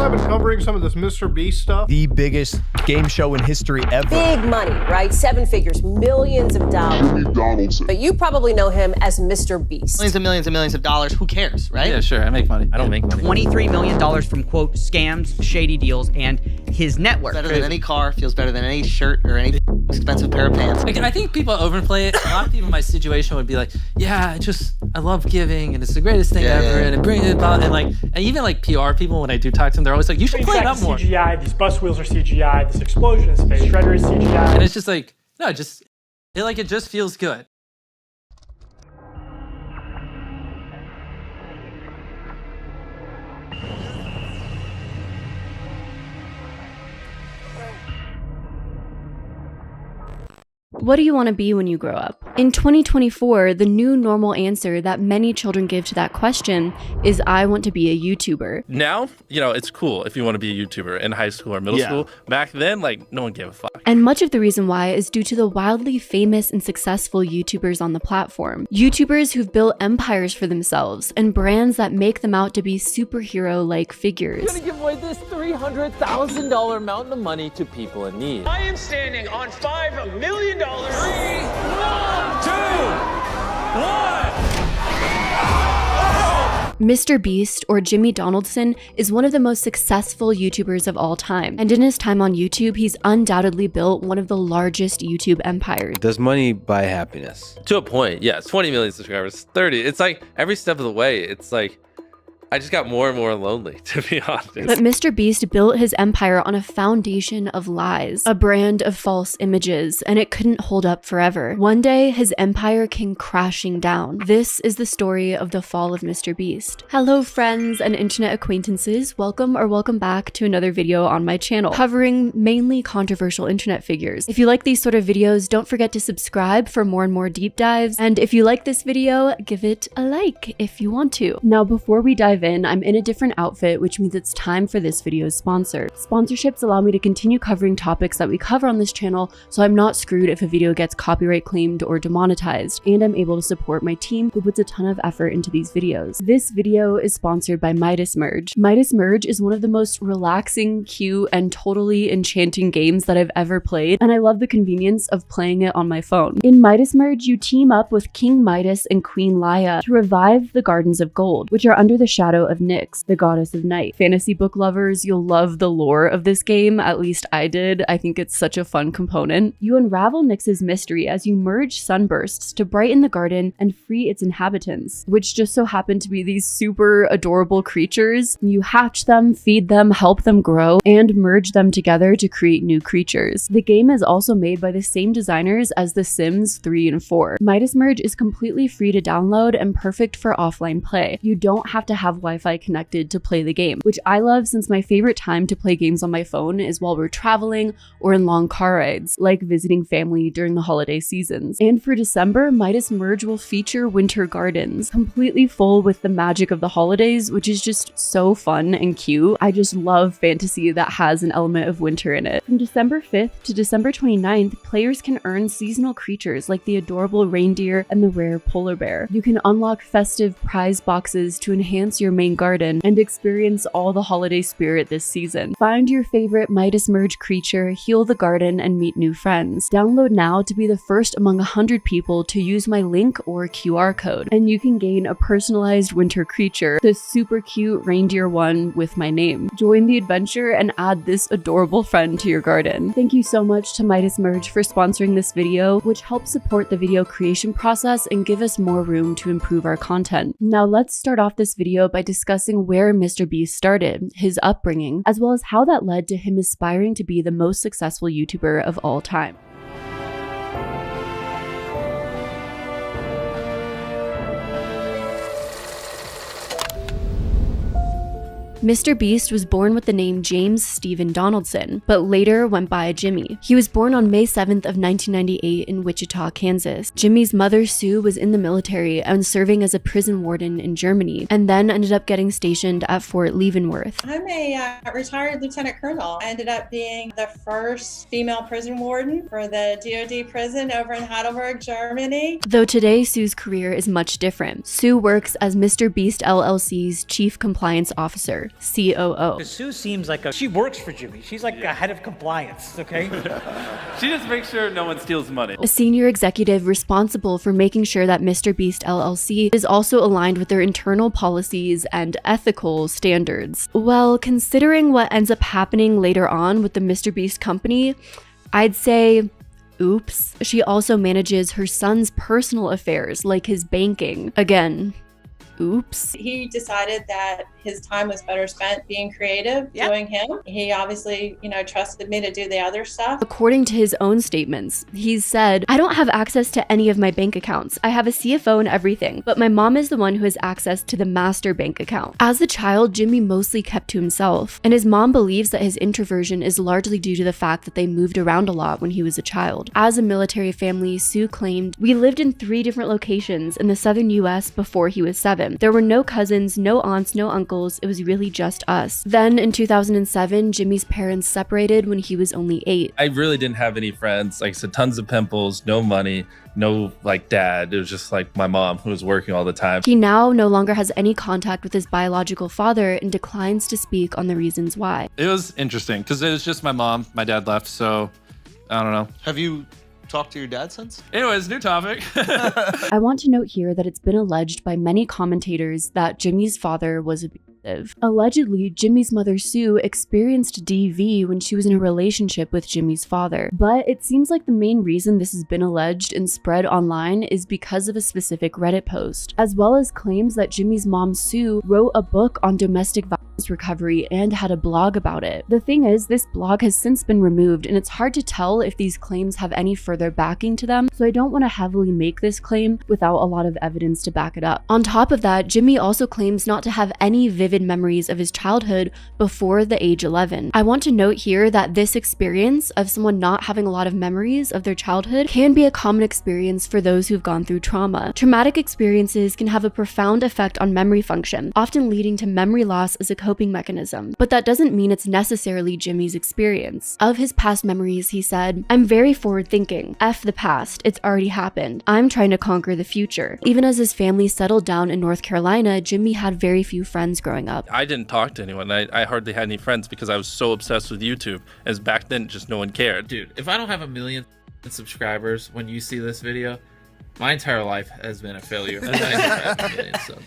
I've been covering some of this MrBeast stuff. The biggest game show in history ever. Big money, right? 7 figures, millions of dollars. But you probably know him as MrBeast. Millions and millions of dollars. Who cares, right? Yeah, sure. I make money. I don't make money. $23 million from, quote, scams, shady deals, and his net worth. Better than any car, feels better than any shirt or any expensive pair of pants. Like, I think people overplay it. A lot of people in my situation would be like, yeah, I love giving and it's the greatest thing ever and it brings it about. And even like PR people, when I do talk to them, they're always like, you should play it up more. CGI, these bus wheels are CGI, this explosion is fake, Shredder is CGI. And it's just like, no, it just feels good. What do you want to be when you grow up? In 2024, the new normal answer that many children give to that question is, I want to be a YouTuber. Now, it's cool if you want to be a YouTuber in high school or middle school. Back then, no one gave a fuck. And much of the reason why is due to the wildly famous and successful YouTubers on the platform. YouTubers who've built empires for themselves and brands that make them out to be superhero-like figures. I'm gonna give away this $300,000 mountain of money to people in need. I am standing on $5 million. 3, 2, 1. MrBeast, or Jimmy Donaldson, is one of the most successful YouTubers of all time. And in his time on YouTube, he's undoubtedly built one of the largest YouTube empires. Does money buy happiness? To a point, yes. 20 million subscribers, 30. It's like every step of the way, it's like I just got more and more lonely, to be honest. But MrBeast built his empire on a foundation of lies, a brand of false images, and it couldn't hold up forever. One day, his empire came crashing down. This is the story of the fall of MrBeast. Hello, friends and internet acquaintances. Welcome back to another video on my channel, covering mainly controversial internet figures. If you like these sort of videos, don't forget to subscribe for more and more deep dives. And if you like this video, give it a like if you want to. Now, before we dive in, I'm in a different outfit, which means it's time for this video's sponsor. Sponsorships allow me to continue covering topics that we cover on this channel, so I'm not screwed if a video gets copyright claimed or demonetized, and I'm able to support my team who puts a ton of effort into these videos. This video is sponsored by Midas Merge. Midas Merge is one of the most relaxing, cute, and totally enchanting games that I've ever played, and I love the convenience of playing it on my phone. In Midas Merge, you team up with King Midas and Queen Laia to revive the Gardens of Gold, which are under the shadow of Nyx, the goddess of night. Fantasy book lovers, you'll love the lore of this game, at least I did. I think it's such a fun component. You unravel Nyx's mystery as you merge sunbursts to brighten the garden and free its inhabitants, which just so happen to be these super adorable creatures. You hatch them, feed them, help them grow, and merge them together to create new creatures. The game is also made by the same designers as The Sims 3 and 4. Midas Merge is completely free to download and perfect for offline play. You don't have to have Wi-Fi connected to play the game, which I love since my favorite time to play games on my phone is while we're traveling or in long car rides, like visiting family during the holiday seasons. And for December, Midas Merge will feature winter gardens, completely full with the magic of the holidays, which is just so fun and cute. I just love fantasy that has an element of winter in it. From December 5th to December 29th, players can earn seasonal creatures like the adorable reindeer and the rare polar bear. You can unlock festive prize boxes to enhance your main garden and experience all the holiday spirit this season. Find your favorite Midas Merge creature, heal the garden, and meet new friends. Download now to be the first among 100 people to use my link or QR code, and you can gain a personalized winter creature, the super cute reindeer one with my name. Join the adventure and add this adorable friend to your garden. Thank you so much to Midas Merge for sponsoring this video, which helps support the video creation process and give us more room to improve our content. Now let's start off this video by discussing where MrBeast started, his upbringing, as well as how that led to him aspiring to be the most successful YouTuber of all time. MrBeast was born with the name James Stephen Donaldson, but later went by Jimmy. He was born on May 7th of 1998 in Wichita, Kansas. Jimmy's mother, Sue, was in the military and serving as a prison warden in Germany, and then ended up getting stationed at Fort Leavenworth. I'm a retired lieutenant colonel. I ended up being the first female prison warden for the DoD prison over in Heidelberg, Germany. Though today, Sue's career is much different. Sue works as MrBeast LLC's chief compliance officer. Senior, COO. Sue seems like she works for Jimmy. She's like a head of compliance, okay? She just makes sure no one steals money. A senior executive responsible for making sure that MrBeast LLC is also aligned with their internal policies and ethical standards. Well, considering what ends up happening later on with the MrBeast company, I'd say oops. She also manages her son's personal affairs, like his banking. Again, oops. He decided that his time was better spent being creative, doing him. He obviously, trusted me to do the other stuff. According to his own statements, he's said, I don't have access to any of my bank accounts. I have a CFO and everything, but my mom is the one who has access to the master bank account. As a child, Jimmy mostly kept to himself, and his mom believes that his introversion is largely due to the fact that they moved around a lot when he was a child. As a military family, Sue claimed, we lived in 3 different locations in the southern US before he was 7. There were no cousins, no aunts, no uncles. It was really just us. Then in 2007, Jimmy's parents separated when he was only 8. I really didn't have any friends. Like I said, tons of pimples, no money, no dad. It was just my mom who was working all the time. He now no longer has any contact with his biological father and declines to speak on the reasons why. It was interesting because it was just my mom. My dad left, so I don't know. Have you talked to your dad since? Anyways, new topic. I want to note here that it's been alleged by many commentators that Jimmy's father was abusive. Allegedly, Jimmy's mother Sue experienced DV when she was in a relationship with Jimmy's father. But it seems like the main reason this has been alleged and spread online is because of a specific Reddit post, as well as claims that Jimmy's mom Sue wrote a book on domestic violence recovery and had a blog about it. The thing is, this blog has since been removed and it's hard to tell if these claims have any further backing to them, so I don't want to heavily make this claim without a lot of evidence to back it up. On top of that, Jimmy also claims not to have any vivid memories of his childhood before the age 11. I want to note here that this experience of someone not having a lot of memories of their childhood can be a common experience for those who've gone through trauma. Traumatic experiences can have a profound effect on memory function, often leading to memory loss as a coping mechanism. But that doesn't mean it's necessarily Jimmy's experience. Of his past memories, he said, I'm very forward thinking. F the past, it's already happened. I'm trying to conquer the future. Even as his family settled down in North Carolina, Jimmy had very few friends growing up. I didn't talk to anyone. I hardly had any friends because I was so obsessed with YouTube. As back then, just no one cared. Dude, if I don't have 1 million subscribers when you see this video, my entire life has been a failure. I better have 1 million subs.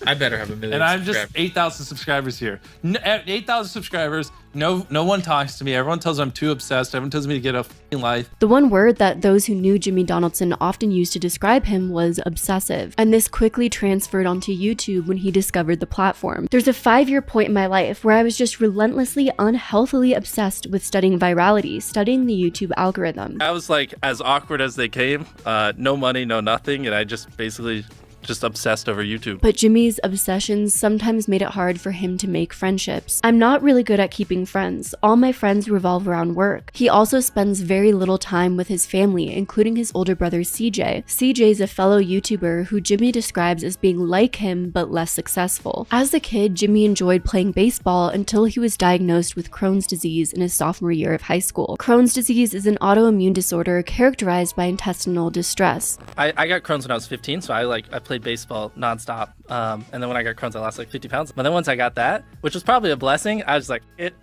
I better have 1 million And I'm just 8,000 subscribers here. 8,000 subscribers. No one talks to me. Everyone tells me I'm too obsessed. Everyone tells me to get a f***ing life. The one word that those who knew Jimmy Donaldson often used to describe him was obsessive, and this quickly transferred onto YouTube when he discovered the platform. There's a 5-year point in my life where I was just relentlessly, unhealthily obsessed with studying virality, studying the YouTube algorithm. I was as awkward as they came. No money, no nothing, and I just basically just obsessed over YouTube. But Jimmy's obsessions sometimes made it hard for him to make friendships. I'm not really good at keeping friends. All my friends revolve around work. He also spends very little time with his family, including his older brother CJ. CJ is a fellow YouTuber who Jimmy describes as being like him but less successful. As a kid, Jimmy enjoyed playing baseball until he was diagnosed with Crohn's disease in his sophomore year of high school. Crohn's disease is an autoimmune disorder characterized by intestinal distress. I got Crohn's when I was 15, so I played baseball nonstop. And then when I got Crohn's, I lost 50 pounds. But then once I got that, which was probably a blessing, I was I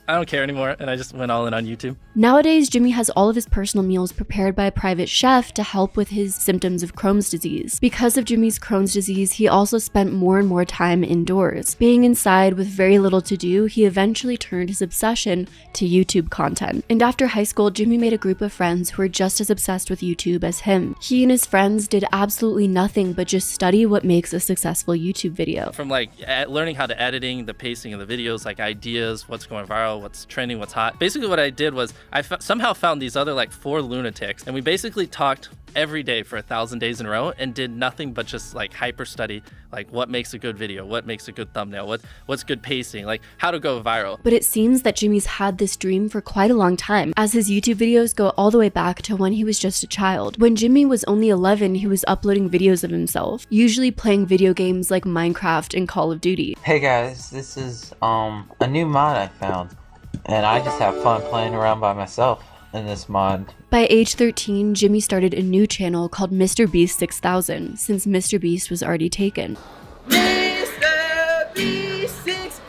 don't care anymore. And I just went all in on YouTube. Nowadays, Jimmy has all of his personal meals prepared by a private chef to help with his symptoms of Crohn's disease. Because of Jimmy's Crohn's disease, he also spent more and more time indoors. Being inside with very little to do, he eventually turned his obsession to YouTube content. And after high school, Jimmy made a group of friends who were just as obsessed with YouTube as him. He and his friends did absolutely nothing but just study what makes a successful YouTube video. From learning how to editing, the pacing of the videos, ideas, what's going viral, what's trending, what's hot. Basically what I did was I somehow found these other 4 lunatics, and we basically talked every day for 1,000 days in a row and did nothing but just hyper study what makes a good video, what makes a good thumbnail, what's good pacing, how to go viral. But it seems that Jimmy's had this dream for quite a long time, as his YouTube videos go all the way back to when he was just a child. When Jimmy was only 11, he was uploading videos of himself, usually playing video games like Minecraft and Call of Duty. Hey guys, this is a new mod I found, and I just have fun playing around by myself in this mod. By age 13, Jimmy started a new channel called MrBeast 6000, since MrBeast was already taken. MrBeast 6000.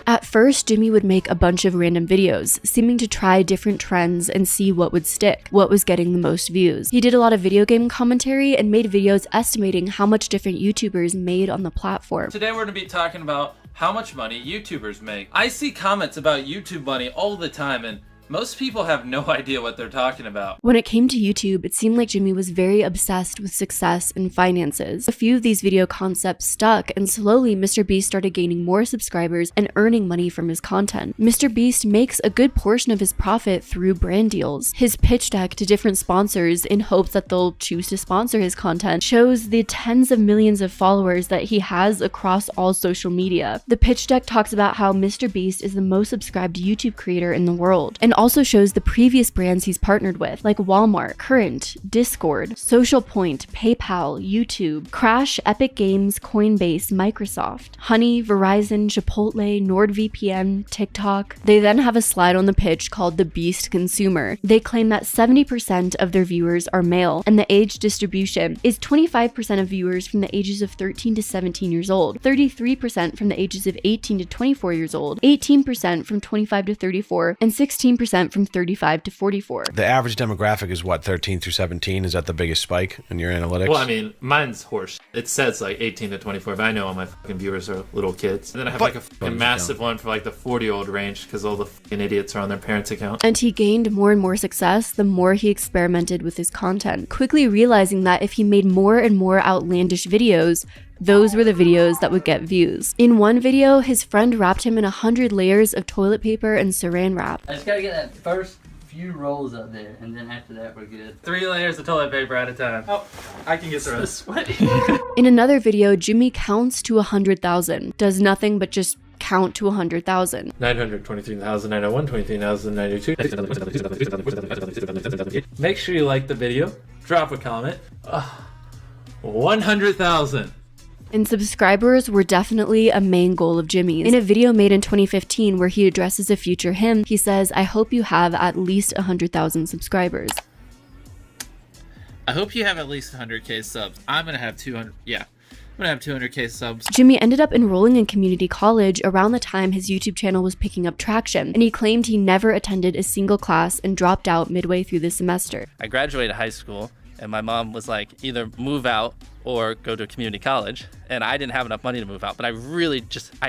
At first, Jimmy would make a bunch of random videos, seeming to try different trends and see what would stick, what was getting the most views. He did a lot of video game commentary and made videos estimating how much different YouTubers made on the platform. Today we're going to be talking about how much money YouTubers make. I see comments about YouTube money all the time, and most people have no idea what they're talking about. When it came to YouTube, it seemed like Jimmy was very obsessed with success and finances. A few of these video concepts stuck, and slowly MrBeast started gaining more subscribers and earning money from his content. MrBeast makes a good portion of his profit through brand deals. His pitch deck to different sponsors in hopes that they'll choose to sponsor his content shows the tens of millions of followers that he has across all social media. The pitch deck talks about how MrBeast is the most subscribed YouTube creator in the world, and also shows the previous brands he's partnered with, like Walmart, Current, Discord, Social Point, PayPal, YouTube, Crash, Epic Games, Coinbase, Microsoft, Honey, Verizon, Chipotle, NordVPN, TikTok. They then have a slide on the pitch called the Beast Consumer. They claim that 70% of their viewers are male, and the age distribution is 25% of viewers from the ages of 13 to 17 years old, 33% from the ages of 18 to 24 years old, 18% from 25 to 34, and 16% from 35 to 44. The average demographic is what, 13 through 17? Is that the biggest spike in your analytics? Well, I mean, mine's horse. It says like 18 to 24, but I know all my fucking viewers are little kids. And then I have like a fucking massive one for like the 40-year-old range because all the fucking idiots are on their parents' account. And he gained more and more success the more he experimented with his content, quickly realizing that if he made more and more outlandish videos, those were the videos that would get views. In one video, his friend wrapped him in 100 layers of toilet paper and saran wrap. I just gotta get that first few rolls up there, and then after that we're good. 3 layers of toilet paper at a time. Oh, I can get the rest. Sweaty. In another video, Jimmy counts to 100,000, does nothing but just count to 100,000. 923,901, 23,992. Make sure you like the video, drop a comment. 100,000. And subscribers were definitely a main goal of Jimmy's. In a video made in 2015 where he addresses a future him, he says, "I hope you have at least 100,000 subscribers." I hope you have at least 100k subs. I'm gonna have 200. Yeah, I'm gonna have 200k subs. Jimmy ended up enrolling in community college around the time his YouTube channel was picking up traction, and he claimed he never attended a single class and dropped out midway through the semester. I graduated high school, and my mom was like, either move out or go to community college. And I didn't have enough money to move out, but I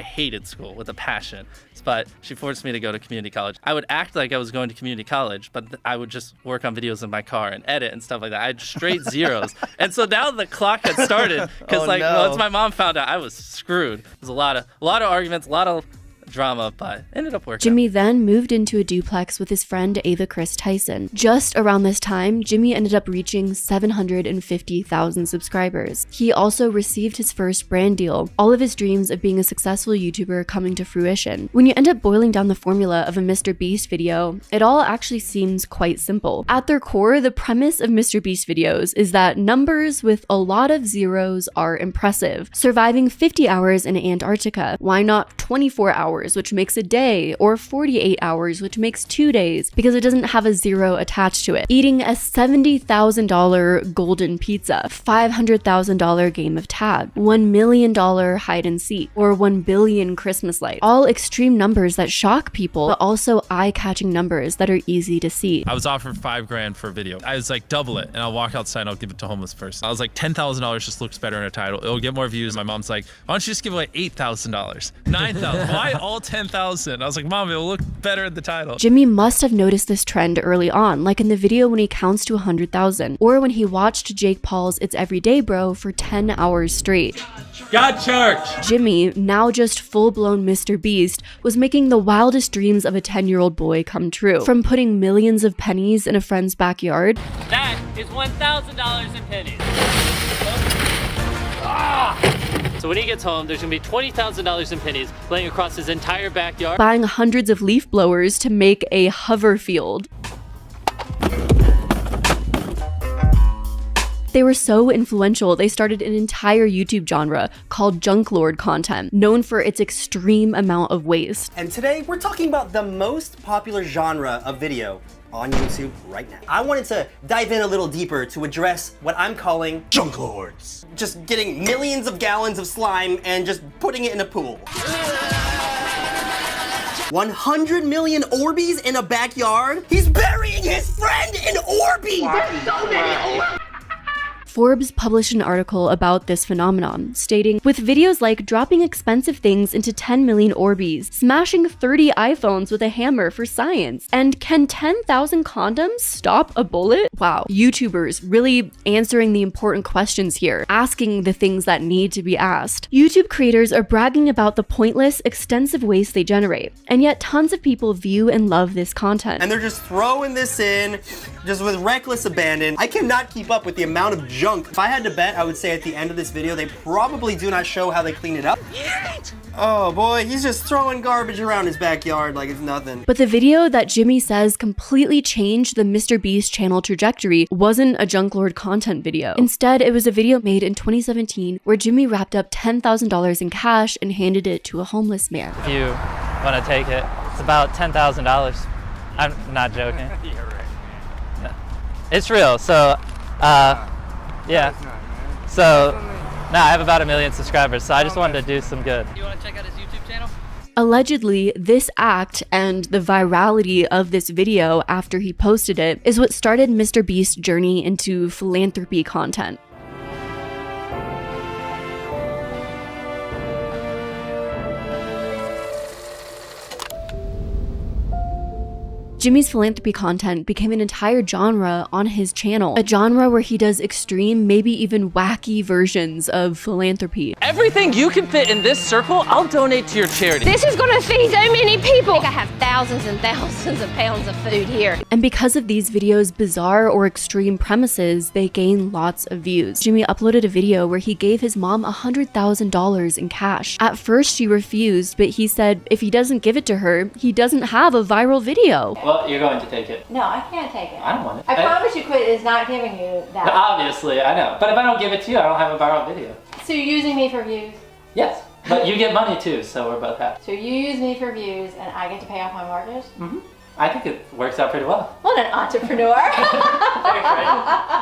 hated school with a passion. But she forced me to go to community college. I would act like I was going to community college, but I would just work on videos in my car and edit and stuff like that. I had straight zeros. And so now the clock had started, because once my mom found out, I was screwed. There's a lot of arguments, a lot of drama, but ended up working. Jimmy then moved into a duplex with his friend Ava Chris Tyson. Just around this time, Jimmy ended up reaching 750,000 subscribers. He also received his first brand deal, all of his dreams of being a successful YouTuber coming to fruition. When you end up boiling down the formula of a MrBeast video, it all actually seems quite simple. At their core, the premise of MrBeast videos is that numbers with a lot of zeros are impressive. Surviving 50 hours in Antarctica, why not 24 hours, which makes a day, or 48 hours, which makes 2 days, because it doesn't have a zero attached to it. Eating a $70,000 golden pizza, $500,000 game of tag, $1 million hide and seek, or 1 billion Christmas lights. All extreme numbers that shock people, but also eye-catching numbers that are easy to see. I was offered $5,000 for a video. I was like, double it, and I'll walk outside and I'll give it to a homeless person. I was like, $10,000 just looks better in a title. It'll get more views. My mom's like, why don't you just give away $8,000? $9,000. Why all 10,000? I was like, Mom, it'll look better in the title. Jimmy must have noticed this trend early on, like in the video when he counts to 100,000, or when he watched Jake Paul's It's Everyday Bro for 10 hours straight. God church! Jimmy, now just full-blown MrBeast, was making the wildest dreams of a 10-year-old boy come true. From putting millions of pennies in a friend's backyard. That is $1,000 in pennies. So when he gets home, there's gonna be $20,000 in pennies laying across his entire backyard. Buying hundreds of leaf blowers to make a hover field. They were so influential, they started an entire YouTube genre called junk lord content, known for its extreme amount of waste. And today, we're talking about the most popular genre of video on YouTube right now. I wanted to dive in a little deeper to address what I'm calling junk lords. Just getting millions of gallons of slime and just putting it in a pool. 100 million Orbeez in a backyard? He's burying his friend in Orbeez! There's so many Orbeez! Forbes published an article about this phenomenon, stating, with videos like dropping expensive things into 10 million Orbeez, smashing 30 iPhones with a hammer for science, and can 10,000 condoms stop a bullet? Wow, YouTubers really answering the important questions here, asking the things that need to be asked. YouTube creators are bragging about the pointless, extensive waste they generate, and yet tons of people view and love this content. And they're just throwing this in, just with reckless abandon. I cannot keep up with the amount of junk. If I had to bet, I would say at the end of this video, they probably do not show how they clean it up. Oh boy, he's just throwing garbage around his backyard like it's nothing. But the video that Jimmy says completely changed the MrBeast channel trajectory wasn't a junk lord content video. Instead, it was a video made in 2017 where Jimmy wrapped up $10,000 in cash and handed it to a homeless man. If you want to take it, it's about $10,000. I'm not joking. It's real. So, yeah. So, I have about 1 million subscribers, so I just wanted to do some good. You want to check out his YouTube channel? Allegedly, this act and the virality of this video after he posted it is what started MrBeast's journey into philanthropy content. Jimmy's philanthropy content became an entire genre on his channel, a genre where he does extreme, maybe even wacky versions of philanthropy. Everything you can fit in this circle, I'll donate to your charity. This is gonna feed so many people. I have thousands and thousands of pounds of food here. And because of these videos' bizarre or extreme premises, they gain lots of views. Jimmy uploaded a video where he gave his mom $100,000 in cash. At first, she refused, but he said if he doesn't give it to her, he doesn't have a viral video. Well, you're going to take it. No, I can't take it. I don't want it. I promise you Quit is not giving you that. Obviously, I know. But if I don't give it to you, I don't have a viral video. So you're using me for views? Yes. But you get money too, so we're both happy. So you use me for views and I get to pay off my mortgage? Mm-hmm. I think it works out pretty well. What an entrepreneur.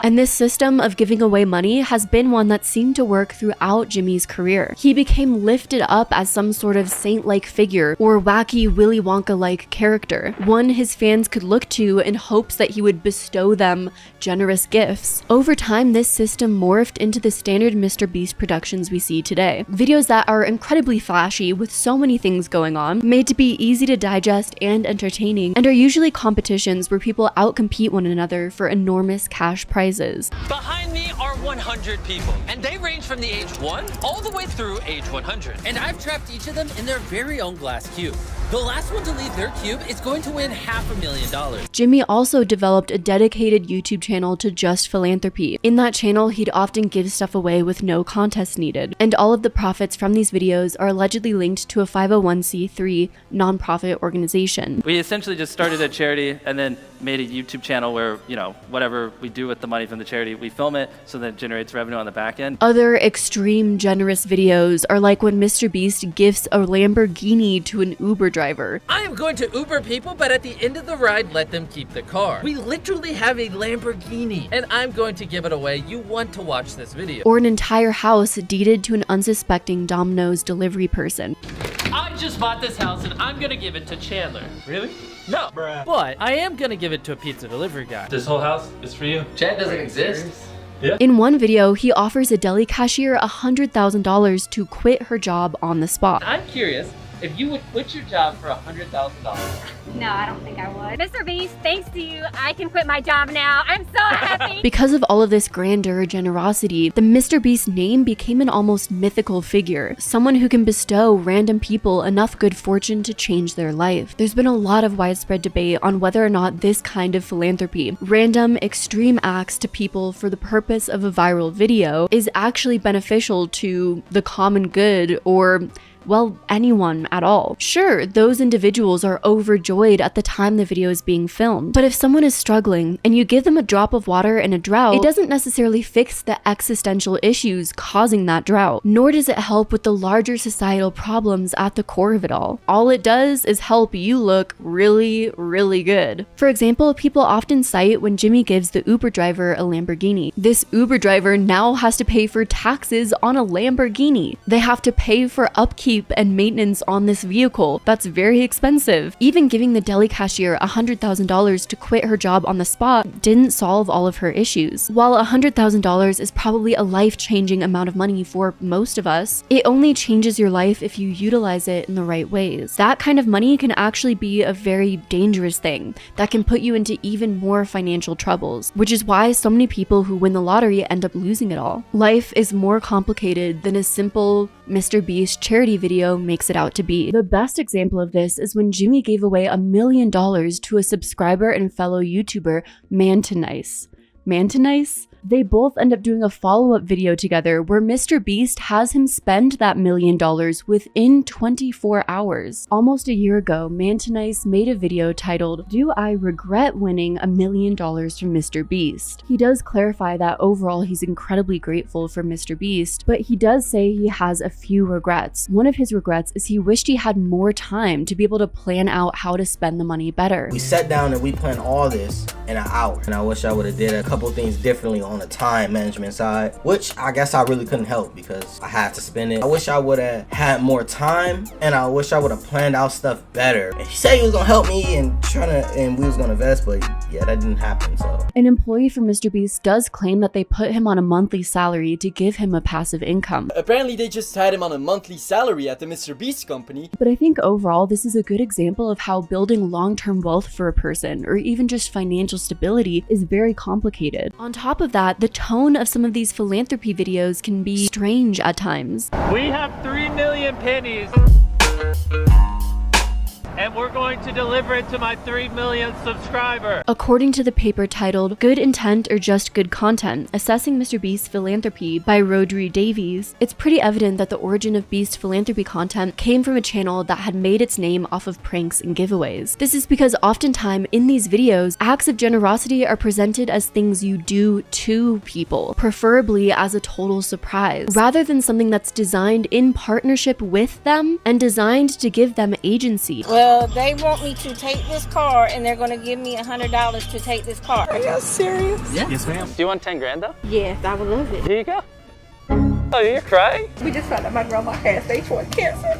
And this system of giving away money has been one that seemed to work throughout Jimmy's career. He became lifted up as some sort of saint-like figure or wacky Willy Wonka-like character, one his fans could look to in hopes that he would bestow them generous gifts. Over time, this system morphed into the standard MrBeast productions we see today. Videos that are incredibly flashy with so many things going on, made to be easy to digest and entertaining, and are usually competitions where people outcompete one another for enormous cash prizes. Behind me are 100 people, and they range from the age 1 all the way through age 100. And I've trapped each of them in their very own glass cube. The last one to leave their cube is going to win $500,000. Jimmy also developed a dedicated YouTube channel to just philanthropy. In that channel, he'd often give stuff away with no contest needed, and all of the profits from these videos are allegedly linked to a 501c3 nonprofit organization. We essentially just started a charity and then made a YouTube channel where, you know, whatever we do with the money from the charity, we film it so that it generates revenue on the back end. Other extreme generous videos are like when MrBeast gifts a Lamborghini to an Uber driver. I am going to Uber people, but at the end of the ride, let them keep the car. We literally have a Lamborghini, and I'm going to give it away. You want to watch this video. Or an entire house deeded to an unsuspecting Domino's delivery person. I just bought this house, and I'm going to give it to Chandler. Really? No, but I am going to give it to a pizza delivery guy. This whole house is for you. Chad doesn't exist. Yeah. In one video, he offers a deli cashier $100,000 to quit her job on the spot. I'm curious if you would quit your job for $100,000. No, I don't think I would. MrBeast, thanks to you, I can quit my job now. I'm so happy. Because of all of this grandeur generosity, the MrBeast name became an almost mythical figure, someone who can bestow random people enough good fortune to change their life. There's been a lot of widespread debate on whether or not this kind of philanthropy, random extreme acts to people for the purpose of a viral video, is actually beneficial to the common good or well, anyone at all. Sure, those individuals are overjoyed at the time the video is being filmed, but if someone is struggling and you give them a drop of water in a drought, it doesn't necessarily fix the existential issues causing that drought, nor does it help with the larger societal problems at the core of it all. All it does is help you look really, really good. For example, people often cite when Jimmy gives the Uber driver a Lamborghini. This Uber driver now has to pay for taxes on a Lamborghini. They have to pay for upkeep and maintenance on this vehicle. That's very expensive. Even giving the deli cashier $100,000 to quit her job on the spot didn't solve all of her issues. While $100,000 is probably a life-changing amount of money for most of us, it only changes your life if you utilize it in the right ways. That kind of money can actually be a very dangerous thing that can put you into even more financial troubles, which is why so many people who win the lottery end up losing it all. Life is more complicated than a simple MrBeast charity video makes it out to be. The best example of this is when Jimmy gave away $1 million to a subscriber and fellow YouTuber, Mantinice. Mantinice? They both end up doing a follow-up video together where MrBeast has him spend that $1 million within 24 hours. Almost a year ago, Mantinice made a video titled, "Do I regret winning $1 million from MrBeast?" He does clarify that overall he's incredibly grateful for MrBeast, but he does say he has a few regrets. One of his regrets is he wished he had more time to be able to plan out how to spend the money better. We sat down and we planned all this in an hour, and I wish I would have did a couple things differently on the time management side, which I guess I really couldn't help because I had to spend it. I wish I would have had more time, and I wish I would have planned out stuff better. And he said he was gonna help me and we was gonna invest, but yeah, that didn't happen. So an employee from MrBeast does claim that they put him on a monthly salary to give him a passive income. Apparently they just had him on a monthly salary at the MrBeast company. But I think overall this is a good example of how building long-term wealth for a person, or even just financial stability, is very complicated. On top of that, the tone of some of these philanthropy videos can be strange at times. We have 3 million pennies. And we're going to deliver it to my 3 millionth subscriber. According to the paper titled "Good Intent or Just Good Content? Assessing MrBeast's Philanthropy" by Rodri Davies, it's pretty evident that the origin of Beast philanthropy content came from a channel that had made its name off of pranks and giveaways. This is because oftentimes in these videos, acts of generosity are presented as things you do to people, preferably as a total surprise, rather than something that's designed in partnership with them and designed to give them agency. Well, they want me to take this car and they're gonna give me $100 to take this car. Are you serious? Yeah. Yes, ma'am. Do you want 10 grand though? Yes, I would love it. Here you go. Oh, you're crying? We just found out my grandma has stage 1 cancer.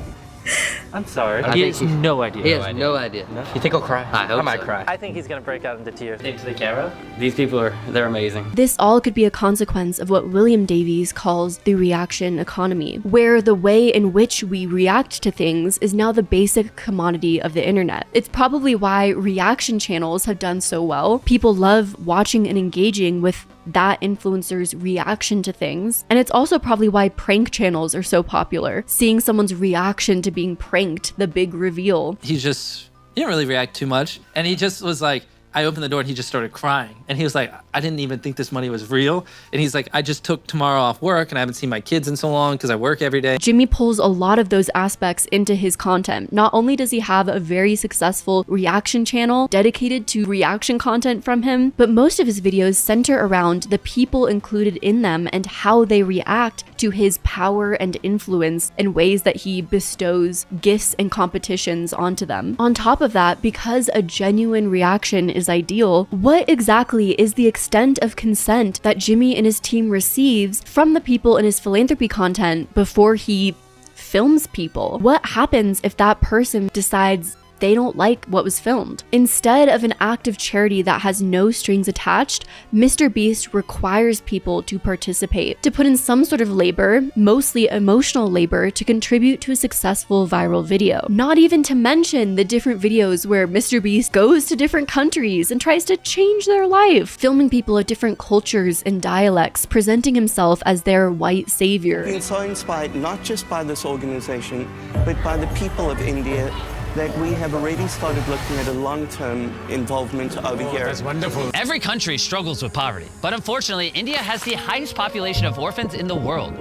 I'm sorry. He has no idea. He has no idea. You think he'll cry? I hope I might so. cry. I think he's gonna break out into tears. Into the camera? These people they're amazing. This all could be a consequence of what William Davies calls the reaction economy, where the way in which we react to things is now the basic commodity of the internet. It's probably why reaction channels have done so well. People love watching and engaging with that influencer's reaction to things. And it's also probably why prank channels are so popular. Seeing someone's reaction to being pranked, the big reveal. He didn't really react too much. And he just was like, I opened the door and he just started crying. And he was like, I didn't even think this money was real. And he's like, I just took tomorrow off work and I haven't seen my kids in so long because I work every day. Jimmy pulls a lot of those aspects into his content. Not only does he have a very successful reaction channel dedicated to reaction content from him, but most of his videos center around the people included in them and how they react to his power and influence in ways that he bestows gifts and competitions onto them. On top of that, because a genuine reaction is ideal, what exactly is the extent of consent that Jimmy and his team receives from the people in his philanthropy content before he films people? What happens if that person decides they don't like what was filmed? Instead of an act of charity that has no strings attached, MrBeast requires people to participate, to put in some sort of labor, mostly emotional labor, to contribute to a successful viral video. Not even to mention the different videos where MrBeast goes to different countries and tries to change their life, filming people of different cultures and dialects, presenting himself as their white savior. I've been so inspired not just by this organization, but by the people of India, that we have already started looking at a long-term involvement over here. That's wonderful. Every country struggles with poverty, but unfortunately, India has the highest population of orphans in the world.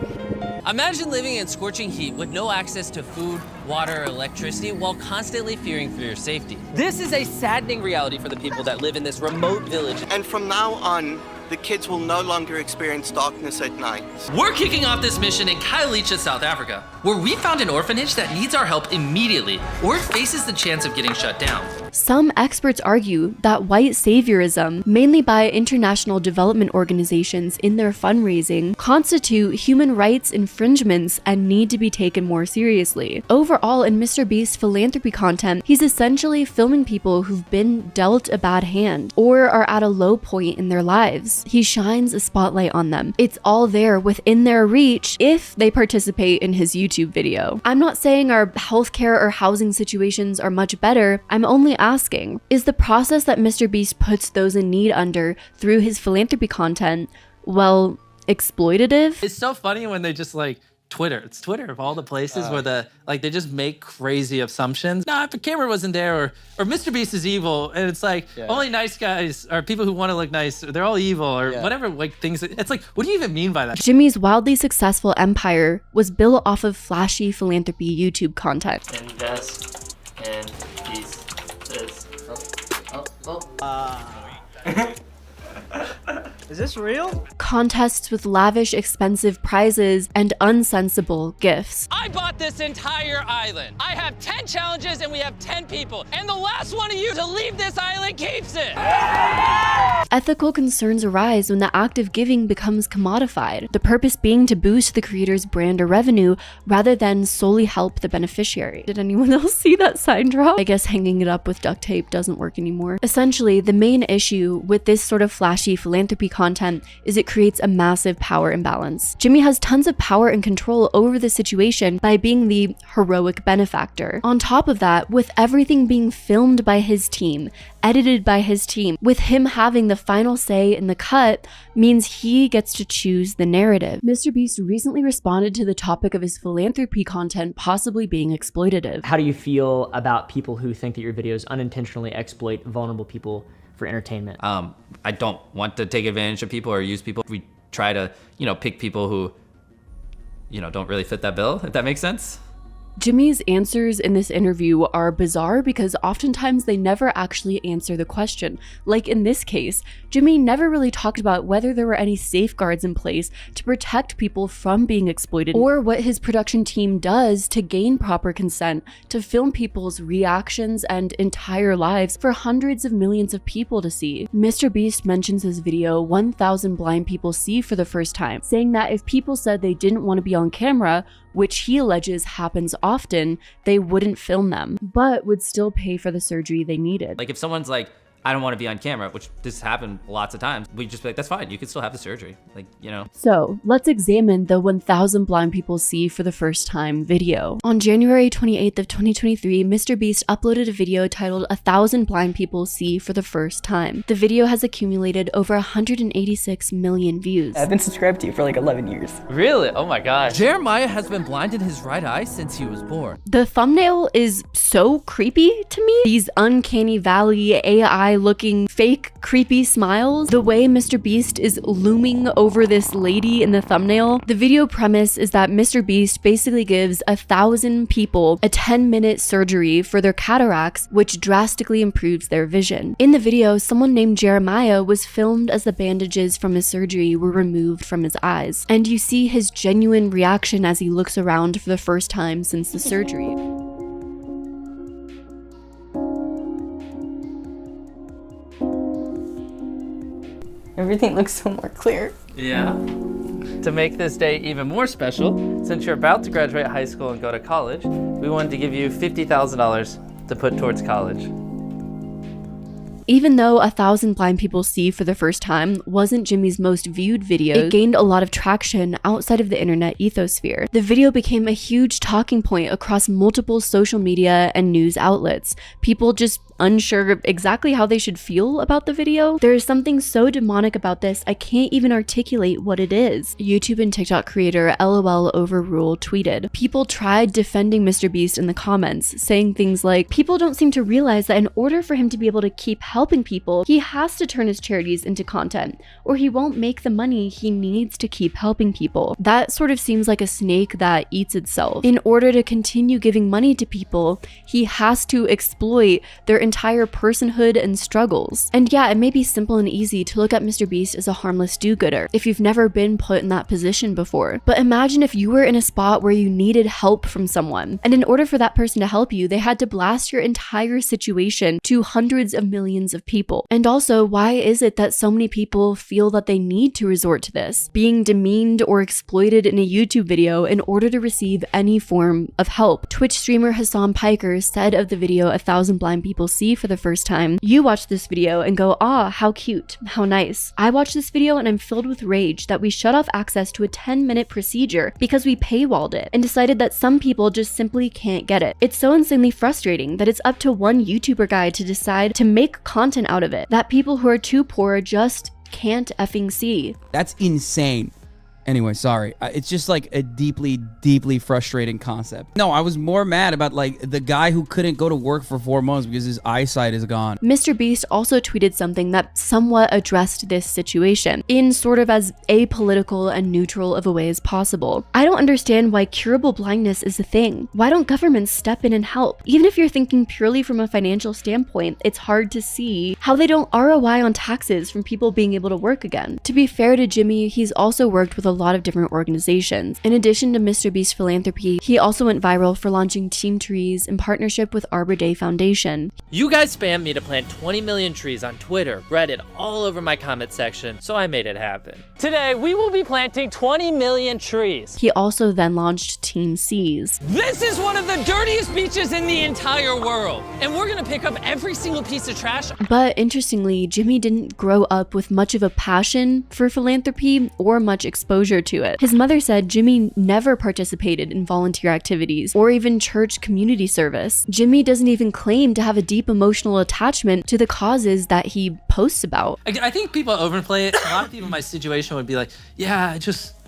Imagine living in scorching heat with no access to food, water, or electricity while constantly fearing for your safety. This is a saddening reality for the people that live in this remote village. And from now on, the kids will no longer experience darkness at night. We're kicking off this mission in Khayelitsha, South Africa, where we found an orphanage that needs our help immediately, or it faces the chance of getting shut down. Some experts argue that white saviorism, mainly by international development organizations in their fundraising, constitute human rights infringements and need to be taken more seriously. Overall, in MrBeast's philanthropy content, he's essentially filming people who've been dealt a bad hand or are at a low point in their lives. He shines a spotlight on them. It's all there within their reach if they participate in his YouTube video. I'm not saying our healthcare or housing situations are much better. I'm only asking, is the process that MrBeast puts those in need under through his philanthropy content, well, exploitative? It's so funny when they just like Twitter. It's Twitter of all the places where they just make crazy assumptions. Nah, if the camera wasn't there, or MrBeast is evil, and it's like only nice guys or people who want to look nice, they're all evil or whatever like things. It's like, what do you even mean by that? Jimmy's wildly successful empire was built off of flashy philanthropy YouTube content. Invest in these. Is this real? Contests with lavish, expensive prizes and unsensible gifts. I bought this entire island. I have 10 challenges and we have 10 people. And the last one of you to leave this island keeps it. Ethical concerns arise when the act of giving becomes commodified, the purpose being to boost the creator's brand or revenue rather than solely help the beneficiary. Did anyone else see that sign drop? I guess hanging it up with duct tape doesn't work anymore. Essentially, the main issue with this sort of flashy philanthropy content is it creates a massive power imbalance. Jimmy has tons of power and control over the situation by being the heroic benefactor. On top of that, with everything being filmed by his team, edited by his team, with him having the final say in the cut, means he gets to choose the narrative. MrBeast recently responded to the topic of his philanthropy content possibly being exploitative. How do you feel about people who think that your videos unintentionally exploit vulnerable people for entertainment? I don't want to take advantage of people or use people. We try to, pick people who, don't really fit that bill, if that makes sense. Jimmy's answers in this interview are bizarre because oftentimes they never actually answer the question. Like in this case, Jimmy never really talked about whether there were any safeguards in place to protect people from being exploited, or what his production team does to gain proper consent to film people's reactions and entire lives for hundreds of millions of people to see. MrBeast mentions his video 1,000 Blind People See for the first time, saying that if people said they didn't want to be on camera, which he alleges happens often, they wouldn't film them, but would still pay for the surgery they needed. Like if someone's like, I don't want to be on camera, which this happened lots of times, we just be like, that's fine, you can still have the surgery. So let's examine the 1,000 Blind People See for the First Time video. On January 28th of 2023, MrBeast uploaded a video titled 1,000 Blind People See for the First Time. The video has accumulated over 186 million views. I've been subscribed to you for like 11 years. Really? Oh my gosh. Jeremiah has been blind in his right eye since he was born. The thumbnail is so creepy to me. These uncanny valley AI looking fake creepy smiles, the way MrBeast is looming over this lady in the thumbnail. The video premise is that MrBeast basically gives 1,000 people a 10-minute surgery for their cataracts, which drastically improves their vision. In the video, someone named Jeremiah was filmed as the bandages from his surgery were removed from his eyes, and you see his genuine reaction as he looks around for the first time since the surgery. Everything looks so more clear. Yeah. To make this day even more special, since you're about to graduate high school and go to college, we wanted to give you $50,000 to put towards college. Even though 1,000 Blind People See for the First Time wasn't Jimmy's most viewed video, it gained a lot of traction outside of the internet ethosphere. The video became a huge talking point across multiple social media and news outlets. People just unsure exactly how they should feel about the video. There is something so demonic about this, I can't even articulate what it is. YouTube and TikTok creator LOL Overrule tweeted, "People tried defending MrBeast in the comments, saying things like, people don't seem to realize that in order for him to be able to keep helping people, he has to turn his charities into content, or he won't make the money he needs to keep helping people." That sort of seems like a snake that eats itself. In order to continue giving money to people, he has to exploit their entire personhood and struggles. And yeah, it may be simple and easy to look at MrBeast as a harmless do-gooder if you've never been put in that position before. But imagine if you were in a spot where you needed help from someone, and in order for that person to help you, they had to blast your entire situation to hundreds of millions of people. And also, why is it that so many people feel that they need to resort to this, being demeaned or exploited in a YouTube video in order to receive any form of help? Twitch streamer Hassan Piker said of the video 1,000 Blind People See for the first time, "You watch this video and go, ah, how cute, how nice. I watch this video and I'm filled with rage that we shut off access to a 10-minute procedure because we paywalled it and decided that some people just simply can't get it. It's so insanely frustrating that it's up to one YouTuber guy to decide to make content out of it that people who are too poor just can't effing see." That's insane. Anyway, sorry. It's just like a deeply, deeply frustrating concept. No, I was more mad about like the guy who couldn't go to work for 4 months because his eyesight is gone. MrBeast also tweeted something that somewhat addressed this situation in sort of as apolitical and neutral of a way as possible. "I don't understand why curable blindness is a thing. Why don't governments step in and help? Even if you're thinking purely from a financial standpoint, it's hard to see how they don't ROI on taxes from people being able to work again." To be fair to Jimmy, he's also worked with a lot of different organizations. In addition to MrBeast philanthropy, he also went viral for launching Team Trees in partnership with Arbor Day Foundation. You guys spammed me to plant 20 million trees on Twitter, Reddit, all over my comment section, so I made it happen. Today, we will be planting 20 million trees. He also then launched Team Seas. This is one of the dirtiest beaches in the entire world, and we're gonna pick up every single piece of trash. But interestingly, Jimmy didn't grow up with much of a passion for philanthropy or much exposure to it. His mother said Jimmy never participated in volunteer activities or even church community service. Jimmy doesn't even claim to have a deep emotional attachment to the causes that he posts about. I think people overplay it. A lot of people in my situation would be like, yeah,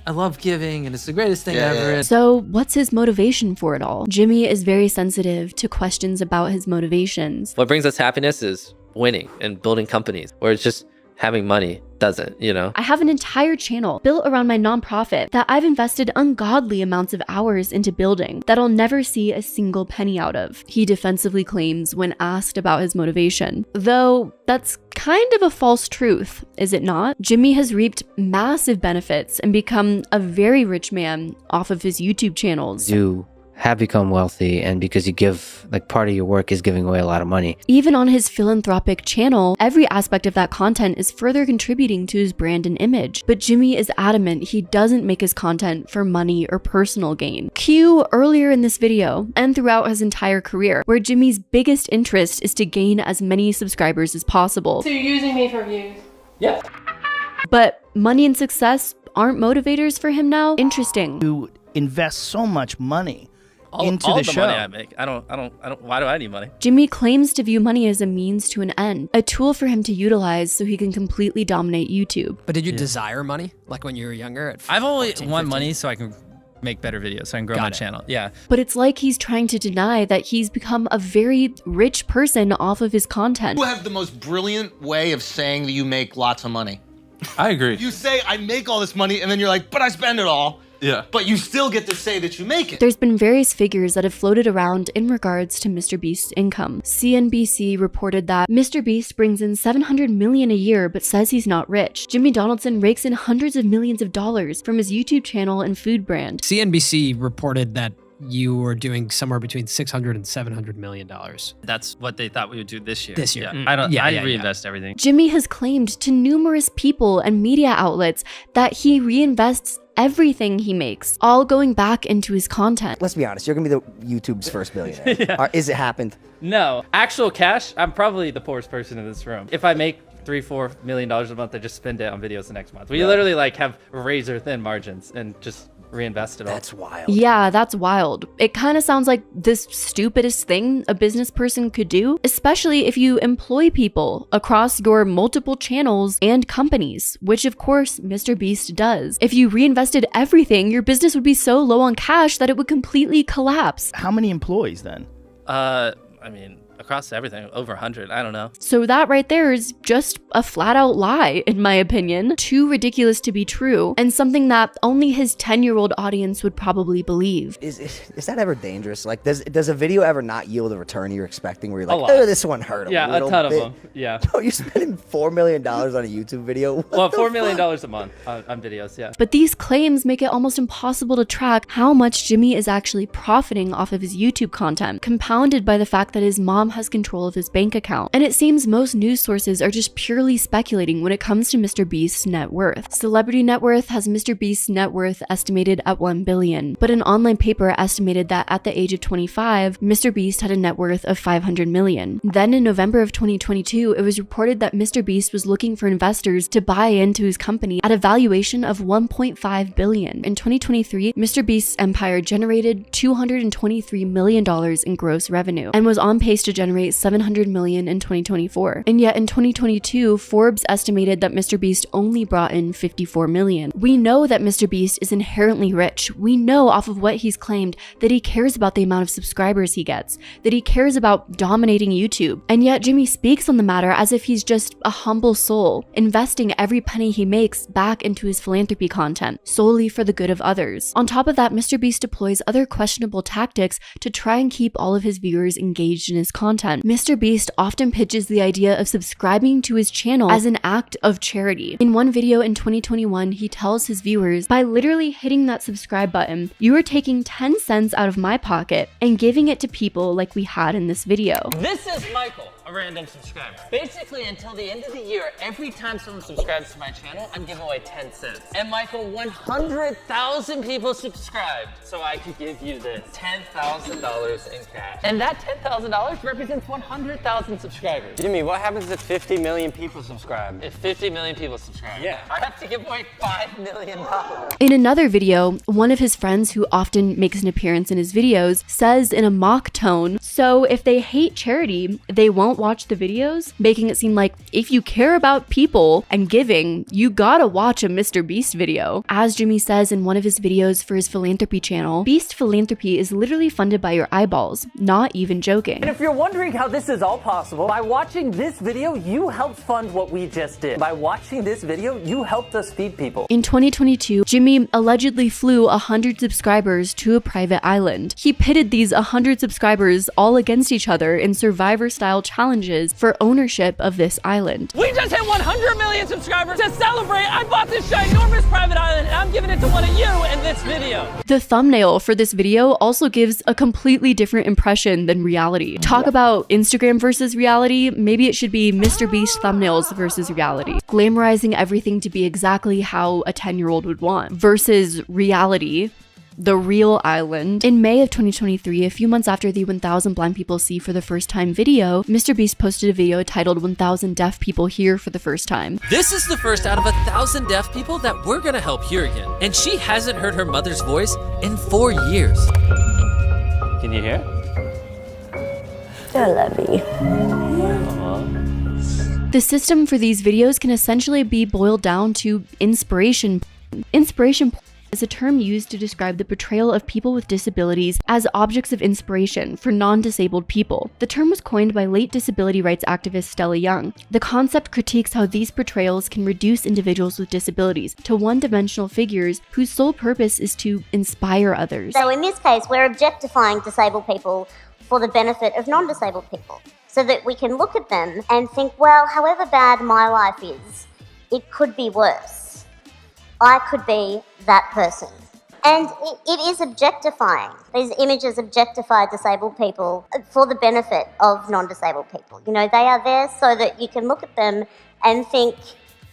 I love giving and it's the greatest thing ever. So what's his motivation for it all? Jimmy is very sensitive to questions about his motivations. What brings us happiness is winning and building companies, or it's just having money doesn't, you know? I have an entire channel built around my nonprofit that I've invested ungodly amounts of hours into building that I'll never see a single penny out of, he defensively claims when asked about his motivation. Though that's kind of a false truth, is it not? Jimmy has reaped massive benefits and become a very rich man off of his YouTube channels. You have become wealthy, and because you give, like, part of your work is giving away a lot of money. Even on his philanthropic channel, every aspect of that content is further contributing to his brand and image. But Jimmy is adamant he doesn't make his content for money or personal gain. Cue earlier in this video and throughout his entire career, where Jimmy's biggest interest is to gain as many subscribers as possible. So you're using me for views? Yeah. But money and success aren't motivators for him now? Interesting. You invest so much money into all the the show. money I make. I don't. Why do I need money? Jimmy claims to view money as a means to an end, a tool for him to utilize so he can completely dominate YouTube. But did you desire money, like when you were younger? I've always wanted money so I can make better videos, so I can grow my channel. Yeah. But it's like he's trying to deny that he's become a very rich person off of his content. You have the most brilliant way of saying that you make lots of money. I agree. You say, I make all this money, and then you're like, but I spend it all. Yeah. But you still get to say that you make it. There's been various figures that have floated around in regards to MrBeast's income. CNBC reported that MrBeast brings in $700 million a year but says he's not rich. Jimmy Donaldson rakes in hundreds of millions of dollars from his YouTube channel and food brand. CNBC reported that you were doing somewhere between $600 and $700 million. That's what they thought we would do this year. This year. Yeah. I don't. Yeah, I yeah, reinvest everything. Jimmy has claimed to numerous people and media outlets that he reinvests everything he makes, all going back into his content. Let's be honest, you're gonna be YouTube's first billionaire. Yeah. Is it happened? No, actual cash. I'm probably the poorest person in this room. If I make $3-4 million a month, I just spend it on videos the next month. We literally like have razor thin margins and just reinvest it all. That's wild. Yeah, that's wild. It kind of sounds like the stupidest thing a business person could do, especially if you employ people across your multiple channels and companies, which of course MrBeast does. If you reinvested everything, your business would be so low on cash that it would completely collapse. How many employees then? I mean, across everything, over 100, I don't know. So that right there is just a flat out lie, in my opinion. Too ridiculous to be true, and something that only his 10-year-old audience would probably believe. Is that ever dangerous? Like, does a video ever not yield a return you're expecting where you're A like, lot. oh, this one hurt a little a ton bit? of them, yeah. Bro, you're spending $4 million on a YouTube video? Well, $4 million a month on videos, yeah. But these claims make it almost impossible to track how much Jimmy is actually profiting off of his YouTube content, compounded by the fact that his mom has control of his bank account. And it seems most news sources are just purely speculating when it comes to MrBeast's net worth. Celebrity Net Worth has MrBeast's net worth estimated at $1 billion, but an online paper estimated that at the age of 25, MrBeast had a net worth of $500 million. Then in November of 2022, it was reported that MrBeast was looking for investors to buy into his company at a valuation of $1.5 billion. In 2023, MrBeast's empire generated $223 million in gross revenue and was on pace to generate $700 million in 2024. And yet in 2022, Forbes estimated that MrBeast only brought in $54 million. We know that MrBeast is inherently rich. We know off of what he's claimed that he cares about the amount of subscribers he gets, that he cares about dominating YouTube. And yet Jimmy speaks on the matter as if he's just a humble soul, investing every penny he makes back into his philanthropy content, solely for the good of others. On top of that, MrBeast deploys other questionable tactics to try and keep all of his viewers engaged in his content. MrBeast often pitches the idea of subscribing to his channel as an act of charity. In one video in 2021, he tells his viewers, by literally hitting that subscribe button, you are taking 10 cents out of my pocket and giving it to people like we had in this video. This is Michael, a random subscriber. Basically, until the end of the year, every time someone subscribes to my channel, I'm giving away 10 cents. And Michael, 100,000 people subscribed, so I could give you this $10,000 in cash. And that $10,000 represents 100,000 subscribers. Jimmy, what happens if 50 million people subscribe? If 50 million people subscribe, yeah, I have to give away $5 million. In another video, one of his friends who often makes an appearance in his videos says in a mock tone, so if they hate charity, they won't watch the videos, making it seem like if you care about people and giving, you gotta watch a MrBeast video. As Jimmy says in one of his videos for his philanthropy channel, Beast Philanthropy is literally funded by your eyeballs, not even joking. And if you're wondering how this is all possible, by watching this video, you helped fund what we just did. By watching this video, you helped us feed people. In 2022, Jimmy allegedly flew 100 subscribers to a private island. He pitted these 100 subscribers all against each other in Survivor-style challenges for ownership of this island. We just hit 100 million subscribers. To celebrate, I bought this ginormous private island and I'm giving it to one of you in this video. The thumbnail for this video also gives a completely different impression than reality. Talk about Instagram versus reality, maybe it should be MrBeast thumbnails versus reality. Glamorizing everything to be exactly how a 10-year-old would want versus reality, the real island. In May of 2023, a few months after the 1,000 Blind People See for the First Time video, MrBeast posted a video titled 1,000 Deaf People Hear for the First Time. This is the first out of 1,000 deaf people that we're gonna help hear again. And she hasn't heard her mother's voice in 4 years. Can you hear? I love you. The system for these videos can essentially be boiled down to inspiration. Inspiration is a term used to describe the portrayal of people with disabilities as objects of inspiration for non-disabled people. The term was coined by late disability rights activist Stella Young. The concept critiques how these portrayals can reduce individuals with disabilities to one-dimensional figures whose sole purpose is to inspire others. So in this case, we're objectifying disabled people for the benefit of non-disabled people, so that we can look at them and think, well, however bad my life is, it could be worse. I could be that person. And it is objectifying. These images objectify disabled people for the benefit of non-disabled people. You know, they are there so that you can look at them and think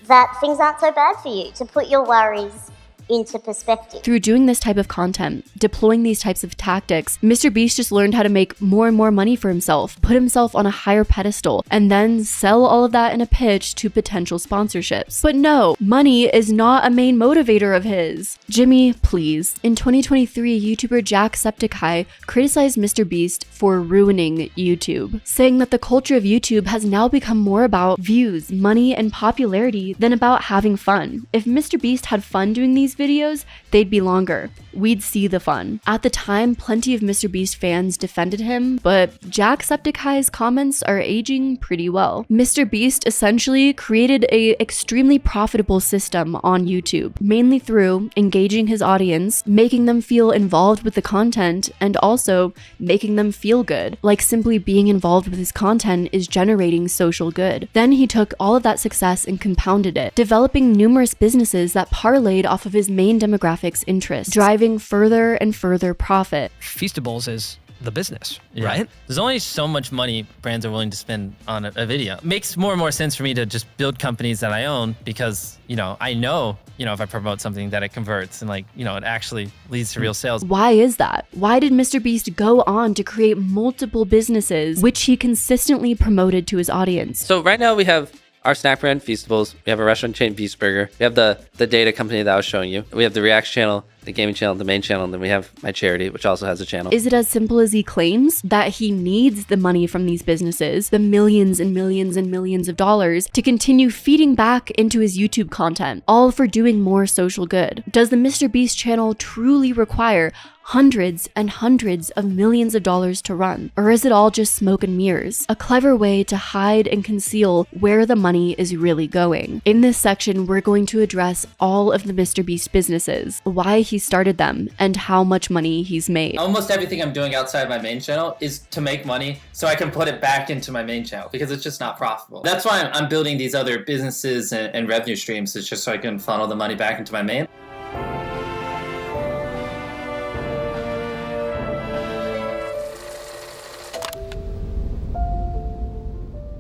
that things aren't so bad for you, to put your worries into perspective. Through doing this type of content, deploying these types of tactics, MrBeast just learned how to make more and more money for himself, put himself on a higher pedestal, and then sell all of that in a pitch to potential sponsorships. But no, money is not a main motivator of his. Jimmy, please. In 2023, YouTuber Jacksepticeye criticized MrBeast for ruining YouTube, saying that the culture of YouTube has now become more about views, money, and popularity than about having fun. If MrBeast had fun doing these videos, they'd be longer. We'd see the fun. At the time, plenty of MrBeast fans defended him, but Jacksepticeye's comments are aging pretty well. MrBeast essentially created an extremely profitable system on YouTube, mainly through engaging his audience, making them feel involved with the content, and also making them feel good. Like simply being involved with his content is generating social good. Then he took all of that success and compounded it, developing numerous businesses that parlayed off of his main demographic's interests, driving further and further profit. Feastables is the business, Yeah. right? There's only so much money brands are willing to spend on a video. Makes more and more sense for me to just build companies that I own because, I know, if I promote something that it converts and it actually leads to real sales. Why is that? Why did MrBeast go on to create multiple businesses which he consistently promoted to his audience? So right now we have our snack brand, Feastables. We have a restaurant chain, Beast Burger. We have the data company that I was showing you. We have the React channel, the gaming channel, the main channel, and then we have my charity, which also has a channel. Is it as simple as he claims, that he needs the money from these businesses, the millions and millions and millions of dollars, to continue feeding back into his YouTube content, all for doing more social good? Does the MrBeast channel truly require hundreds and hundreds of millions of dollars to run? Or is it all just smoke and mirrors? A clever way to hide and conceal where the money is really going. In this section, we're going to address all of the MrBeast businesses, why he started them, and how much money he's made. Almost everything I'm doing outside my main channel is to make money so I can put it back into my main channel because it's just not profitable. That's why I'm building these other businesses and revenue streams. It's just so I can funnel the money back into my main.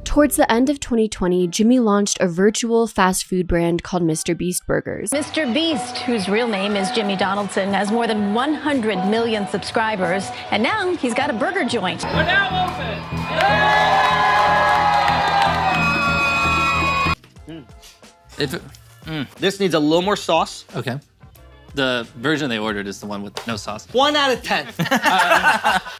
Towards the end of 2020, Jimmy launched a virtual fast food brand called MrBeast Burgers. MrBeast, whose real name is Jimmy Donaldson, has more than 100 million subscribers, and now he's got a burger joint. We're now open! This needs a little more sauce. Okay. The version they ordered is the one with no sauce. 1 out of 10.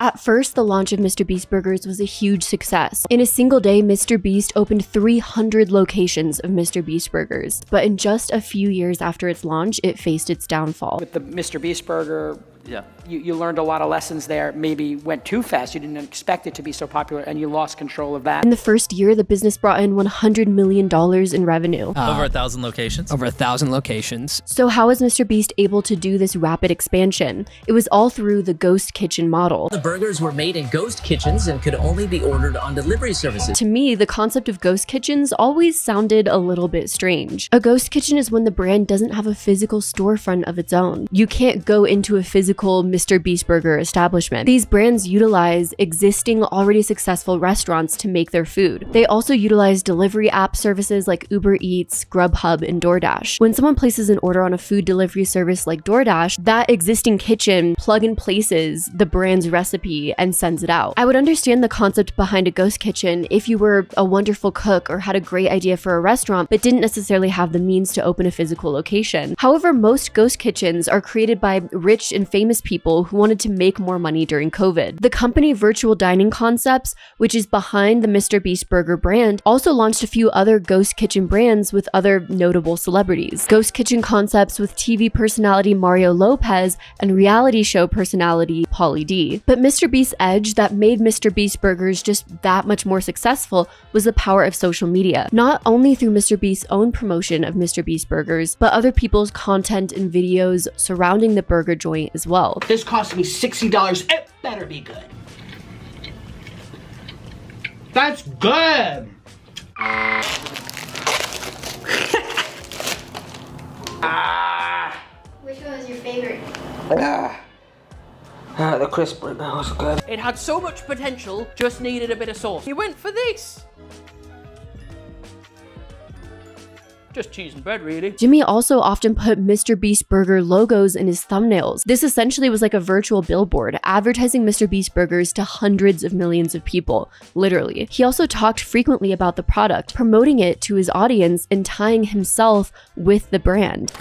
At first, the launch of MrBeast Burgers was a huge success. In a single day, MrBeast opened 300 locations of MrBeast Burgers. But in just a few years after its launch, it faced its downfall. With the MrBeast Burger, yeah, you learned a lot of lessons there. Maybe went too fast. You didn't expect it to be so popular, and you lost control of that. In the first year, the business brought in $100 million in revenue. Over 1,000 locations. Over 1,000 locations. So how was MrBeast able to do this rapid expansion? It was all through the ghost kitchen model. The burgers were made in ghost kitchens and could only be ordered on delivery services. To me, the concept of ghost kitchens always sounded a little bit strange. A ghost kitchen is when the brand doesn't have a physical storefront of its own. You can't go into a physical MrBeast Burger establishment. These brands utilize existing, already successful restaurants to make their food. They also utilize delivery app services like Uber Eats, Grubhub, and DoorDash. When someone places an order on a food delivery service like DoorDash, that existing kitchen plug and places the brand's recipe and sends it out. I would understand the concept behind a ghost kitchen if you were a wonderful cook or had a great idea for a restaurant but didn't necessarily have the means to open a physical location. However, most ghost kitchens are created by rich and famous people who wanted to make more money during COVID. The company Virtual Dining Concepts, which is behind the MrBeast Burger brand, also launched a few other ghost kitchen brands with other notable celebrities. Ghost Kitchen Concepts with TV personality Mario Lopez and reality show personality Pauly D. But MrBeast's edge that made MrBeast Burgers just that much more successful was the power of social media. Not only through MrBeast's own promotion of MrBeast Burgers, but other people's content and videos surrounding the burger joint as well. This cost me $60. It better be good. That's good. Which one was your favorite? The crisp burger was good. It had so much potential, just needed a bit of sauce. You went for this. Just cheese and bread, really. Jimmy also often put MrBeast Burger logos in his thumbnails. This essentially was like a virtual billboard, advertising MrBeast Burgers to hundreds of millions of people, literally. He also talked frequently about the product, promoting it to his audience and tying himself with the brand.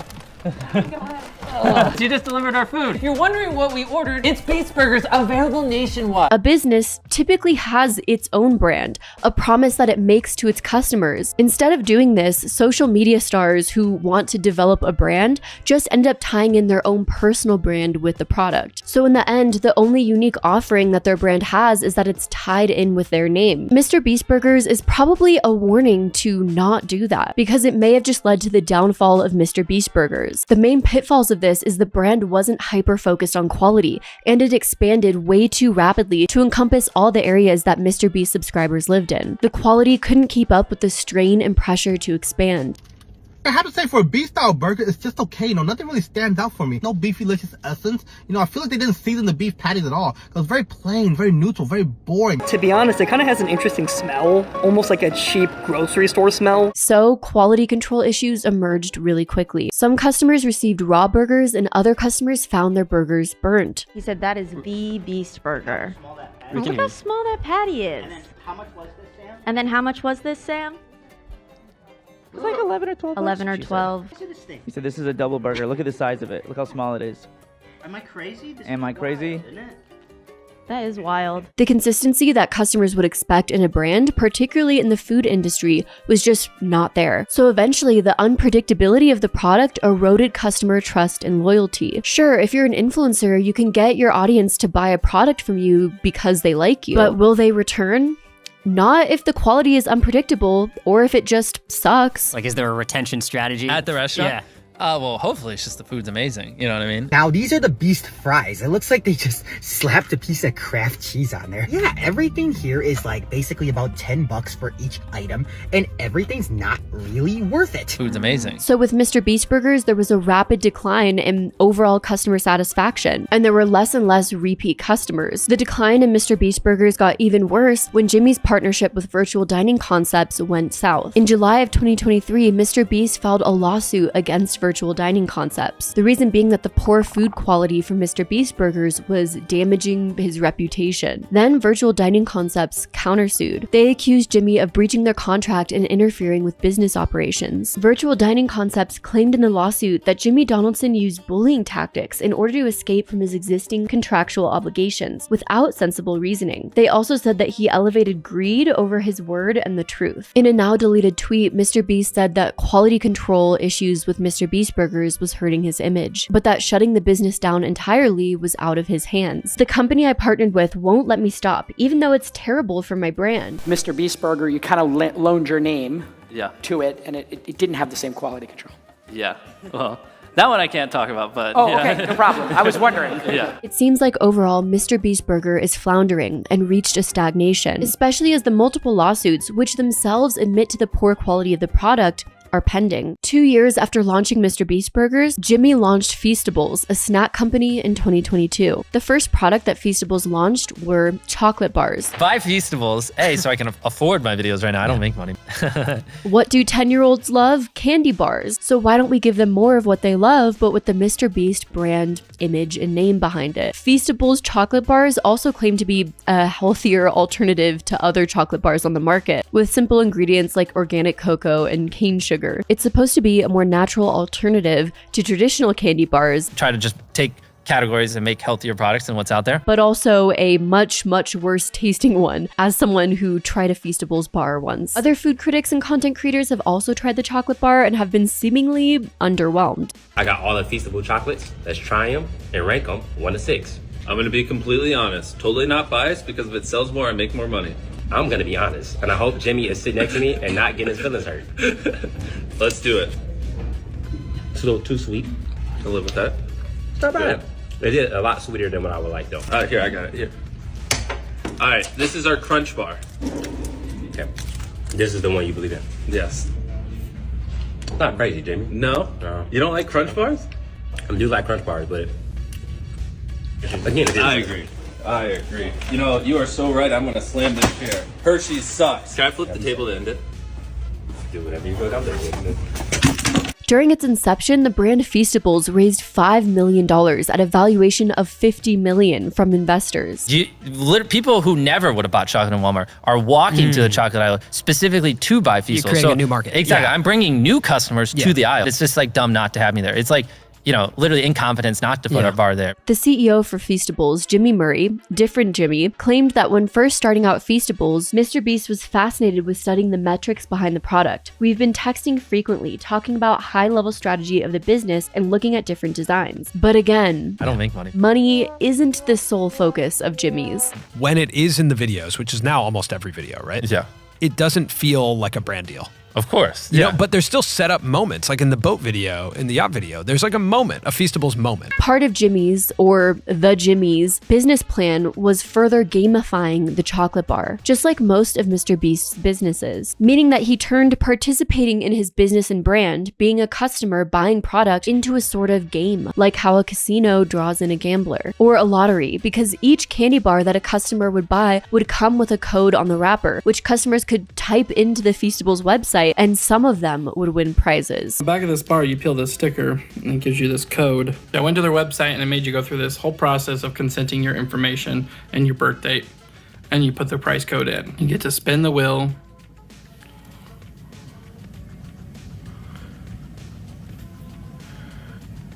She just delivered our food. If you're wondering what we ordered, it's Beast Burgers, available nationwide. A business typically has its own brand, a promise that it makes to its customers. Instead of doing this, social media stars who want to develop a brand just end up tying in their own personal brand with the product. So in the end, the only unique offering that their brand has is that it's tied in with their name. MrBeast Burgers is probably a warning to not do that, because it may have just led to the downfall of MrBeast Burgers. The main pitfalls of this is the brand wasn't hyper-focused on quality, and it expanded way too rapidly to encompass all the areas that MrBeast subscribers lived in. The quality couldn't keep up with the strain and pressure to expand. I have to say, for a beef-style burger, it's just okay. You know, nothing really stands out for me. No beefy-licious essence. You know, I feel like they didn't season the beef patties at all. It was very plain, very neutral, very boring. To be honest, it kind of has an interesting smell, almost like a cheap grocery store smell. So, quality control issues emerged really quickly. Some customers received raw burgers, and other customers found their burgers burnt. He said that is the Beast Burger. Look how small that patty is. And then how much was this, Sam? And then how much was this, Sam? It's like 11 or 12 11 or bucks, 12. He said this is a double burger. Look at the size of it. Look how small it is. Am I crazy? Am I crazy? That is wild. The consistency that customers would expect in a brand, particularly in the food industry, was just not there. So eventually, the unpredictability of the product eroded customer trust and loyalty. Sure, if you're an influencer, you can get your audience to buy a product from you because they like you. But will they return? Not if the quality is unpredictable or if it just sucks. Like, is there a retention strategy? At the restaurant? Yeah. Well, hopefully it's just the food's amazing. You know what I mean? Now, these are the Beast fries. It looks like they just slapped a piece of Kraft cheese on there. Yeah, everything here is like basically about 10 bucks for each item, and everything's not really worth it. Food's amazing. So with MrBeast Burgers, there was a rapid decline in overall customer satisfaction, and there were less and less repeat customers. The decline in MrBeast Burgers got even worse when Jimmy's partnership with Virtual Dining Concepts went south. In July of 2023, MrBeast filed a lawsuit against Virtual Dining Concepts. The reason being that the poor food quality from MrBeast Burgers was damaging his reputation. Then Virtual Dining Concepts countersued. They accused Jimmy of breaching their contract and interfering with business operations. Virtual Dining Concepts claimed in the lawsuit that Jimmy Donaldson used bullying tactics in order to escape from his existing contractual obligations without sensible reasoning. They also said that he elevated greed over his word and the truth. In a now deleted tweet, MrBeast said that quality control issues with MrBeast Burgers was hurting his image, but that shutting the business down entirely was out of his hands. The company I partnered with won't let me stop, even though it's terrible for my brand. MrBeast Burger, you kind of loaned your name Yeah. to it, and it didn't have the same quality control. Yeah. Well, that one I can't talk about, but Oh, yeah. okay, no problem. I was wondering. Yeah. It seems like overall, MrBeast Burger is floundering and reached a stagnation, especially as the multiple lawsuits, which themselves admit to the poor quality of the product, are pending. 2 years after launching MrBeast Burgers, Jimmy launched Feastables, a snack company, in 2022. The first product that Feastables launched were chocolate bars. Buy Feastables. Hey, so I can afford my videos right now. I don't make money. What do 10-year-olds love? Candy bars. So why don't we give them more of what they love, but with the MrBeast brand, image, and name behind it? Feastables chocolate bars also claim to be a healthier alternative to other chocolate bars on the market, with simple ingredients like organic cocoa and cane sugar. It's supposed to be a more natural alternative to traditional candy bars. Try to just take categories and make healthier products than what's out there. But also a much, much worse tasting one, as someone who tried a Feastables bar once. Other food critics and content creators have also tried the chocolate bar and have been seemingly underwhelmed. I got all the Feastable chocolates. Let's try them and rank them 1 to 6. I'm gonna be completely honest, totally not biased, because if it sells more, I make more money. I'm gonna be honest, and I hope Jimmy is sitting next to me and not getting his feelings hurt. Let's do it. It's a little too sweet. I'll live with that. It's not bad. It is a lot sweeter than what I would like, though. All right, here, I got it, here. All right, this is our Crunch Bar. Okay. This is the one you believe in? Yes. It's not crazy, Jimmy. No? You don't like Crunch Bars? I do like Crunch Bars, but again, it is. I agree. I agree. You know, you are so right. I'm gonna slam this chair. Hershey's sucks. Can I flip the table to end it? Do whatever you go down there. During its inception, the brand Feastables raised $5 million at a valuation of $50 million from investors. People who never would have bought chocolate in Walmart are walking to the chocolate aisle specifically to buy Feastables. You're creating a new market. Exactly. Yeah. I'm bringing new customers to the aisle. It's just like dumb not to have me there. It's like, you know, literally incompetence not to put our bar there. The CEO for Feastables, Jimmy Murray, different Jimmy, claimed that when first starting out Feastables, MrBeast was fascinated with studying the metrics behind the product. We've been texting frequently, talking about high-level strategy of the business and looking at different designs. But again, I don't make money. Money isn't the sole focus of Jimmy's. When it is in the videos, which is now almost every video, right? Yeah. It doesn't feel like a brand deal. Of course. You know, but there's still set up moments, like in the boat video, in the yacht video, there's like a moment, a Feastables moment. Part of Jimmy's, or the Jimmy's, business plan was further gamifying the chocolate bar, just like most of MrBeast's businesses, meaning that he turned participating in his business and brand, being a customer buying product, into a sort of game, like how a casino draws in a gambler, or a lottery, because each candy bar that a customer would buy would come with a code on the wrapper, which customers could type into the Feastables website, and some of them would win prizes. The back of this bar, you peel this sticker and it gives you this code. I went to their website and it made you go through this whole process of consenting your information and your birth date, and you put the price code in. You get to spin the wheel.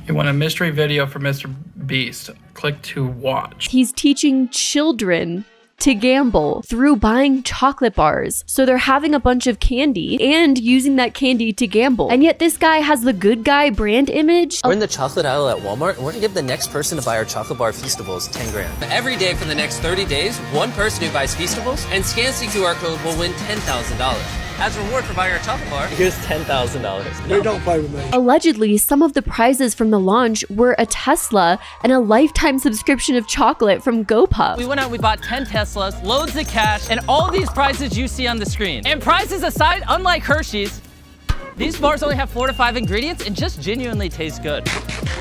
You want a mystery video for MrBeast. Click to watch. He's teaching children to gamble through buying chocolate bars. So they're having a bunch of candy and using that candy to gamble. And yet this guy has the good guy brand image. We're in the chocolate aisle at Walmart, and we're gonna give the next person to buy our chocolate bar Feastables 10 grand. Every day for the next 30 days, one person who buys Feastables and scans the QR code will win $10,000. As a reward for buying our chocolate bar, here's $10,000. They don't play with me. Allegedly, some of the prizes from the launch were a Tesla and a lifetime subscription of chocolate from GoPuff. We went out and we bought 10 Teslas, loads of cash, and all these prizes you see on the screen. And prizes aside, unlike Hershey's, these bars only have 4 to 5 ingredients and just genuinely taste good.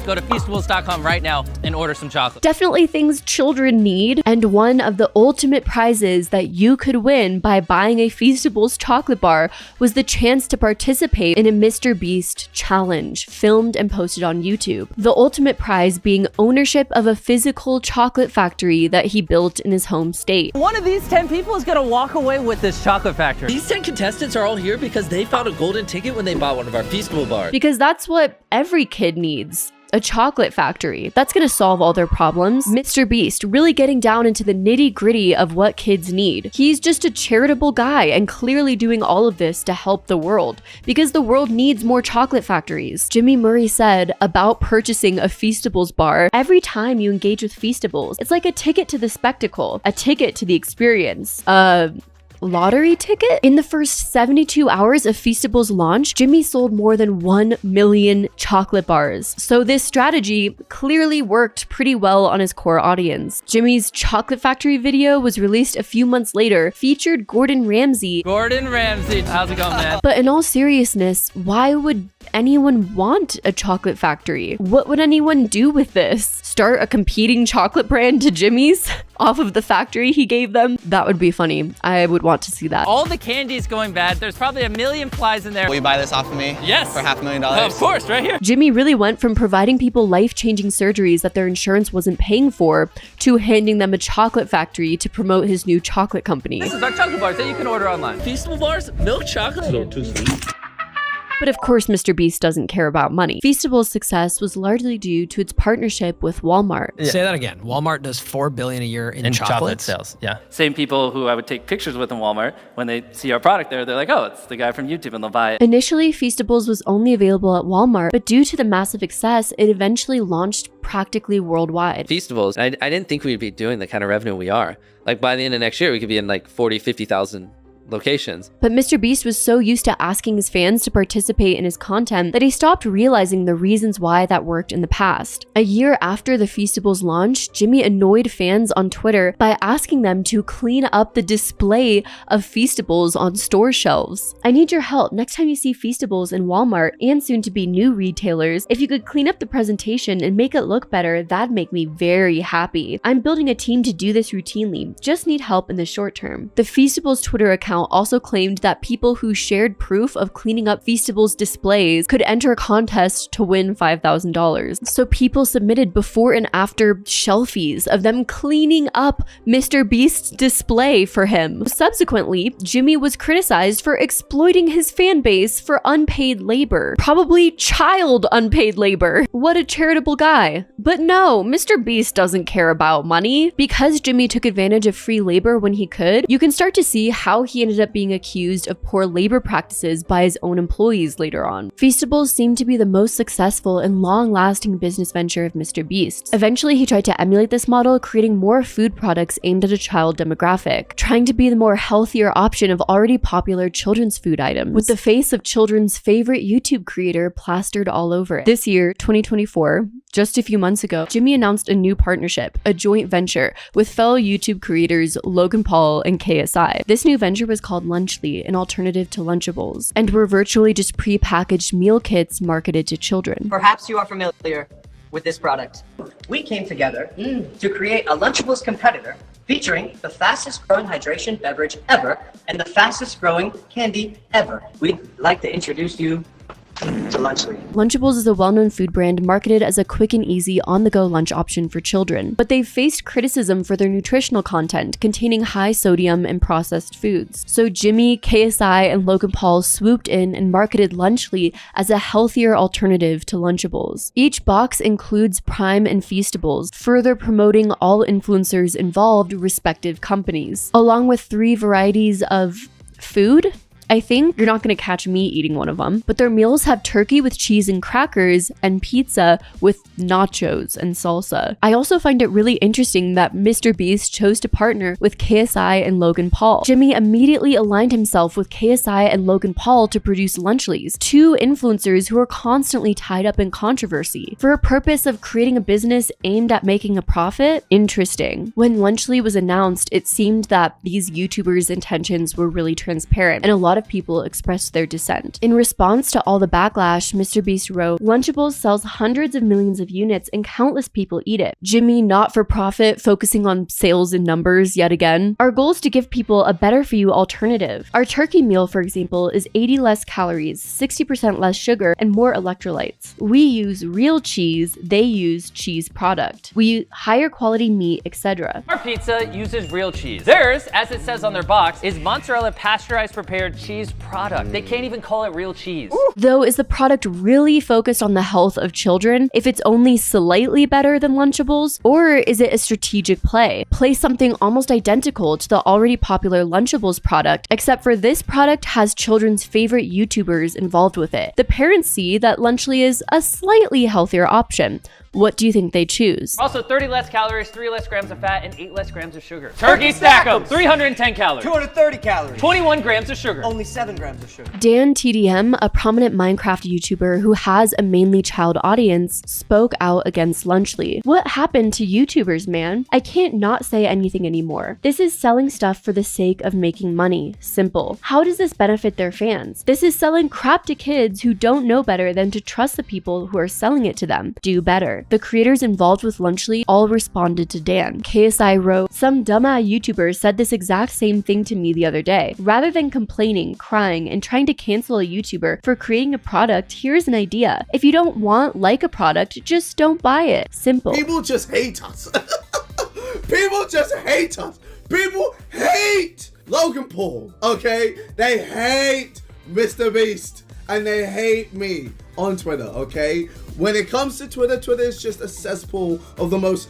Go to Feastables.com right now and order some chocolate. Definitely things children need, and one of the ultimate prizes that you could win by buying a Feastables chocolate bar was the chance to participate in a MrBeast challenge, filmed and posted on YouTube. The ultimate prize being ownership of a physical chocolate factory that he built in his home state. One of these 10 people is gonna walk away with this chocolate factory. These 10 contestants are all here because they found a golden ticket when they bought one of our Feastable bars. Because that's what every kid needs. A chocolate factory. That's gonna solve all their problems. MrBeast really getting down into the nitty-gritty of what kids need. He's just a charitable guy and clearly doing all of this to help the world, because the world needs more chocolate factories. Jimmy Murray said about purchasing a Feastables bar, every time you engage with Feastables, it's like a ticket to the spectacle, a ticket to the experience. Lottery ticket? In the first 72 hours of Feastables launch, Jimmy sold more than 1 million chocolate bars. So this strategy clearly worked pretty well on his core audience. Jimmy's chocolate factory video was released a few months later, featured Gordon Ramsay. Gordon Ramsay, how's it going, man? But in all seriousness, why would anyone want a chocolate factory? What would anyone do with this? Start a competing chocolate brand to Jimmy's off of the factory he gave them? That would be funny. I would want to see that. All the candy's going bad. There's probably a million flies in there. Will you buy this off of me? Yes. For $500,000? Of course, right here. Jimmy really went from providing people life-changing surgeries that their insurance wasn't paying for to handing them a chocolate factory to promote his new chocolate company. This is our chocolate bars that you can order online. Feastable bars, milk chocolate. A little too sweet. But of course, MrBeast doesn't care about money. Feastable's success was largely due to its partnership with Walmart. Yeah. Say that again. Walmart does $4 billion a year in chocolate sales. Yeah. Same people who I would take pictures with in Walmart, when they see our product there, they're like, oh, it's the guy from YouTube, and they'll buy it. Initially, Feastables was only available at Walmart, but due to the massive success, it eventually launched practically worldwide. Feastables, I didn't think we'd be doing the kind of revenue we are. Like by the end of next year, we could be in like 40, 50,000 locations. But MrBeast was so used to asking his fans to participate in his content that he stopped realizing the reasons why that worked in the past. A year after the Feastables launch, Jimmy annoyed fans on Twitter by asking them to clean up the display of Feastables on store shelves. I need your help next time you see Feastables in Walmart and soon to be new retailers. If you could clean up the presentation and make it look better, that'd make me very happy. I'm building a team to do this routinely, just need help in the short term. The Feastables Twitter account account also claimed that people who shared proof of cleaning up Feastables displays could enter a contest to win $5,000. So people submitted before and after shelfies of them cleaning up MrBeast's display for him. Subsequently, Jimmy was criticized for exploiting his fan base for unpaid labor. Probably child unpaid labor. What a charitable guy. But no, MrBeast doesn't care about money. Because Jimmy took advantage of free labor when he could, you can start to see how he ended up being accused of poor labor practices by his own employees later on. Feastables seemed to be the most successful and long-lasting business venture of MrBeast. Eventually, he tried to emulate this model, creating more food products aimed at a child demographic, trying to be the more healthier option of already popular children's food items, with the face of children's favorite YouTube creator plastered all over it. This year, 2024, just a few months ago, Jimmy announced a new partnership, a joint venture, with fellow YouTube creators Logan Paul and KSI. This new venture was called Lunchly, an alternative to Lunchables, and were virtually just pre-packaged meal kits marketed to children. Perhaps you are familiar with this product. We came together to create a Lunchables competitor featuring the fastest growing hydration beverage ever and the fastest growing candy ever. We'd like to introduce you to Lunchly. Lunchables is a well-known food brand marketed as a quick and easy on-the-go lunch option for children, but they've faced criticism for their nutritional content containing high sodium and processed foods. So Jimmy, KSI, and Logan Paul swooped in and marketed Lunchly as a healthier alternative to Lunchables. Each box includes Prime and Feastables, further promoting all influencers involved respective companies, along with 3 varieties of food. I think you're not going to catch me eating one of them, but their meals have turkey with cheese and crackers and pizza with nachos and salsa. I also find it really interesting that MrBeast chose to partner with KSI and Logan Paul. Jimmy immediately aligned himself with KSI and Logan Paul to produce Lunchlys, 2 influencers who are constantly tied up in controversy. For a purpose of creating a business aimed at making a profit? Interesting. When Lunchly was announced, it seemed that these YouTubers' intentions were really transparent, and a lot of people expressed their dissent. In response to all the backlash, MrBeast wrote, "Lunchables sells hundreds of millions of units and countless people eat it. Jimmy, not for profit, focusing on sales and numbers yet again. Our goal is to give people a better for you alternative. Our turkey meal, for example, is 80 less calories, 60% less sugar, and more electrolytes. We use real cheese, they use cheese product. We use higher quality meat, etc." Our pizza uses real cheese. Theirs, as it says on their box, is mozzarella pasteurized prepared cheese product. They can't even call it real cheese. Though, is the product really focused on the health of children if it's only slightly better than Lunchables? Or is it a strategic play? Play something almost identical to the already popular Lunchables product, except for this product has children's favorite YouTubers involved with it. The parents see that Lunchly is a slightly healthier option. What do you think they choose? Also 30 less calories, 3 less grams of fat, and 8 less grams of sugar. Turkey stack 'em! 310 calories. 230 calories. 21 grams of sugar. Only 7 grams of sugar. Dan TDM, a prominent Minecraft YouTuber who has a mainly child audience, spoke out against Lunchly. "What happened to YouTubers, man? I can't not say anything anymore. This is selling stuff for the sake of making money. Simple. How does this benefit their fans? This is selling crap to kids who don't know better than to trust the people who are selling it to them. Do better." The creators involved with Lunchly all responded to Dan. KSI wrote, "Some dumbass YouTuber said this exact same thing to me the other day. Rather than complaining, crying, and trying to cancel a YouTuber for creating a product, here's an idea. If you don't like a product, just don't buy it. Simple." People just hate us. People just hate us. People hate Logan Paul, okay? They hate MrBeast. And they hate me on Twitter, okay? When it comes to Twitter, Twitter is just a cesspool of the most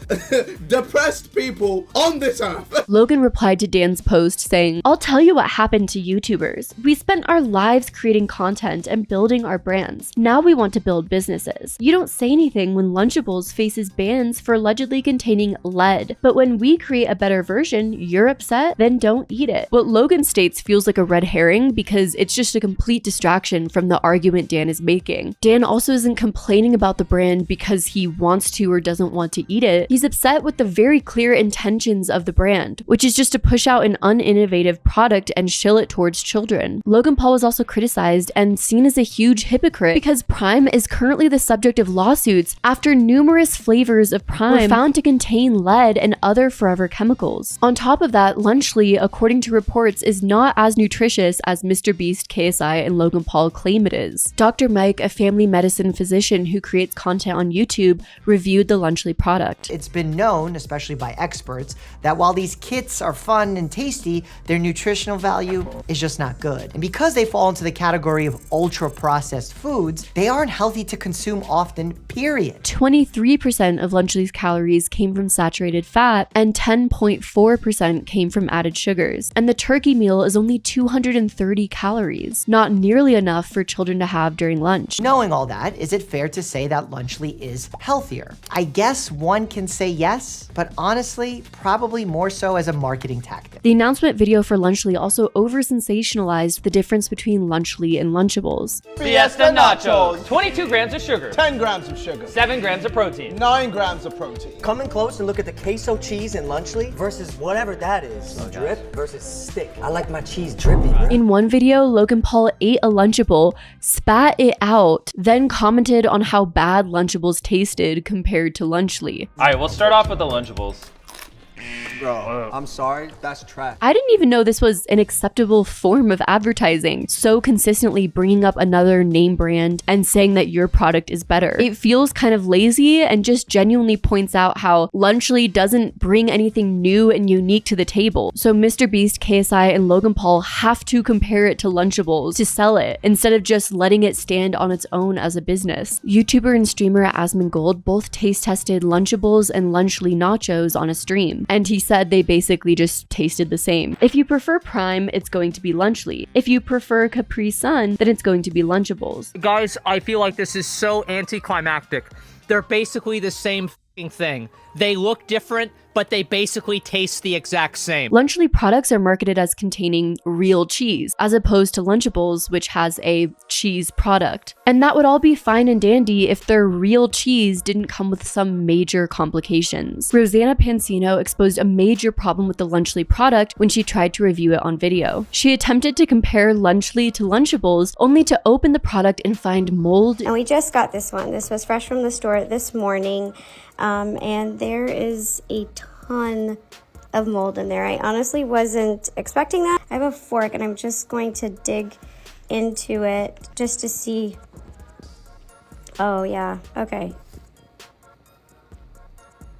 depressed people on this earth. Logan replied to Dan's post saying, "I'll tell you what happened to YouTubers. We spent our lives creating content and building our brands. Now we want to build businesses. You don't say anything when Lunchables faces bans for allegedly containing lead. But when we create a better version, you're upset? Then don't eat it." What Logan states feels like a red herring because it's just a complete distraction from the argument Dan is making. Dan also isn't complaining lying about the brand because he wants to or doesn't want to eat it. He's upset with the very clear intentions of the brand, which is just to push out an uninnovative product and shill it towards children. Logan Paul was also criticized and seen as a huge hypocrite because Prime is currently the subject of lawsuits after numerous flavors of Prime were found to contain lead and other forever chemicals. On top of that, Lunchly, according to reports, is not as nutritious as MrBeast, KSI, and Logan Paul claim it is. Dr. Mike, a family medicine physician who creates content on YouTube, reviewed the Lunchly product. It's been known, especially by experts, that while these kits are fun and tasty, their nutritional value is just not good. And because they fall into the category of ultra-processed foods, they aren't healthy to consume often, period. 23% of Lunchly's calories came from saturated fat, and 10.4% came from added sugars. And the turkey meal is only 230 calories, not nearly enough for children to have during lunch. Knowing all that, is it fair to say that Lunchly is healthier? I guess one can say yes, but honestly, probably more so as a marketing tactic. The announcement video for Lunchly also over-sensationalized the difference between Lunchly and Lunchables. Fiesta Nachos. 22 grams of sugar. 10 grams of sugar. 7 grams of protein. 9 grams of protein. Come in close and look at the queso cheese in Lunchly versus whatever that is. Drip versus stick. I like my cheese drippy, bro. In one video, Logan Paul ate a Lunchable, spat it out, then commented on how bad Lunchables tasted compared to Lunchly. All right, we'll start off with the Lunchables. Bro, I'm sorry, that's trash. I didn't even know this was an acceptable form of advertising, so consistently bringing up another name brand and saying that your product is better. It feels kind of lazy and just genuinely points out how Lunchly doesn't bring anything new and unique to the table. So MrBeast, KSI, and Logan Paul have to compare it to Lunchables to sell it, instead of just letting it stand on its own as a business. YouTuber and streamer Asmongold both taste tested Lunchables and Lunchly nachos on a stream, and he said they basically just tasted the same. If you prefer Prime, it's going to be Lunchly. If you prefer Capri Sun, then it's going to be Lunchables. Guys, I feel like this is so anticlimactic. They're basically the same thing. They look different, but they basically taste the exact same. Lunchly products are marketed as containing real cheese, as opposed to Lunchables, which has a cheese product. And that would all be fine and dandy if their real cheese didn't come with some major complications. Rosanna Pansino exposed a major problem with the Lunchly product when she tried to review it on video. She attempted to compare Lunchly to Lunchables, only to open the product and find mold. And we just got this one. This was fresh from the store this morning. And there is a ton of mold in there. I honestly wasn't expecting that. I have a fork and I'm just going to dig into it just to see. Oh yeah, okay.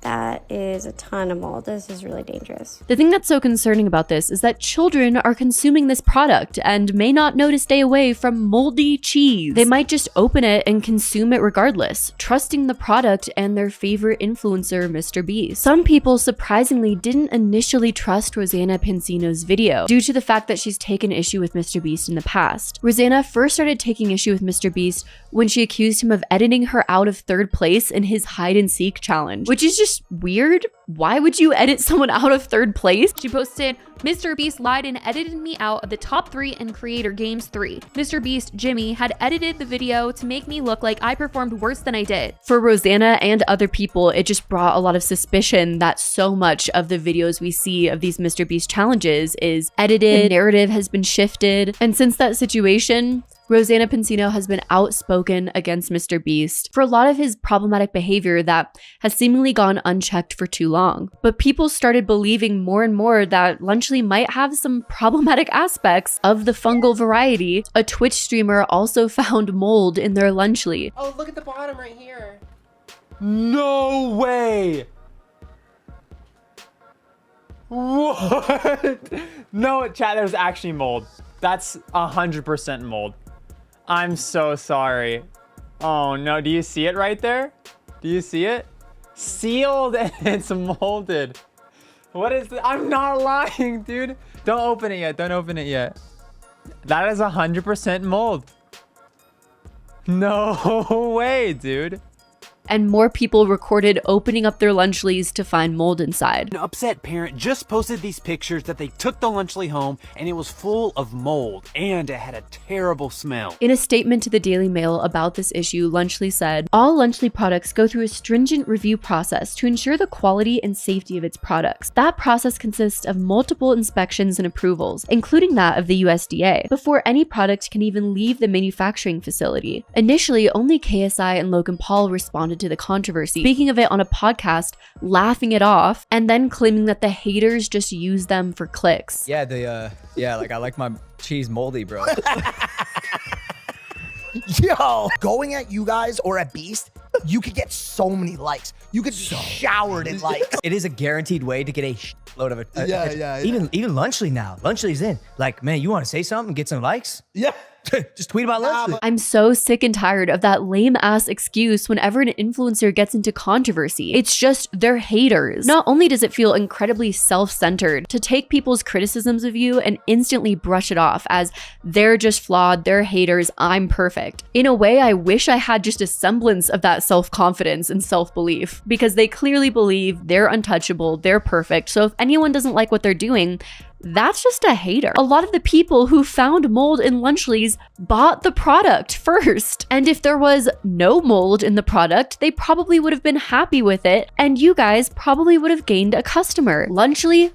That is a ton of mold. This is really dangerous. The thing that's so concerning about this is that children are consuming this product and may not know to stay away from moldy cheese. They might just open it and consume it regardless, trusting the product and their favorite influencer, MrBeast. Some people surprisingly didn't initially trust Rosanna Pansino's video due to the fact that she's taken issue with MrBeast in the past. Rosanna first started taking issue with MrBeast when she accused him of editing her out of third place in his hide and seek challenge, which is just weird. Why would you edit someone out of third place? She posted, MrBeast lied and edited me out of the top 3 in Creator Games 3. MrBeast Jimmy had edited the video to make me look like I performed worse than I did. For Rosanna and other people, it just brought a lot of suspicion that so much of the videos we see of these MrBeast challenges is edited, the narrative has been shifted, and since that situation, Rosanna Pansino has been outspoken against MrBeast for a lot of his problematic behavior that has seemingly gone unchecked for too long. But people started believing more and more that Lunchly might have some problematic aspects of the fungal variety. A Twitch streamer also found mold in their Lunchly. Oh, look at the bottom right here. No way! What? No, chat, there's actually mold. That's 100% mold. I'm so sorry. Oh no, do you see it right there? Do you see it? Sealed and it's molded. What is this? I'm not lying, dude. Don't open it yet. Don't open it yet. That is 100% mold. No way, dude. and more people recorded opening up their Lunchleys to find mold inside. An upset parent just posted these pictures that they took the Lunchly home and it was full of mold and it had a terrible smell. In a statement to the Daily Mail about this issue, Lunchly said, "All Lunchly products go through a stringent review process to ensure the quality and safety of its products. That process consists of multiple inspections and approvals, including that of the USDA, before any product can even leave the manufacturing facility." Initially, only KSI and Logan Paul responded to the controversy, speaking of it on a podcast, laughing it off, and then claiming that the haters just use them for clicks. Yeah, like I like my cheese moldy, bro. Yo, going at you guys or at Beast, you could get so many likes. You could be showered in likes. It is a guaranteed way to get a load of it. Even Lunchly now. Lunchly's in. Like, man, you want to say something and get some likes? Yeah. Just tweet about Lunchly. I'm so sick and tired of that lame ass excuse whenever an influencer gets into controversy. It's just they're haters. Not only does it feel incredibly self-centered to take people's criticisms of you and instantly brush it off as they're just flawed, they're haters, I'm perfect. In a way, I wish I had just a semblance of that self-confidence and self-belief, because they clearly believe they're untouchable, they're perfect. So if anyone doesn't like what they're doing, that's just a hater. A lot of the people who found mold in Lunchleys bought the product first. And if there was no mold in the product, they probably would have been happy with it, and you guys probably would have gained a customer. Lunchly,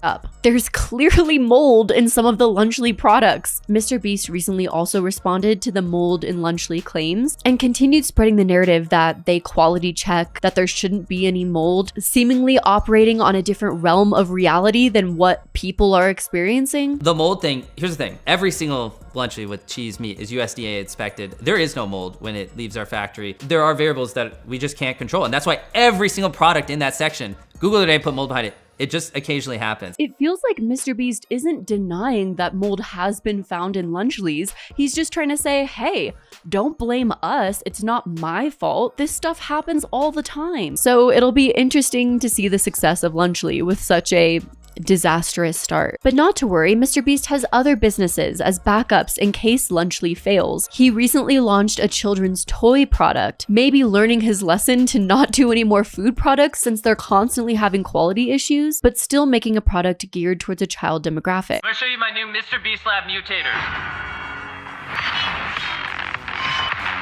up. There's clearly mold in some of the Lunchly products. MrBeast recently also responded to the mold in Lunchly claims and continued spreading the narrative that they quality check, that there shouldn't be any mold, seemingly operating on a different realm of reality than what people are experiencing. The mold thing, here's the thing. Every single Lunchly with cheese meat is USDA inspected. There is no mold when it leaves our factory. There are variables that we just can't control. And that's why every single product in that section, Google today put mold behind it. It just occasionally happens. It feels like MrBeast isn't denying that mold has been found in Lunchleys. He's just trying to say, hey, don't blame us. It's not my fault. This stuff happens all the time. So it'll be interesting to see the success of Lunchly with such a disastrous start. But not to worry, MrBeast has other businesses as backups in case Lunchly fails. He recently launched a children's toy product, maybe learning his lesson to not do any more food products since they're constantly having quality issues, but still making a product geared towards a child demographic. I'm gonna show you my new MrBeast Lab mutators.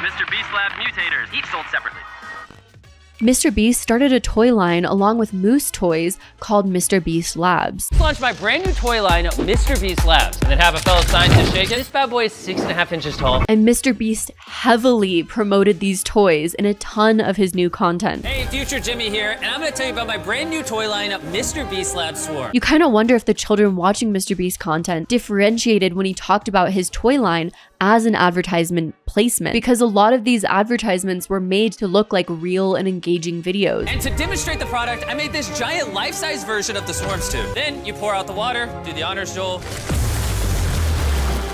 MrBeast Lab mutators, each sold separately. MrBeast started a toy line along with Moose Toys called MrBeast Labs. Launch my brand new toy line, MrBeast Labs, and then have a fellow scientist shake it. This bad boy is 6.5 inches tall. And MrBeast heavily promoted these toys in a ton of his new content. Hey, future Jimmy here, and I'm gonna tell you about my brand new toy line, MrBeast Labs Swarm. You kind of wonder if the children watching MrBeast content differentiated when he talked about his toy line as an advertisement placement, because a lot of these advertisements were made to look like real and engaging videos. And to demonstrate the product, I made this giant life-size version of the Swarms tube. Then you pour out the water, do the honors, Joel.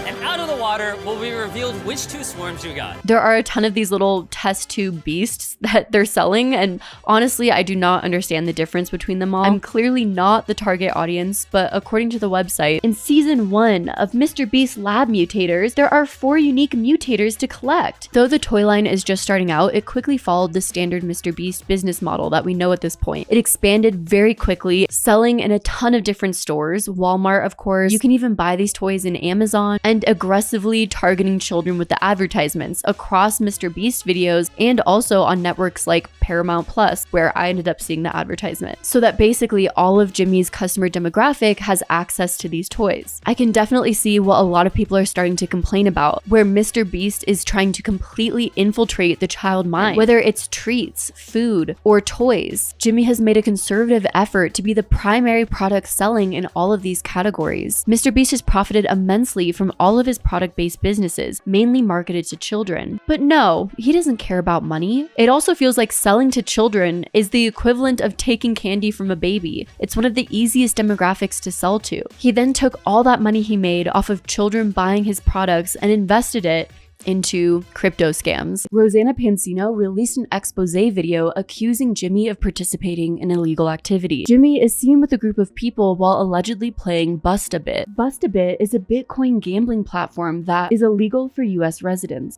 And out of the water will be revealed which two swarms you got. There are a ton of these little test tube beasts that they're selling, and honestly, I do not understand the difference between them all. I'm clearly not the target audience, but according to the website, in season 1 of MrBeast Lab Mutators, there are 4 unique mutators to collect. Though the toy line is just starting out, it quickly followed the standard MrBeast business model that we know at this point. It expanded very quickly, selling in a ton of different stores, Walmart, of course. You can even buy these toys in Amazon, and aggressively targeting children with the advertisements across MrBeast videos and also on networks like Paramount Plus, where I ended up seeing the advertisement. So that basically all of Jimmy's customer demographic has access to these toys. I can definitely see what a lot of people are starting to complain about, where MrBeast is trying to completely infiltrate the child mind, whether it's treats, food, or toys. Jimmy has made a conservative effort to be the primary product selling in all of these categories. MrBeast has profited immensely from all of his product-based businesses, mainly marketed to children. But no, he doesn't care about money. It also feels like selling to children is the equivalent of taking candy from a baby. It's one of the easiest demographics to sell to. He then took all that money he made off of children buying his products and invested it into crypto scams. Rosanna Pansino released an expose video accusing Jimmy of participating in illegal activity. Jimmy is seen with a group of people while allegedly playing Bust-A-Bit. Bust-A-Bit is a Bitcoin gambling platform that is illegal for US residents.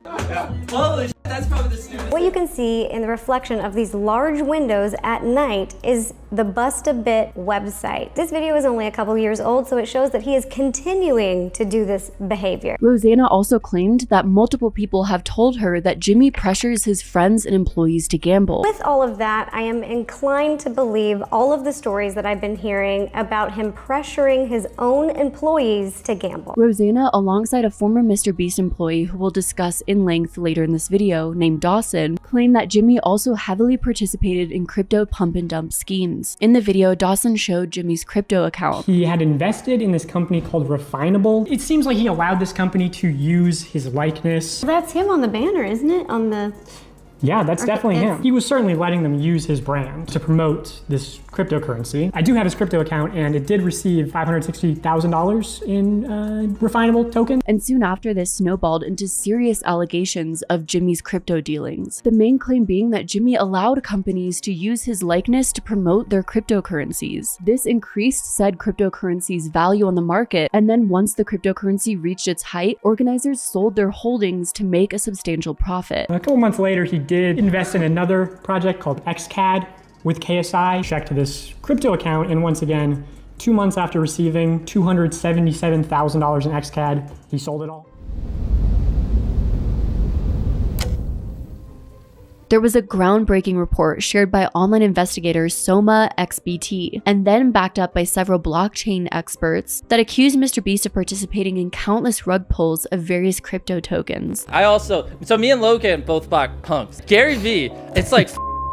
Holy shit, that's probably the stupidest. What you can see in the reflection of these large windows at night is the Bust-A-Bit website. This video is only a couple years old, so it shows that he is continuing to do this behavior. Rosanna also claimed that multiple people have told her that Jimmy pressures his friends and employees to gamble. With all of that, I am inclined to believe all of the stories that I've been hearing about him pressuring his own employees to gamble. Rosanna, alongside a former MrBeast employee who we'll discuss in length later in this video, named Dawson, claimed that Jimmy also heavily participated in crypto pump and dump schemes. In the video, Dawson showed Jimmy's crypto account. He had invested in this company called Refinable. It seems like he allowed this company to use his likeness. That's him on the banner, isn't it? On the... Yeah, that's definitely him. He was certainly letting them use his brand to promote this cryptocurrency. I do have his crypto account, and it did receive $560,000 in Refinable token. And soon after this snowballed into serious allegations of Jimmy's crypto dealings. The main claim being that Jimmy allowed companies to use his likeness to promote their cryptocurrencies. This increased said cryptocurrency's value on the market, and then once the cryptocurrency reached its height, organizers sold their holdings to make a substantial profit. A couple months later, he did invest in another project called XCAD with KSI. Checked this crypto account, and once again, 2 months after receiving $277,000 in XCAD, he sold it all. There was a groundbreaking report shared by online investigator Soma XBT, and then backed up by several blockchain experts that accused MrBeast of participating in countless rug pulls of various crypto tokens. So me and Logan both bought punks. Gary V, it's like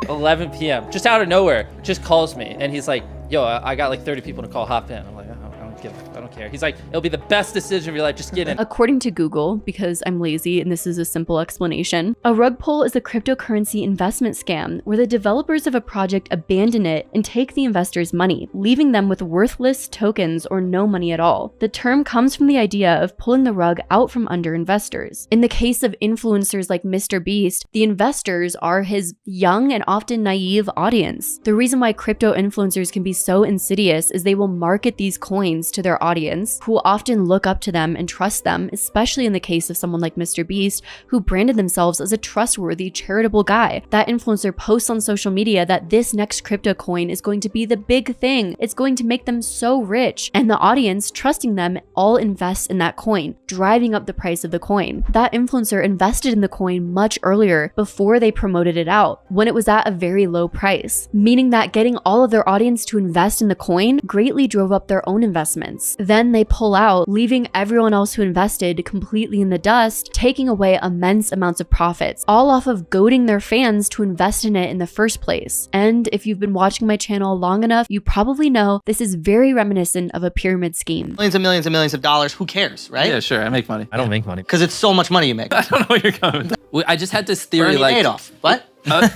11 p.m. just out of nowhere, just calls me and he's like, yo, I got like 30 people to call, hop in. I'm like, I don't care. He's like, it'll be the best decision of your life, just get in. According to Google, because I'm lazy and this is a simple explanation, a rug pull is a cryptocurrency investment scam where the developers of a project abandon it and take the investors' money, leaving them with worthless tokens or no money at all. The term comes from the idea of pulling the rug out from under investors. In the case of influencers like MrBeast, the investors are his young and often naive audience. The reason why crypto influencers can be so insidious is they will market these coins to their audience, who often look up to them and trust them, especially in the case of someone like MrBeast, who branded themselves as a trustworthy, charitable guy. That influencer posts on social media that this next crypto coin is going to be the big thing. It's going to make them so rich. And the audience, trusting them, all invests in that coin, driving up the price of the coin. That influencer invested in the coin much earlier, before they promoted it out, when it was at a very low price, meaning that getting all of their audience to invest in the coin greatly drove up their own investments. Then they pull out, leaving everyone else who invested completely in the dust, taking away immense amounts of profits, all off of goading their fans to invest in it in the first place. And if you've been watching my channel long enough, you probably know this is very reminiscent of a pyramid scheme. Millions and millions of dollars, who cares, right? Yeah, sure, I make money. I don't make money. Because it's so much money you make. I don't know where you're going. I just had this theory, Bernie like Madoff. What? Well,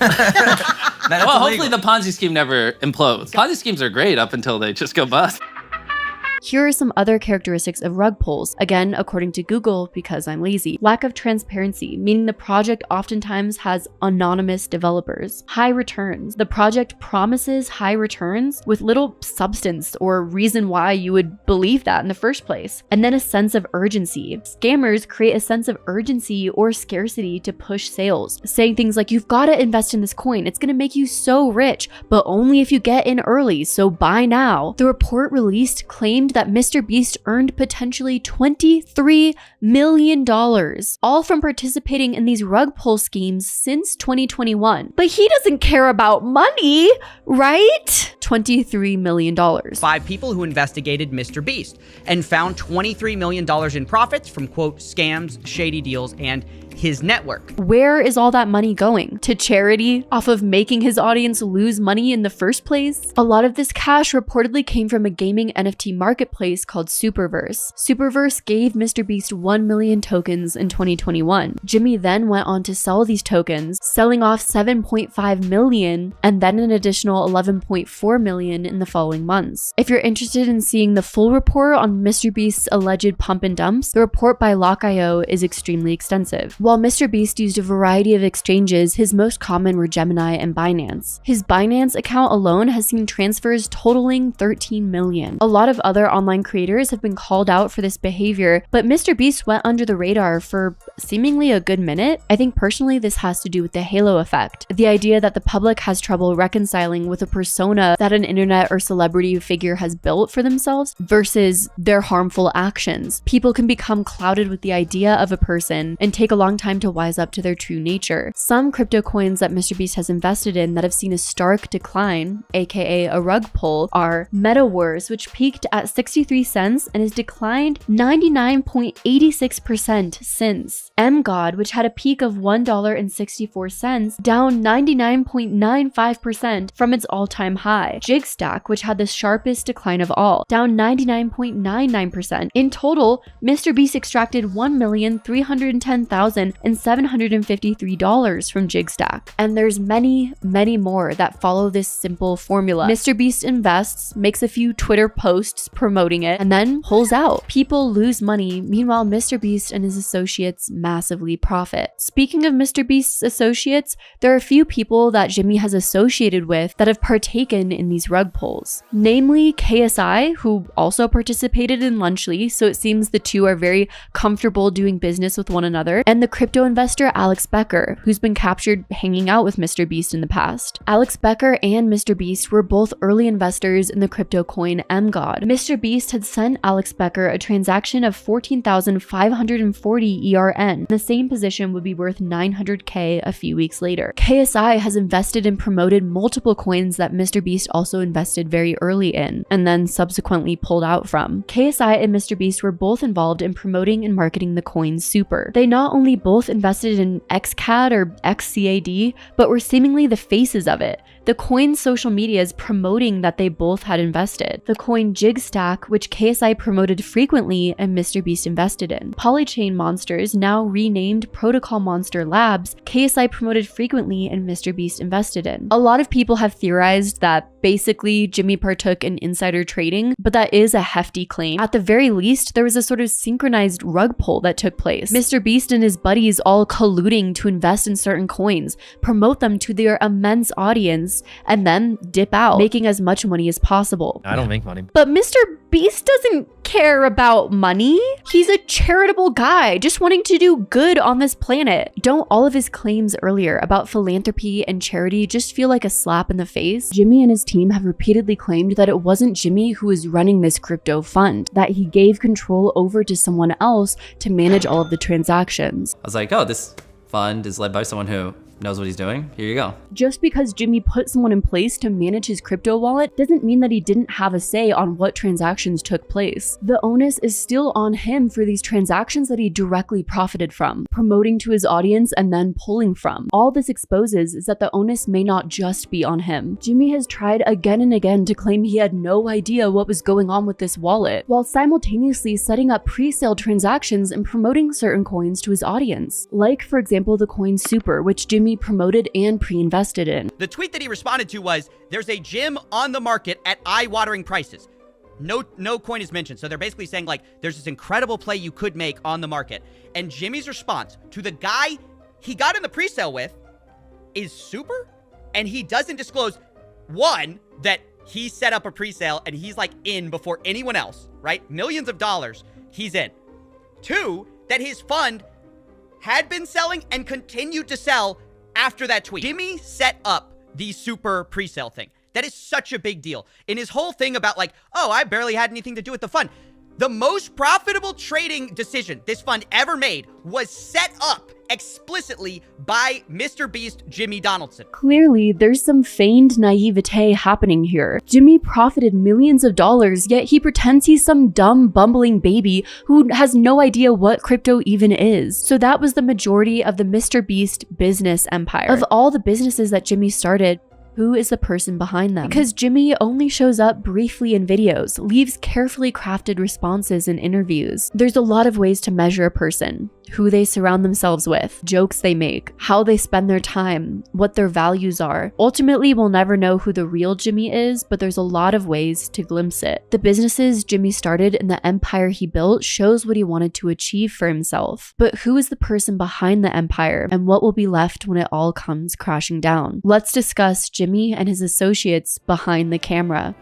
hopefully the Ponzi scheme never implodes. Ponzi schemes are great up until they just go bust. Here are some other characteristics of rug pulls, again according to Google because I'm lazy. Lack of transparency, meaning the project oftentimes has anonymous developers. High returns. The project promises high returns with little substance or reason why you would believe that in the first place. And then a sense of urgency. Scammers create a sense of urgency or scarcity to push sales, saying things like, you've got to invest in this coin, it's going to make you so rich, but only if you get in early, so buy now. The report released claimed that MrBeast earned potentially $23 million, all from participating in these rug pull schemes since 2021. But he doesn't care about money, right? $23 million. 5 people who investigated MrBeast and found $23 million in profits from, quote, scams, shady deals, and his network. Where is all that money going? To charity? Off of making his audience lose money in the first place? A lot of this cash reportedly came from a gaming NFT market marketplace called Superverse. Superverse gave MrBeast 1 million tokens in 2021. Jimmy then went on to sell these tokens, selling off 7.5 million and then an additional 11.4 million in the following months. If you're interested in seeing the full report on MrBeast's alleged pump and dumps, the report by Lock.io is extremely extensive. While MrBeast used a variety of exchanges, his most common were Gemini and Binance. His Binance account alone has seen transfers totaling 13 million. A lot of other online creators have been called out for this behavior, but MrBeast went under the radar for seemingly a good minute. I think personally this has to do with the halo effect. The idea that the public has trouble reconciling with a persona that an internet or celebrity figure has built for themselves versus their harmful actions. People can become clouded with the idea of a person and take a long time to wise up to their true nature. Some crypto coins that MrBeast has invested in that have seen a stark decline, aka a rug pull, are MetaWars, which peaked at 63 cents and has declined 99.86% since. MGod, which had a peak of $1.64, down 99.95% from its all-time high. Jigstack, which had the sharpest decline of all, down 99.99%. In total, MrBeast extracted $1,310,753 from Jigstack. And there's many, many more that follow this simple formula. MrBeast invests, makes a few Twitter posts promoting it, and then pulls out. People lose money, meanwhile MrBeast and his associates massively profit. Speaking of MrBeast's associates, there are a few people that Jimmy has associated with that have partaken in these rug pulls. Namely KSI, who also participated in Lunchly, so it seems the two are very comfortable doing business with one another, and the crypto investor Alex Becker, who's been captured hanging out with MrBeast in the past. Alex Becker and MrBeast were both early investors in the crypto coin MGod. MrBeast had sent Alex Becker a transaction of 14,540 ERN. The same position would be worth 900k a few weeks later. KSI has invested and promoted multiple coins that MrBeast also invested very early in, and then subsequently pulled out from. KSI and MrBeast were both involved in promoting and marketing the coin Super. They not only both invested in XCAD or XCAD, but were seemingly the faces of it. The coin's social media is promoting that they both had invested. The coin Jigstack, which KSI promoted frequently and MrBeast invested in. Polychain Monsters, now renamed Protocol Monster Labs, KSI promoted frequently and MrBeast invested in. A lot of people have theorized that basically Jimmy partook in insider trading, but that is a hefty claim. At the very least, there was a sort of synchronized rug pull that took place. MrBeast and his buddies all colluding to invest in certain coins, promote them to their immense audience, and then dip out, making as much money as possible. I don't make money. But MrBeast doesn't care about money. He's a charitable guy, just wanting to do good on this planet. Don't all of his claims earlier about philanthropy and charity just feel like a slap in the face? Jimmy and his team have repeatedly claimed that it wasn't Jimmy who was running this crypto fund, that he gave control over to someone else to manage all of the transactions. I was like, oh, this fund is led by someone who knows what he's doing. Here you go. Just because Jimmy put someone in place to manage his crypto wallet doesn't mean that he didn't have a say on what transactions took place. The onus is still on him for these transactions that he directly profited from, promoting to his audience and then pulling from. All this exposes is that the onus may not just be on him. Jimmy has tried again and again to claim he had no idea what was going on with this wallet, while simultaneously setting up pre-sale transactions and promoting certain coins to his audience. Like, for example, the coin Super, which Jimmy promoted and pre-invested in. The tweet that he responded to was, "There's a gym on the market at eye-watering prices." No coin is mentioned. So they're basically saying, like, there's this incredible play you could make on the market. And Jimmy's response to the guy he got in the pre-sale with is Super, and he doesn't disclose, one, that he set up a pre-sale and he's like in before anyone else, right? Millions of dollars, he's in. Two, that his fund had been selling and continued to sell after that tweet. Jimmy set up the Super pre-sale thing. That is such a big deal. In his whole thing about like, oh, I barely had anything to do with the fund. The most profitable trading decision this fund ever made was set up explicitly by MrBeast Jimmy Donaldson. Clearly, there's some feigned naivete happening here. Jimmy profited millions of dollars, yet he pretends he's some dumb, bumbling baby who has no idea what crypto even is. So that was the majority of the MrBeast business empire. Of all the businesses that Jimmy started, Who is the person behind them? Because Jimmy only shows up briefly in videos, leaves carefully crafted responses in interviews. There's a lot of ways to measure a person: who they surround themselves with, jokes they make, how they spend their time, what their values are. Ultimately, we'll never know who the real Jimmy is, but there's a lot of ways to glimpse it. The businesses Jimmy started and the empire he built shows what he wanted to achieve for himself. But who is the person behind the empire, and what will be left when it all comes crashing down? Let's discuss Jimmy and his associates behind the camera.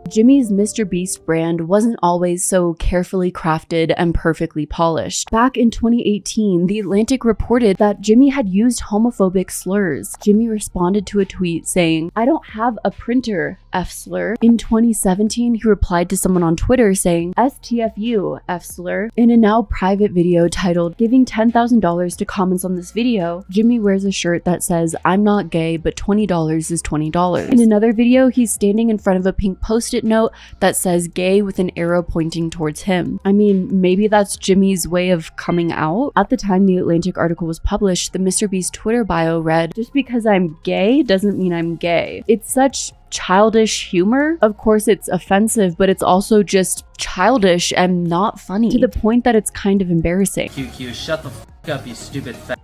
Jimmy's MrBeast brand wasn't always so carefully crafted and perfectly polished. Back in 2018, The Atlantic reported that Jimmy had used homophobic slurs. Jimmy responded to a tweet saying, "I don't have a printer, F slur." In 2017, he replied to someone on Twitter saying, "STFU, F slur." In a now private video titled "Giving $10,000 to comments on this video," Jimmy wears a shirt that says, "I'm not gay, but $20 is $20. In another video, he's standing in front of a pink post-it note that says "gay" with an arrow pointing towards him. I mean, maybe that's Jimmy's way of coming out. At the time the Atlantic article was published, the MrBeast Twitter bio read, "Just because I'm gay doesn't mean I'm gay." It's such childish humor. Of course it's offensive, but it's also just childish and not funny, to the point that it's kind of embarrassing. QQ, shut the f up, you stupid f.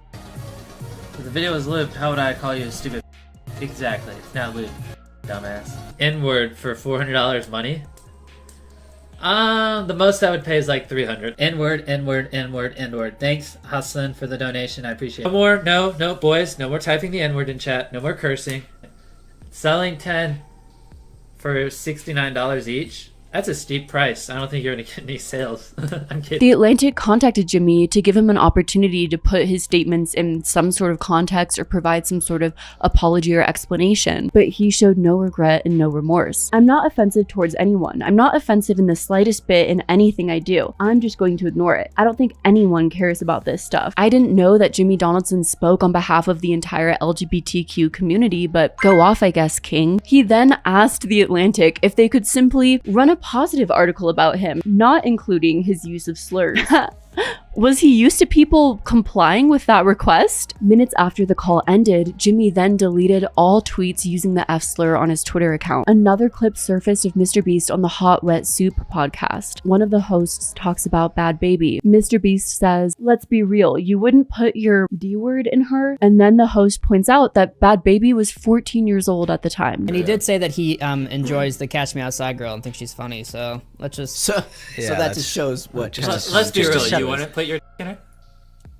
If the video was lubed, how would I call you a stupid f? Exactly, it's not lubed, dumbass. N-word for $400 money? The most I would pay is like $300. N-word, N-word, N-word, N-word. Thanks, Hassan, for the donation. I appreciate it. No more, no, boys. No more typing the N-word in chat. No more cursing. Selling 10 for $69 each. That's a steep price. I don't think you're going to get any sales. I'm kidding. The Atlantic contacted Jimmy to give him an opportunity to put his statements in some sort of context or provide some sort of apology or explanation, but he showed no regret and no remorse. "I'm not offensive towards anyone. I'm not offensive in the slightest bit in anything I do. I'm just going to ignore it. I don't think anyone cares about this stuff. I didn't know that Jimmy Donaldson spoke on behalf of the entire LGBTQ community, but go off, I guess, King." He then asked The Atlantic if they could simply run a positive article about him, not including his use of slurs. Was he used to people complying with that request? Minutes after the call ended, Jimmy then deleted all tweets using the F slur on his Twitter account. Another clip surfaced of MrBeast on the Hot Wet Soup podcast. One of the hosts talks about Bad Baby. MrBeast says, "Let's be real, you wouldn't put your D word in her?" And then the host points out that Bad Baby was 14 years old at the time. And he did say that he enjoys the Catch Me Outside girl and thinks she's funny, so let's just... So that just shows what... Let's be real, you wouldn't put your in her?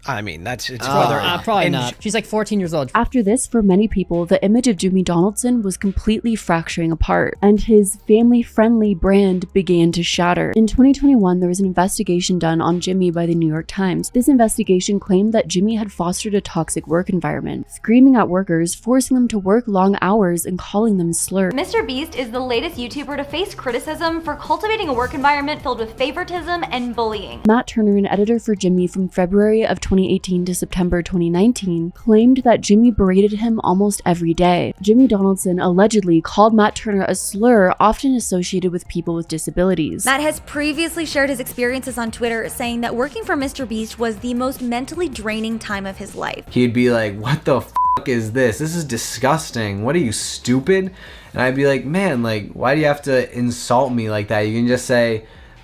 I mean, it's probably not. She's like 14 years old. After this, for many people, the image of Jimmy Donaldson was completely fracturing apart, and his family-friendly brand began to shatter. In 2021, there was an investigation done on Jimmy by the New York Times. This investigation claimed that Jimmy had fostered a toxic work environment, screaming at workers, forcing them to work long hours, and calling them slurs. MrBeast is the latest YouTuber to face criticism for cultivating a work environment filled with favoritism and bullying. Matt Turner, an editor for Jimmy from February of 2018 to September 2019, claimed that Jimmy berated him almost every day. Jimmy Donaldson allegedly called Matt Turner a slur often associated with people with disabilities. Matt has previously shared his experiences on Twitter, saying that working for MrBeast was the most mentally draining time of his life. He'd be like, "What the f is this? This is disgusting. What are you, stupid?" And I'd be like, "Man, like, why do you have to insult me like that? You can just say,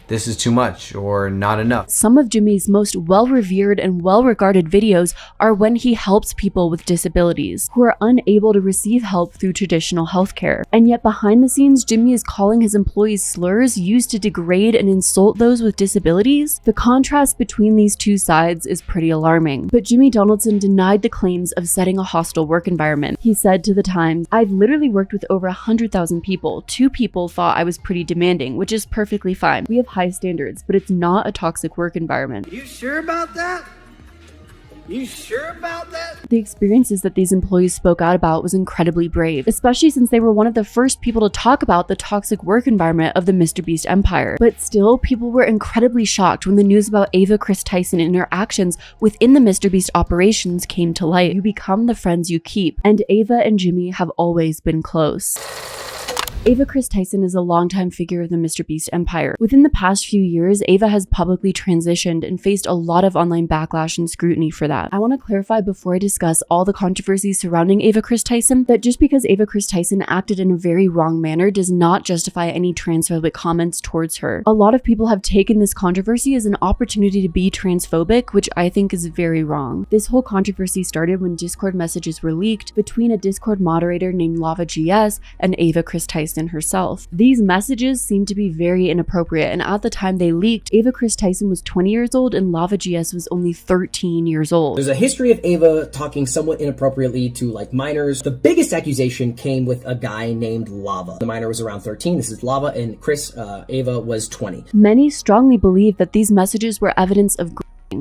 this is too much or not enough." Some of Jimmy's most well-revered and well-regarded videos are when he helps people with disabilities who are unable to receive help through traditional healthcare. And yet behind the scenes, Jimmy is calling his employees slurs used to degrade and insult those with disabilities. The contrast between these two sides is pretty alarming. But Jimmy Donaldson denied the claims of setting a hostile work environment. He said to The Times, "I've literally worked with over 100,000 people. 2 people thought I was pretty demanding, which is perfectly fine. We have high standards, but it's not a toxic work environment." You sure about that? You sure about that? The experiences that these employees spoke out about was incredibly brave, especially since they were one of the first people to talk about the toxic work environment of the MrBeast empire. But still, people were incredibly shocked when the news about Ava Chris Tyson and her actions within the MrBeast operations came to light. You become the friends you keep, and Ava and Jimmy have always been close. Ava Chris Tyson is a longtime figure of the MrBeast empire. Within the past few years, Ava has publicly transitioned and faced a lot of online backlash and scrutiny for that. I want to clarify before I discuss all the controversies surrounding Ava Chris Tyson that just because Ava Chris Tyson acted in a very wrong manner does not justify any transphobic comments towards her. A lot of people have taken this controversy as an opportunity to be transphobic, which I think is very wrong. This whole controversy started when Discord messages were leaked between a Discord moderator named LavaGS and Ava Chris Tyson herself. These messages seemed to be very inappropriate, and at the time they leaked, Ava Chris Tyson was 20 years old and LavaGS was only 13 years old. There's a history of Ava talking somewhat inappropriately to like minors. The biggest accusation came with a guy named Lava. The minor was around 13. This is Lava, and Ava was 20. Many strongly believe that these messages were evidence of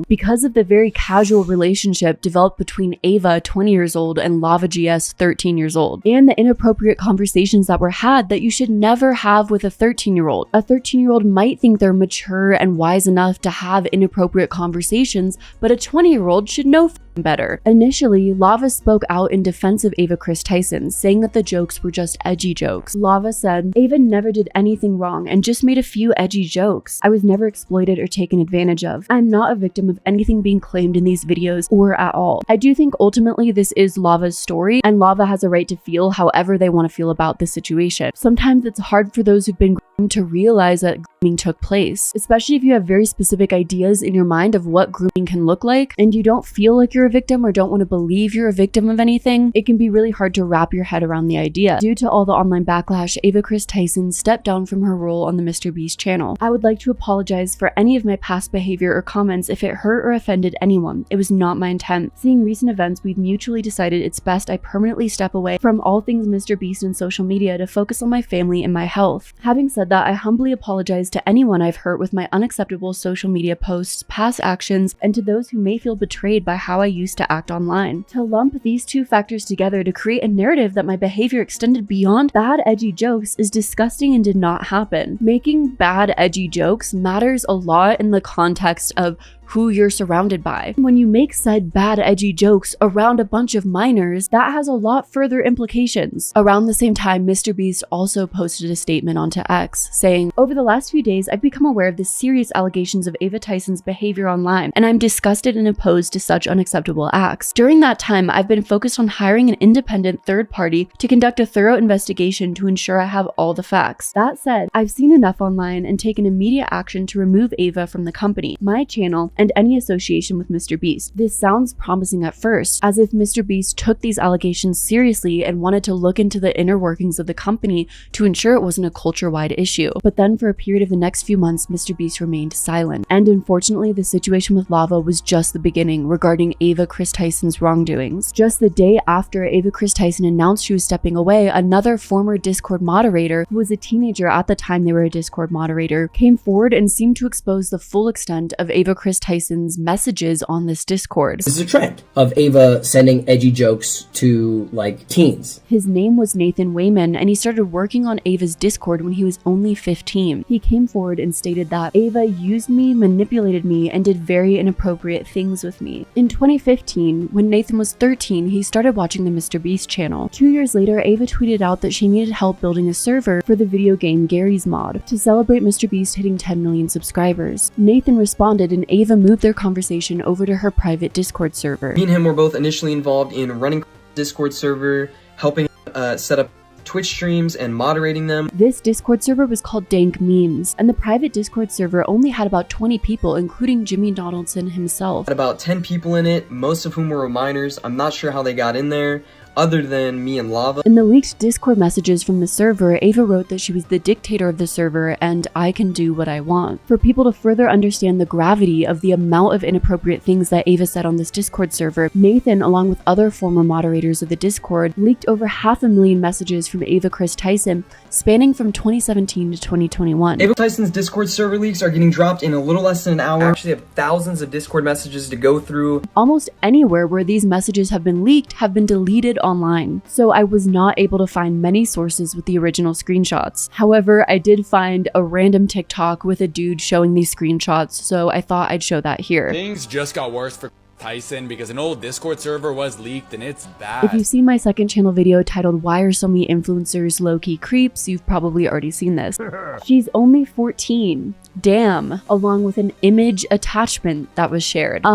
because of the very casual relationship developed between Ava, 20 years old, and LavaGS, 13 years old, and the inappropriate conversations that were had that you should never have with a 13-year-old. A 13-year-old might think they're mature and wise enough to have inappropriate conversations, but a 20-year-old should know better. Initially, Lava spoke out in defense of Ava Chris Tyson, saying that the jokes were just edgy jokes. Lava said, "Ava never did anything wrong and just made a few edgy jokes. I was never exploited or taken advantage of. I'm not a victim of anything being claimed in these videos or at all." I do think ultimately this is Lava's story, and Lava has a right to feel however they want to feel about this situation. Sometimes it's hard for those who've been groomed to realize that grooming took place, especially if you have very specific ideas in your mind of what grooming can look like, and you don't feel like you're a victim or don't want to believe you're a victim of anything. It can be really hard to wrap your head around the idea. Due to all the online backlash, Ava Chris Tyson stepped down from her role on the MrBeast channel. I would like to apologize for any of my past behavior or comments if it hurt or offended anyone. It was not my intent. Seeing recent events, we've mutually decided it's best I permanently step away from all things MrBeast and social media to focus on my family and my health. Having said that, I humbly apologize to anyone I've hurt with my unacceptable social media posts, past actions, and to those who may feel betrayed by how I used to act online. To lump these two factors together to create a narrative that my behavior extended beyond bad edgy jokes is disgusting and did not happen. Making bad edgy jokes matters a lot in the context of who you're surrounded by. When you make said bad edgy jokes around a bunch of minors, that has a lot further implications. Around the same time, MrBeast also posted a statement onto X saying, "Over the last few days, I've become aware of the serious allegations of Ava Tyson's behavior online, and I'm disgusted and opposed to such unacceptable acts. During that time, I've been focused on hiring an independent third party to conduct a thorough investigation to ensure I have all the facts. That said, I've seen enough online and taken immediate action to remove Ava from the company, my channel, and any association with MrBeast." This sounds promising at first, as if MrBeast took these allegations seriously and wanted to look into the inner workings of the company to ensure it wasn't a culture-wide issue. But then for a period of the next few months, MrBeast remained silent. And unfortunately, the situation with Lava was just the beginning regarding Ava Chris Tyson's wrongdoings. Just the day after Ava Chris Tyson announced she was stepping away, another former Discord moderator, who was a teenager at the time they were a Discord moderator, came forward and seemed to expose the full extent of Ava Chris Tyson's messages on this Discord. This is a trend of Ava sending edgy jokes to like teens. His name was Nathan Wayman, and he started working on Ava's Discord when he was only 15. He came forward and stated that Ava used me, manipulated me, and did very inappropriate things with me. In 2015, when Nathan was 13, he started watching the MrBeast channel. 2 years later, Ava tweeted out that she needed help building a server for the video game Gary's Mod to celebrate MrBeast hitting 10 million subscribers. Nathan responded, and Ava moved their conversation over to her private Discord server. Me and him were both initially involved in running Discord server, helping set up Twitch streams and moderating them. This Discord server was called Dank Memes, and the private Discord server only had about 20 people, including Jimmy Donaldson himself. Had about 10 people in it, most of whom were minors. I'm not sure how they got in there, other than me and Lava. In the leaked Discord messages from the server, Ava wrote that she was the dictator of the server and I can do what I want. For people to further understand the gravity of the amount of inappropriate things that Ava said on this Discord server, Nathan, along with other former moderators of the Discord, leaked over 500,000 messages from Ava Chris Tyson, spanning from 2017 to 2021. Ava Tyson's Discord server leaks are getting dropped in a little less than an hour. I actually have thousands of Discord messages to go through. Almost anywhere where these messages have been leaked have been deleted online, so I was not able to find many sources with the original screenshots. However, I did find a random TikTok with a dude showing these screenshots, so I thought I'd show that here. Things just got worse for Tyson because an old Discord server was leaked and it's bad. If you've seen my second channel video titled Why Are So Many Influencers Low-Key Creeps, you've probably already seen this. She's only 14. Damn. Along with an image attachment that was shared.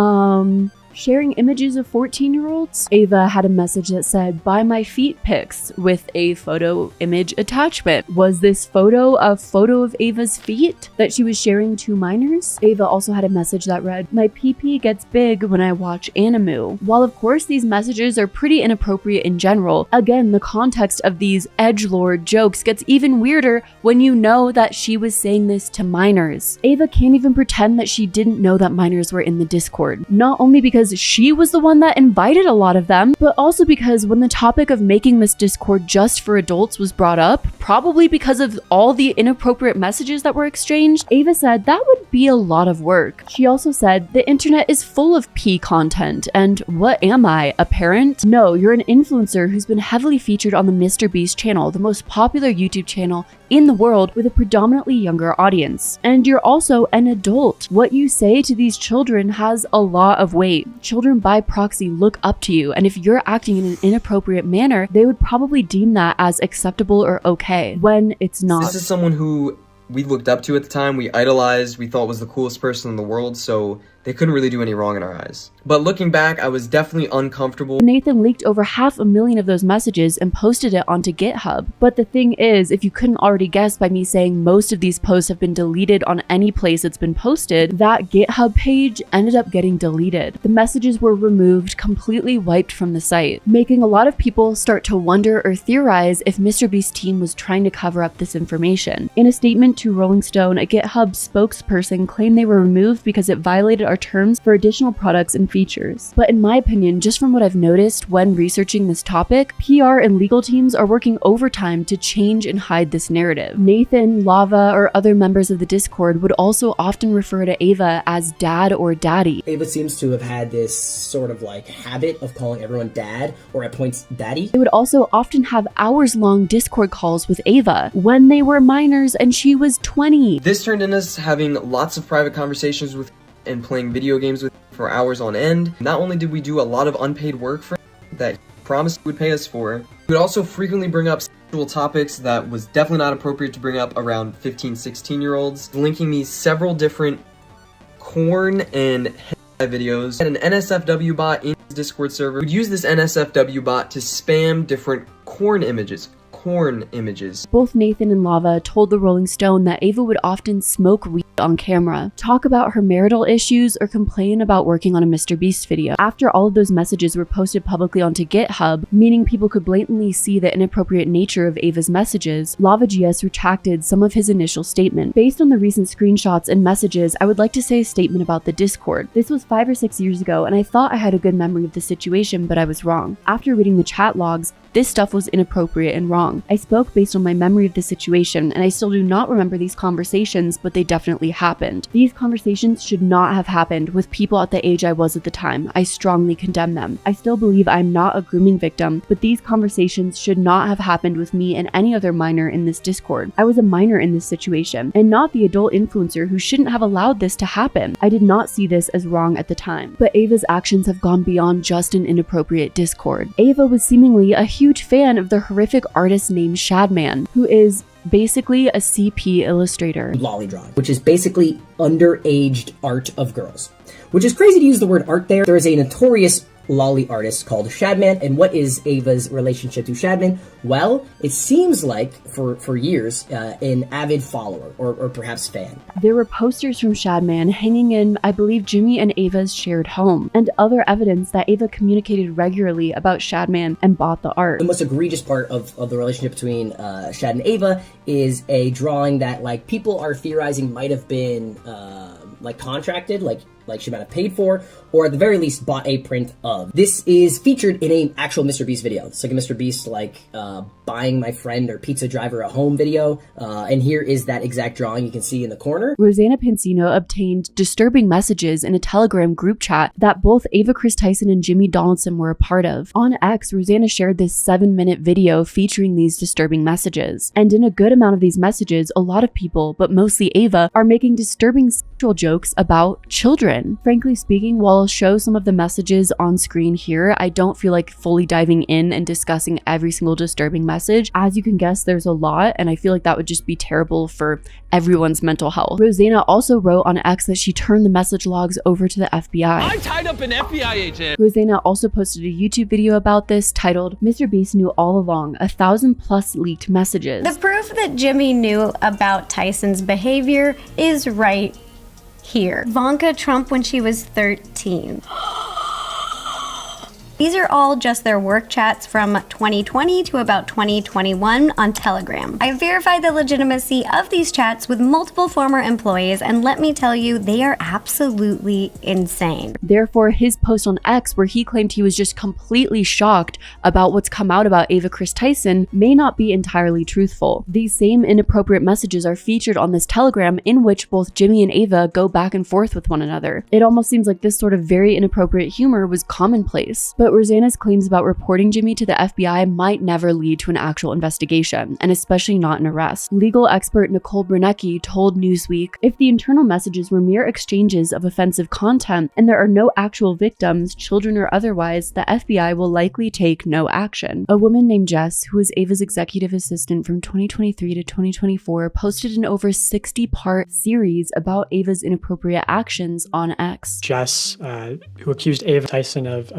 Sharing images of 14-year-olds? Ava had a message that said, "Buy my feet pics," with a photo image attachment. Was this photo a photo of Ava's feet that she was sharing to minors? Ava also had a message that read, "My PP gets big when I watch anime." While of course these messages are pretty inappropriate in general, again, the context of these edgelord jokes gets even weirder when you know that she was saying this to minors. Ava can't even pretend that she didn't know that minors were in the Discord. Not only because she was the one that invited a lot of them, but also because when the topic of making this Discord just for adults was brought up, probably because of all the inappropriate messages that were exchanged, Ava said that would be a lot of work. She also said, "The internet is full of P content, and what am I, a parent? No, you're an influencer who's been heavily featured on the MrBeast channel, the most popular YouTube channel in the world with a predominantly younger audience. And you're also an adult. What you say to these children has a lot of weight. Children by proxy look up to you, and if you're acting in an inappropriate manner, they would probably deem that as acceptable or okay, when it's not." This is someone who we looked up to at the time, we idolized, we thought was the coolest person in the world, so they couldn't really do any wrong in our eyes. But looking back, I was definitely uncomfortable. Nathan leaked over 500,000 of those messages and posted it onto GitHub. But the thing is, if you couldn't already guess by me saying most of these posts have been deleted on any place it's been posted, that GitHub page ended up getting deleted. The messages were removed, completely wiped from the site, making a lot of people start to wonder or theorize if MrBeast's team was trying to cover up this information. In a statement to Rolling Stone, a GitHub spokesperson claimed they were removed because it violated our terms for additional products and features. But in my opinion, just from what I've noticed when researching this topic, PR and legal teams are working overtime to change and hide this narrative. Nathan, Lava, or other members of the Discord would also often refer to Ava as dad or daddy. Ava seems to have had this sort of like habit of calling everyone dad, or at points daddy. They would also often have hours-long Discord calls with Ava when they were minors and she was 20. This turned into us having lots of private conversations with and playing video games with for hours on end. Not only did we do a lot of unpaid work for that he promised he would pay us for, we would also frequently bring up sexual topics that was definitely not appropriate to bring up around 15, 16-year-olds, linking me several different corn and hentai videos. And an NSFW bot in his Discord server would use this NSFW bot to spam different corn images. Both Nathan and Lava told the Rolling Stone that Ava would often smoke weed on camera, talk about her marital issues, or complain about working on a MrBeast video. After all of those messages were posted publicly onto GitHub, meaning people could blatantly see the inappropriate nature of Ava's messages, LavaGS retracted some of his initial statement. Based on the recent screenshots and messages, I would like to say a statement about the Discord. This was 5 or 6 years ago, and I thought I had a good memory of the situation, but I was wrong. After reading the chat logs, this stuff was inappropriate and wrong. I spoke based on my memory of the situation, and I still do not remember these conversations, but they definitely happened. These conversations should not have happened with people at the age I was at the time. I strongly condemn them. I still believe I'm not a grooming victim, but these conversations should not have happened with me and any other minor in this Discord. I was a minor in this situation, and not the adult influencer who shouldn't have allowed this to happen. I did not see this as wrong at the time. But Ava's actions have gone beyond just an inappropriate Discord. Ava was seemingly a huge fan of the horrific artist named Shadman, who is basically a CP illustrator. Lolly drawing, which is basically underaged art of girls. Which is crazy to use the word art there. There is a notorious lolly artist called Shadman, and what is Ava's relationship to Shadman? Well, it seems like, for years, an avid follower, or perhaps fan. There were posters from Shadman hanging in, I believe, Jimmy and Ava's shared home, and other evidence that Ava communicated regularly about Shadman and bought the art. The most egregious part of the relationship between Shad and Ava is a drawing that, like, people are theorizing might have been, like, contracted, like she might have paid for, or at the very least bought a print of. This is featured in an actual MrBeast video. It's like a MrBeast, like, buying my friend or pizza driver a home video, and here is that exact drawing you can see in the corner. Rosanna Pansino obtained disturbing messages in a Telegram group chat that both Ava Chris Tyson and Jimmy Donaldson were a part of. On X, Rosanna shared this 7-minute video featuring these disturbing messages. And in a good amount of these messages, a lot of people, but mostly Ava, are making disturbing sexual jokes about children. happen. Frankly speaking, while I'll show some of the messages on screen here, I don't feel like fully diving in and discussing every single disturbing message. As you can guess, there's a lot, and I feel like that would just be terrible for everyone's mental health. Rosanna also wrote on X that she turned the message logs over to the FBI. I'm tied up an FBI agent. Rosanna also posted a YouTube video about this titled, "MrBeast knew all along, 1,000+ leaked messages." The proof that Jimmy knew about Tyson's behavior is right here. Ivanka Trump when she was 13. These are all just their work chats from 2020 to about 2021 on Telegram. I verified the legitimacy of these chats with multiple former employees, and let me tell you, they are absolutely insane. Therefore, his post on X, where he claimed he was just completely shocked about what's come out about Ava Chris Tyson, may not be entirely truthful. These same inappropriate messages are featured on this Telegram, in which both Jimmy and Ava go back and forth with one another. It almost seems like this sort of very inappropriate humor was commonplace. But Rosanna's claims about reporting Jimmy to the FBI might never lead to an actual investigation, and especially not an arrest. Legal expert Nicole Brunecki told Newsweek, "If the internal messages were mere exchanges of offensive content and there are no actual victims, children or otherwise, the FBI will likely take no action." A woman named Jess, who was Ava's executive assistant from 2023 to 2024, posted an over 60-part series about Ava's inappropriate actions on X. Jess, who accused Ava Tyson of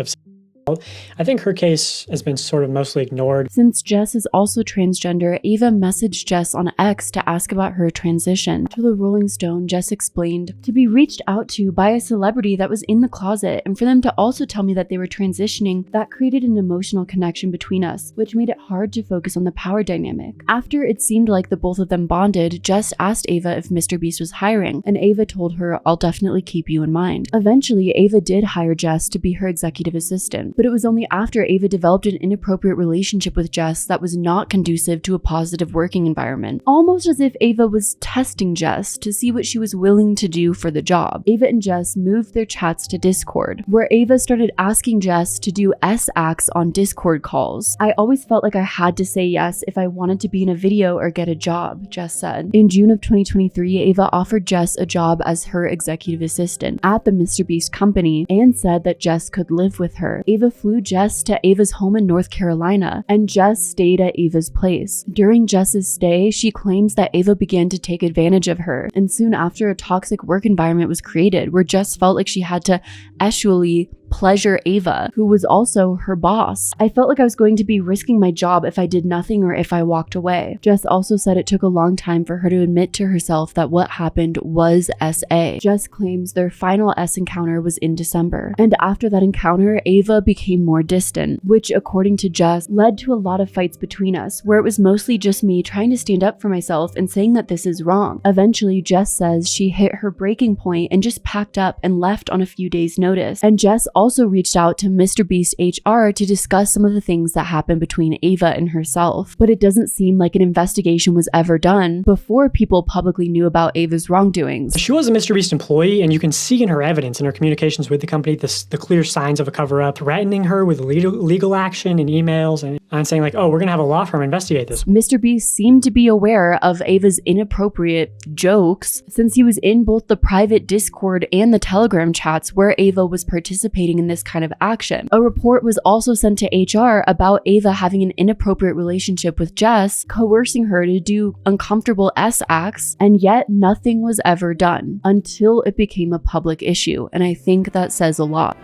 I think her case has been sort of mostly ignored. Since Jess is also transgender, Ava messaged Jess on X to ask about her transition. To the Rolling Stone, Jess explained, "To be reached out to by a celebrity that was in the closet, and for them to also tell me that they were transitioning, that created an emotional connection between us, which made it hard to focus on the power dynamic." After it seemed like the both of them bonded, Jess asked Ava if MrBeast was hiring, and Ava told her, "I'll definitely keep you in mind." Eventually, Ava did hire Jess to be her executive assistant. But it was only after Ava developed an inappropriate relationship with Jess that was not conducive to a positive working environment. Almost as if Ava was testing Jess to see what she was willing to do for the job. Ava and Jess moved their chats to Discord, where Ava started asking Jess to do S-acts on Discord calls. "I always felt like I had to say yes if I wanted to be in a video or get a job," Jess said. In June of 2023, Ava offered Jess a job as her executive assistant at the MrBeast company and said that Jess could live with her. Ava flew Jess to Ava's home in North Carolina, and Jess stayed at Ava's place. During Jess's stay, she claims that Ava began to take advantage of her, and soon after, a toxic work environment was created where Jess felt like she had to actually pleasure Ava, who was also her boss. "I felt like I was going to be risking my job if I did nothing or if I walked away." Jess also said it took a long time for her to admit to herself that what happened was SA. Jess claims their final S encounter was in December, and after that encounter, Ava became more distant, which, according to Jess, led to a lot of fights between us, where it was mostly just me trying to stand up for myself and saying that this is wrong. Eventually, Jess says she hit her breaking point and just packed up and left on a few days' notice, and Jess also reached out to MrBeast HR to discuss some of the things that happened between Ava and herself. But it doesn't seem like an investigation was ever done before people publicly knew about Ava's wrongdoings. She was a MrBeast employee, and you can see in her evidence, in her communications with the company, the clear signs of a cover-up, threatening her with legal action and emails, and saying like, "Oh, we're gonna have a law firm investigate this." MrBeast seemed to be aware of Ava's inappropriate jokes, since he was in both the private Discord and the Telegram chats where Ava was participating in this kind of action. A report was also sent to HR about Ava having an inappropriate relationship with Jess, coercing her to do uncomfortable S-acts, and yet nothing was ever done until it became a public issue, and I think that says a lot.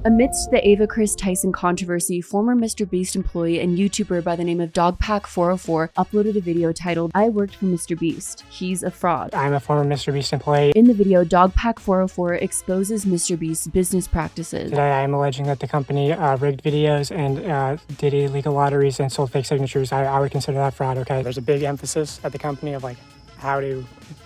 Amidst the Ava Chris Tyson controversy, former MrBeast employee and YouTuber by the name of Dogpack404 uploaded a video titled, "I worked for MrBeast. He's a fraud." I'm a former MrBeast employee. In the video, Dogpack404 exposes MrBeast's business practices. Today, I am alleging that the company rigged videos and did illegal lotteries and sold fake signatures. I would consider that fraud, okay? There's a big emphasis at the company of like how to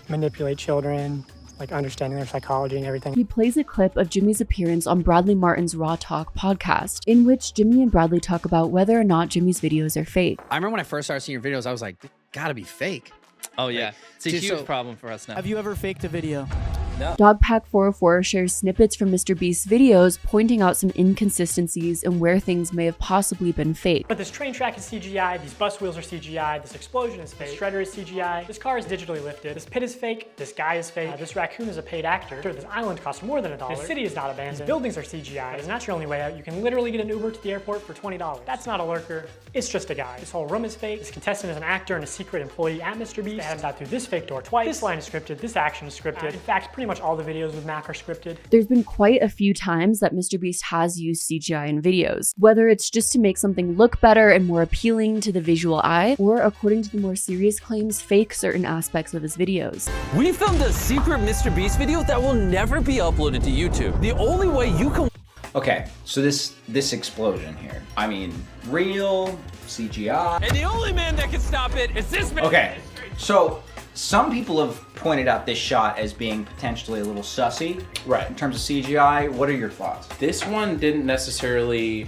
manipulate children, like understanding their psychology and everything. He plays a clip of Jimmy's appearance on Bradley Martin's Raw Talk podcast, in which Jimmy and Bradley talk about whether or not Jimmy's videos are fake. I remember when I first started seeing your videos, I was like, this gotta be fake. Oh yeah, Like, it's a huge problem for us now. Have you ever faked a video? No. Dogpack404 shares snippets from MrBeast's videos pointing out some inconsistencies and where things may have possibly been fake. But this train track is CGI, these bus wheels are CGI, this explosion is fake, this shredder is CGI, this car is digitally lifted, this pit is fake, this guy is fake, this raccoon is a paid actor, this island costs more than $1, this city is not abandoned, these buildings are CGI, but it's not your only way out. You can literally get an Uber to the airport for $20. That's not a lurker, it's just a guy. This whole room is fake, this contestant is an actor and a secret employee at MrBeast. They had him out through this fake door twice, this line is scripted, this action is scripted. In fact, pretty much all the videos with Mac are scripted. There's been quite a few times that MrBeast has used CGI in videos, whether it's just to make something look better and more appealing to the visual eye, or according to the more serious claims, fake certain aspects of his videos. We filmed a secret MrBeast video that will never be uploaded to YouTube. The only way you can... Okay, so this explosion here. I mean, real, CGI. And the only man that can stop it is this man. Okay, so some people have pointed out this shot as being potentially a little sussy. Right. In terms of CGI, what are your thoughts? This one didn't necessarily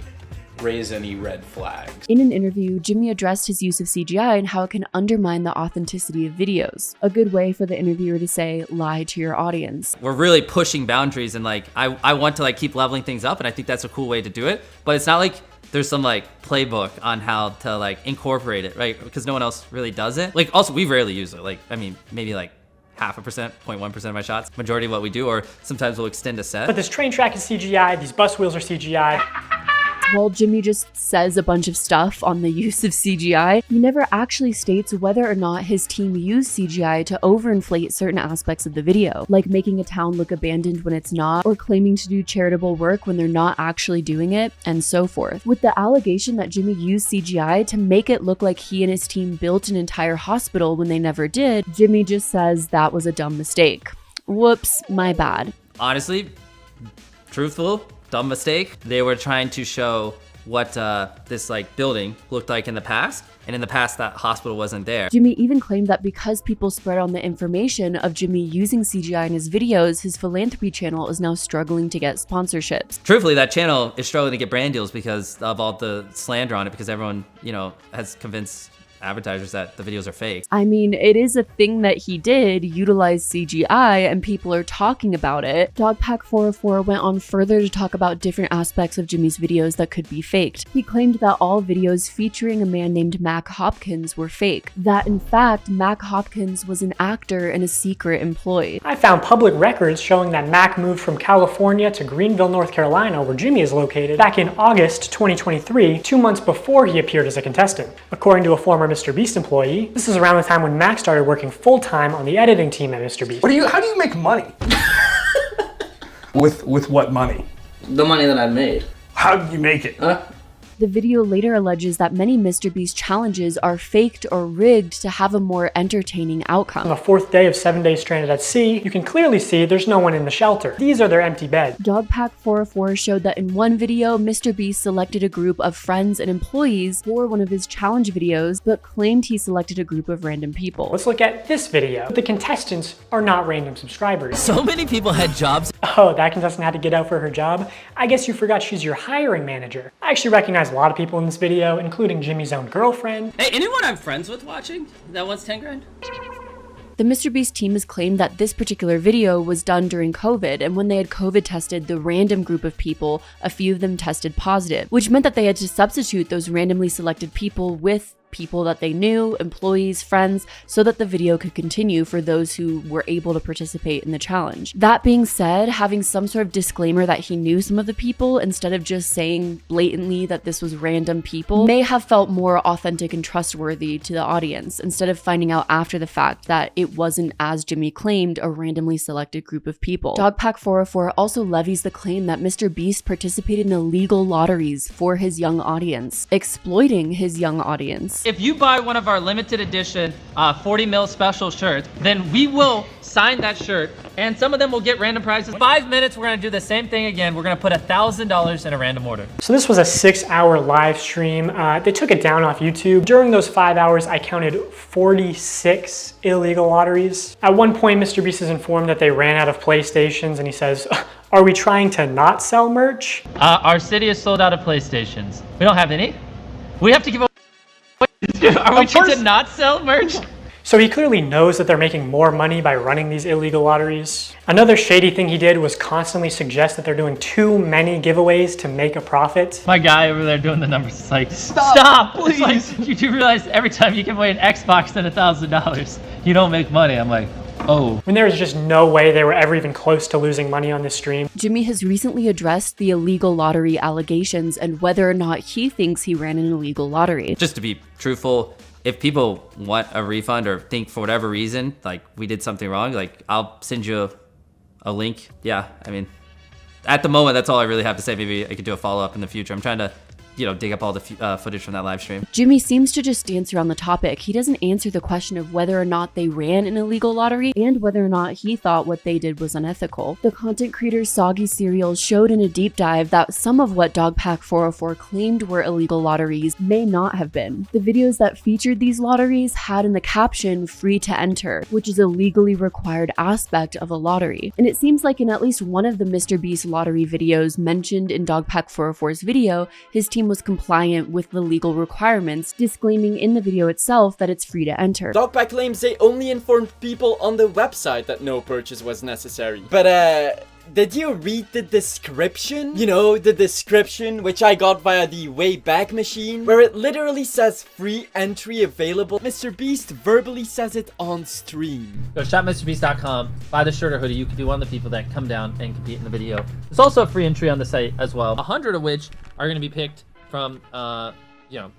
raise any red flags. In an interview, Jimmy addressed his use of CGI and how it can undermine the authenticity of videos. A good way for the interviewer to say, lie to your audience. We're really pushing boundaries, and like I want to like keep leveling things up, and I think that's a cool way to do it. But it's not like there's some like playbook on how to like incorporate it, right? Because no one else really does it. Like also, we rarely use it. Like, I mean, maybe like 0.5%, 0.1% of my shots. Majority of what we do, or sometimes we'll extend a set. But this train track is CGI, these bus wheels are CGI. While Jimmy just says a bunch of stuff on the use of CGI, he never actually states whether or not his team used CGI to overinflate certain aspects of the video, like making a town look abandoned when it's not, or claiming to do charitable work when they're not actually doing it, and so forth. With the allegation that Jimmy used CGI to make it look like he and his team built an entire hospital when they never did, Jimmy just says that was a dumb mistake. Whoops, my bad. Honestly, truthful, dumb mistake. They were trying to show what this like building looked like in the past, and in the past that hospital wasn't there. Jimmy even claimed that because people spread on the information of Jimmy using CGI in his videos, his philanthropy channel is now struggling to get sponsorships. Truthfully, that channel is struggling to get brand deals because of all the slander on it, because everyone, you know, has convinced advertisers that the videos are fake. I mean, it is a thing that he did utilize CGI, and people are talking about it. Dogpack404 went on further to talk about different aspects of Jimmy's videos that could be faked. He claimed that all videos featuring a man named Mac Hopkins were fake. That in fact, Mac Hopkins was an actor and a secret employee. I found public records showing that Mac moved from California to Greenville, North Carolina, where Jimmy is located, back in August 2023, 2 months before he appeared as a contestant. According to a former MrBeast employee, this is around the time when Mac started working full-time on the editing team at MrBeast. How do you make money? with what money? The money that I made. How did you make it? The video later alleges that many MrBeast challenges are faked or rigged to have a more entertaining outcome. On the 4th day of 7 days stranded at sea, you can clearly see there's no one in the shelter. These are their empty beds. Dogpack404 showed that in one video, MrBeast selected a group of friends and employees for one of his challenge videos, but claimed he selected a group of random people. Let's look at this video. The contestants are not random subscribers. So many people had jobs. Oh, that contestant had to get out for her job? I guess you forgot she's your hiring manager. I actually recognize a lot of people in this video, including Jimmy's own girlfriend. Hey, anyone I'm friends with watching that wants 10 grand? The MrBeast team has claimed that this particular video was done during COVID, and when they had COVID tested the random group of people, a few of them tested positive, which meant that they had to substitute those randomly selected people with people that they knew, employees, friends, so that the video could continue for those who were able to participate in the challenge. That being said, having some sort of disclaimer that he knew some of the people instead of just saying blatantly that this was random people may have felt more authentic and trustworthy to the audience, instead of finding out after the fact that it wasn't, as Jimmy claimed, a randomly selected group of people. Dogpack404 also levies the claim that MrBeast participated in illegal lotteries for his young audience, exploiting his young audience. If you buy one of our limited edition 40 mil special shirts, then we will sign that shirt, and some of them will get random prizes. 5 minutes, we're gonna do the same thing again. We're gonna put $1,000 in a random order. So this was a 6-hour live stream. They took it down off YouTube. During those 5 hours, I counted 46 illegal lotteries. At one point, MrBeast is informed that they ran out of PlayStations, and he says, "Are we trying to not sell merch?" Our city is sold out of PlayStations. We don't have any. We have to give away. Are we trying to not sell merch? So he clearly knows that they're making more money by running these illegal lotteries. Another shady thing he did was constantly suggest that they're doing too many giveaways to make a profit. My guy over there doing the numbers is like, stop, please. It's like, you do realize every time you give away an Xbox and $1,000, you don't make money. I'm like, oh. When there was just no way they were ever even close to losing money on this stream. Jimmy has recently addressed the illegal lottery allegations and whether or not he thinks he ran an illegal lottery. Just to be truthful, if people want a refund or think for whatever reason, like we did something wrong, like I'll send you a link. Yeah, I mean, at the moment, that's all I really have to say. Maybe I could do a follow-up in the future. I'm trying to, dig up all the footage from that live stream. Jimmy seems to just dance around the topic. He doesn't answer the question of whether or not they ran an illegal lottery and whether or not he thought what they did was unethical. The content creator Soggy Cereal showed in a deep dive that some of what Dogpack404 claimed were illegal lotteries may not have been. The videos that featured these lotteries had in the caption "free to enter," which is a legally required aspect of a lottery. And it seems like in at least one of the MrBeast lottery videos mentioned in Dogpack404's video, his team was compliant with the legal requirements, disclaiming in the video itself that it's free to enter. Dogpack claims they only informed people on the website that no purchase was necessary. But did you read the description? You know, the description which I got via the Wayback Machine, where it literally says free entry available. MrBeast verbally says it on stream. Go shopmrbeast.com, buy the shirt or hoodie. You could be one of the people that come down and compete in the video. There's also a free entry on the site as well. 100 of which are going to be picked from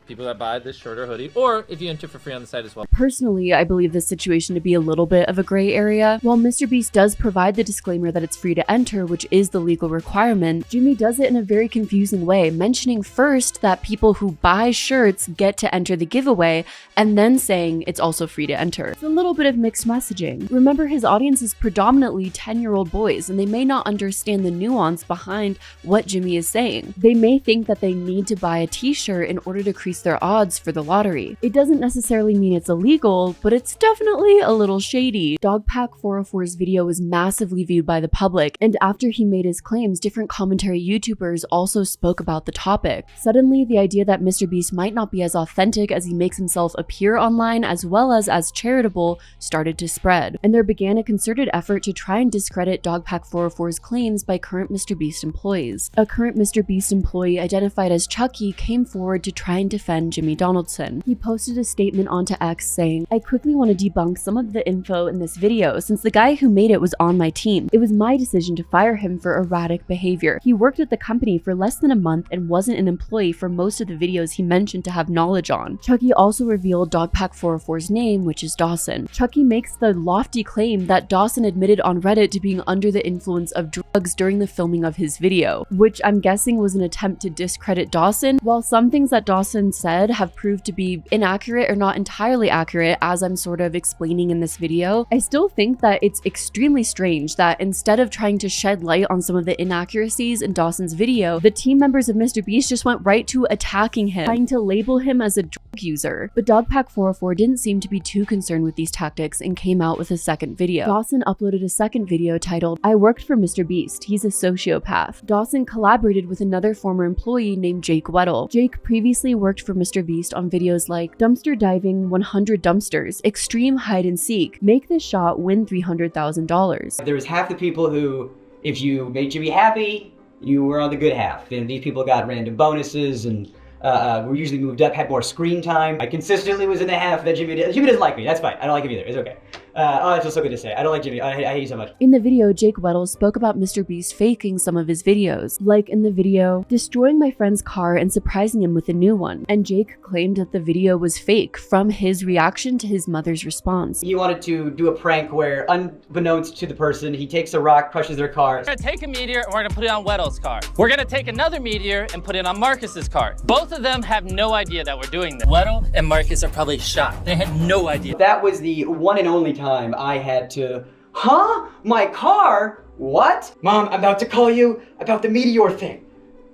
people that buy this shirt or hoodie, or if you enter for free on the site as well. Personally, I believe this situation to be a little bit of a gray area. While MrBeast does provide the disclaimer that it's free to enter, which is the legal requirement, Jimmy does it in a very confusing way, mentioning first that people who buy shirts get to enter the giveaway, and then saying it's also free to enter. It's a little bit of mixed messaging. Remember, his audience is predominantly 10-year-old boys, and they may not understand the nuance behind what Jimmy is saying. They may think that they need to buy a t-shirt in order to increase their odds for the lottery. It doesn't necessarily mean it's illegal, but it's definitely a little shady. Dogpack404's video was massively viewed by the public, and after he made his claims, different commentary YouTubers also spoke about the topic. Suddenly, the idea that MrBeast might not be as authentic as he makes himself appear online, as well as charitable, started to spread, and there began a concerted effort to try and discredit Dogpack404's claims by current MrBeast employees. A current MrBeast employee identified as Chucky came forward to try and defend Jimmy Donaldson. He posted a statement onto X saying, "I quickly want to debunk some of the info in this video since the guy who made it was on my team. It was my decision to fire him for erratic behavior. He worked at the company for less than a month and wasn't an employee for most of the videos he mentioned to have knowledge on." Chucky also revealed Dogpack404's name, which is Dawson. Chucky makes the lofty claim that Dawson admitted on Reddit to being under the influence of drugs during the filming of his video, which I'm guessing was an attempt to discredit Dawson. While some things that Dawson said have proved to be inaccurate or not entirely accurate, as I'm sort of explaining in this video, I still think that it's extremely strange that instead of trying to shed light on some of the inaccuracies in Dawson's video, the team members of MrBeast just went right to attacking him, trying to label him as a drug user. But Dogpack404 didn't seem to be too concerned with these tactics and came out with a second video. Dawson uploaded a second video titled, "I worked for MrBeast. He's a sociopath." Dawson collaborated with another former employee named Jake Weddle. Jake previously worked for MrBeast on videos like dumpster diving 100 dumpsters, extreme hide and seek, make this shot, win $300,000. There was half the people who, if you made Jimmy happy, you were on the good half. And these people got random bonuses and were usually moved up, had more screen time. I consistently was in the half that Jimmy did. Jimmy doesn't like me, that's fine. I don't like him either, it's okay. Oh, that feels so good to say. I don't like Jimmy. I hate you so much. In the video, Jake Weddle spoke about MrBeast faking some of his videos, like in the video, destroying my friend's car and surprising him with a new one. And Jake claimed that the video was fake from his reaction to his mother's response. He wanted to do a prank where, unbeknownst to the person, he takes a rock, crushes their car. We're gonna take a meteor and we're gonna put it on Weddle's car. We're gonna take another meteor and put it on Marcus's car. Both of them have no idea that we're doing this. Weddle and Marcus are probably shocked. They had no idea. That was the one and only time I had to, huh? My car? What? Mom, I'm about to call you about the meteor thing.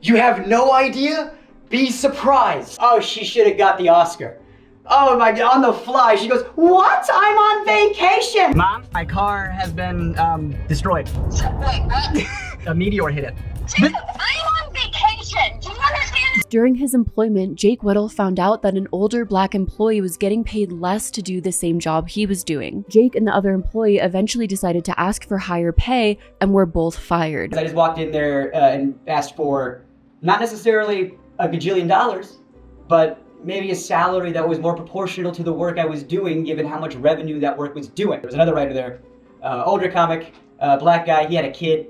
You have no idea? Be surprised. Oh, she should have got the Oscar. Oh my God, on the fly, she goes, what? I'm on vacation. Mom, my car has been destroyed. Wait, what? A meteor hit it. Jacob, I'm on vacation. Do you understand During his employment, Jake Whittle found out that an older black employee was getting paid less to do the same job he was doing. Jake and the other employee eventually decided to ask for higher pay and were both fired. I just walked in there and asked for not necessarily a gajillion dollars, but maybe a salary that was more proportional to the work I was doing, given how much revenue that work was doing. There was another writer there, older comic, black guy, he had a kid,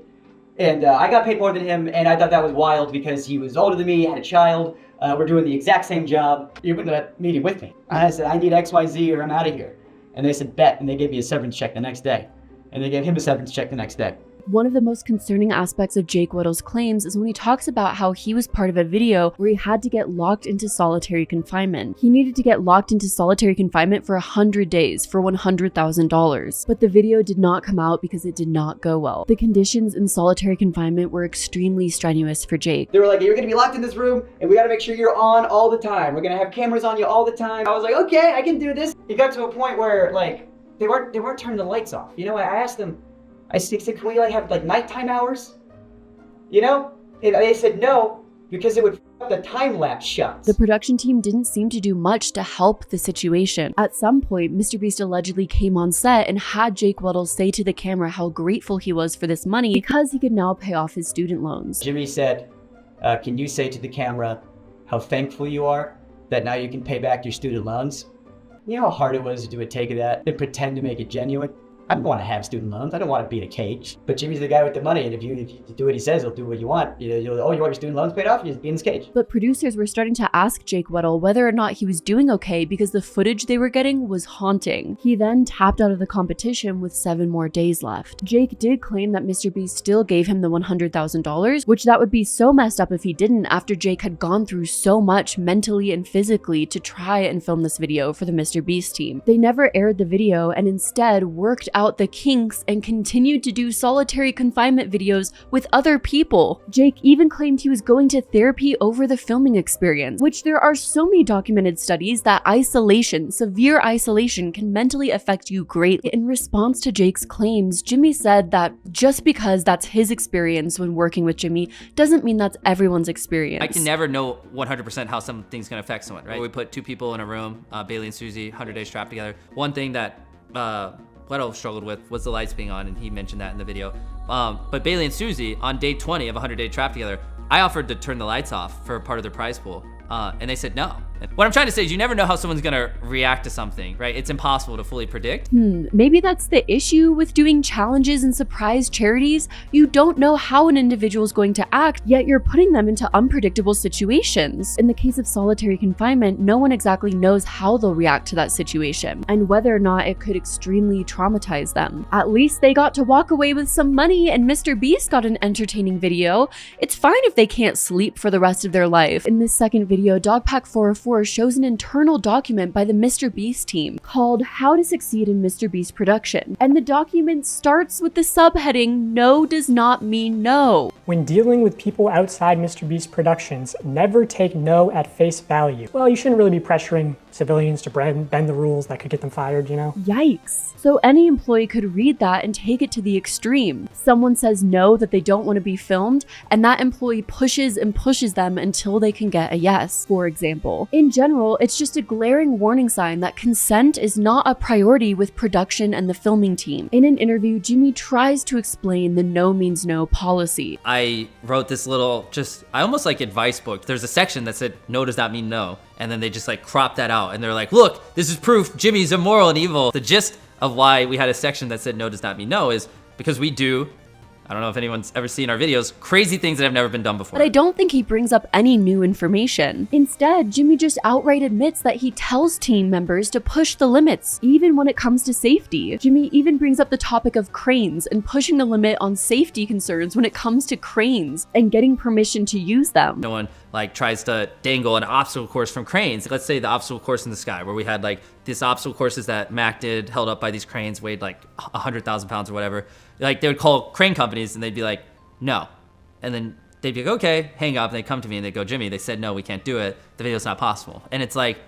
and I got paid more than him, and I thought that was wild because he was older than me, had a child, we're doing the exact same job. You went to that meeting with me. I said, I need XYZ or I'm out of here. And they said, bet, and they gave me a severance check the next day. And they gave him a severance check the next day. One of the most concerning aspects of Jake Whittle's claims is when he talks about how he was part of a video where he had to get locked into solitary confinement. He needed to get locked into solitary confinement for 100 days for $100,000. But the video did not come out because it did not go well. The conditions in solitary confinement were extremely strenuous for Jake. They were like, you're gonna be locked in this room and we gotta make sure you're on all the time. We're gonna have cameras on you all the time. I was like, okay, I can do this. It got to a point where like, they weren't turning the lights off. You know, I asked them, I said, can we like have like nighttime hours? You know? And they said no, because it would f up the time-lapse shots. The production team didn't seem to do much to help the situation. At some point, MrBeast allegedly came on set and had Jake Whittle say to the camera how grateful he was for this money because he could now pay off his student loans. Jimmy said, can you say to the camera how thankful you are that now you can pay back your student loans? You know how hard it was to do a take of that and pretend to make it genuine? I don't want to have student loans. I don't want to be in a cage. But Jimmy's the guy with the money, and if you do what he says, he'll do what you want. You want your student loans paid off? You just be in this cage. But producers were starting to ask Jake Whittle whether or not he was doing okay because the footage they were getting was haunting. He then tapped out of the competition with 7 more days left. Jake did claim that MrBeast still gave him the $100,000, which that would be so messed up if he didn't after Jake had gone through so much mentally and physically to try and film this video for the MrBeast team. They never aired the video and instead worked out the kinks and continued to do solitary confinement videos with other people. Jake even claimed he was going to therapy over the filming experience, which there are so many documented studies that isolation, severe isolation, can mentally affect you greatly. In response to Jake's claims, Jimmy said that just because that's his experience when working with Jimmy doesn't mean that's everyone's experience. I can never know 100% how something's gonna affect someone, right? We put 2 people in a room, Bailey and Susie, 100 days trapped together. One thing that Whittle struggled with was the lights being on, and he mentioned that in the video. But Bailey and Susie, on day 20 of 100-day trap together, I offered to turn the lights off for part of their prize pool, and they said no. What I'm trying to say is you never know how someone's gonna react to something, right? It's impossible to fully predict. Maybe that's the issue with doing challenges and surprise charities. You don't know how an individual is going to act, yet you're putting them into unpredictable situations. In the case of solitary confinement, no one exactly knows how they'll react to that situation and whether or not it could extremely traumatize them. At least they got to walk away with some money and MrBeast got an entertaining video. It's fine if they can't sleep for the rest of their life. In this second video, Dogpack404 shows an internal document by the MrBeast team called How to Succeed in MrBeast Production. And the document starts with the subheading, "No does not mean no." When dealing with people outside MrBeast Productions, never take no at face value. Well, you shouldn't really be pressuring civilians to bend the rules that could get them fired, you know? Yikes. So any employee could read that and take it to the extreme. Someone says no, that they don't want to be filmed, and that employee pushes and pushes them until they can get a yes, for example. In general, it's just a glaring warning sign that consent is not a priority with production and the filming team. In an interview, Jimmy tries to explain the no means no policy. I wrote this little, I almost like advice book. There's a section that said no does not mean no. And then they just like crop that out and they're like, look, this is proof Jimmy's immoral and evil. The gist of why we had a section that said no does not mean no is because we do, I don't know if anyone's ever seen our videos, crazy things that have never been done before. But I don't think he brings up any new information. Instead, Jimmy just outright admits that he tells team members to push the limits, even when it comes to safety. Jimmy even brings up the topic of cranes and pushing the limit on safety concerns when it comes to cranes and getting permission to use them. No one like tries to dangle an obstacle course from cranes. Let's say the obstacle course in the sky where we had like these obstacle courses that Mac did held up by these cranes weighed like 100,000 pounds or whatever. Like they would call crane companies and they'd be like, no. And then they'd be like, okay, hang up. And they'd come to me and they'd go, Jimmy, they said, no, we can't do it. The video's not possible. And it's like,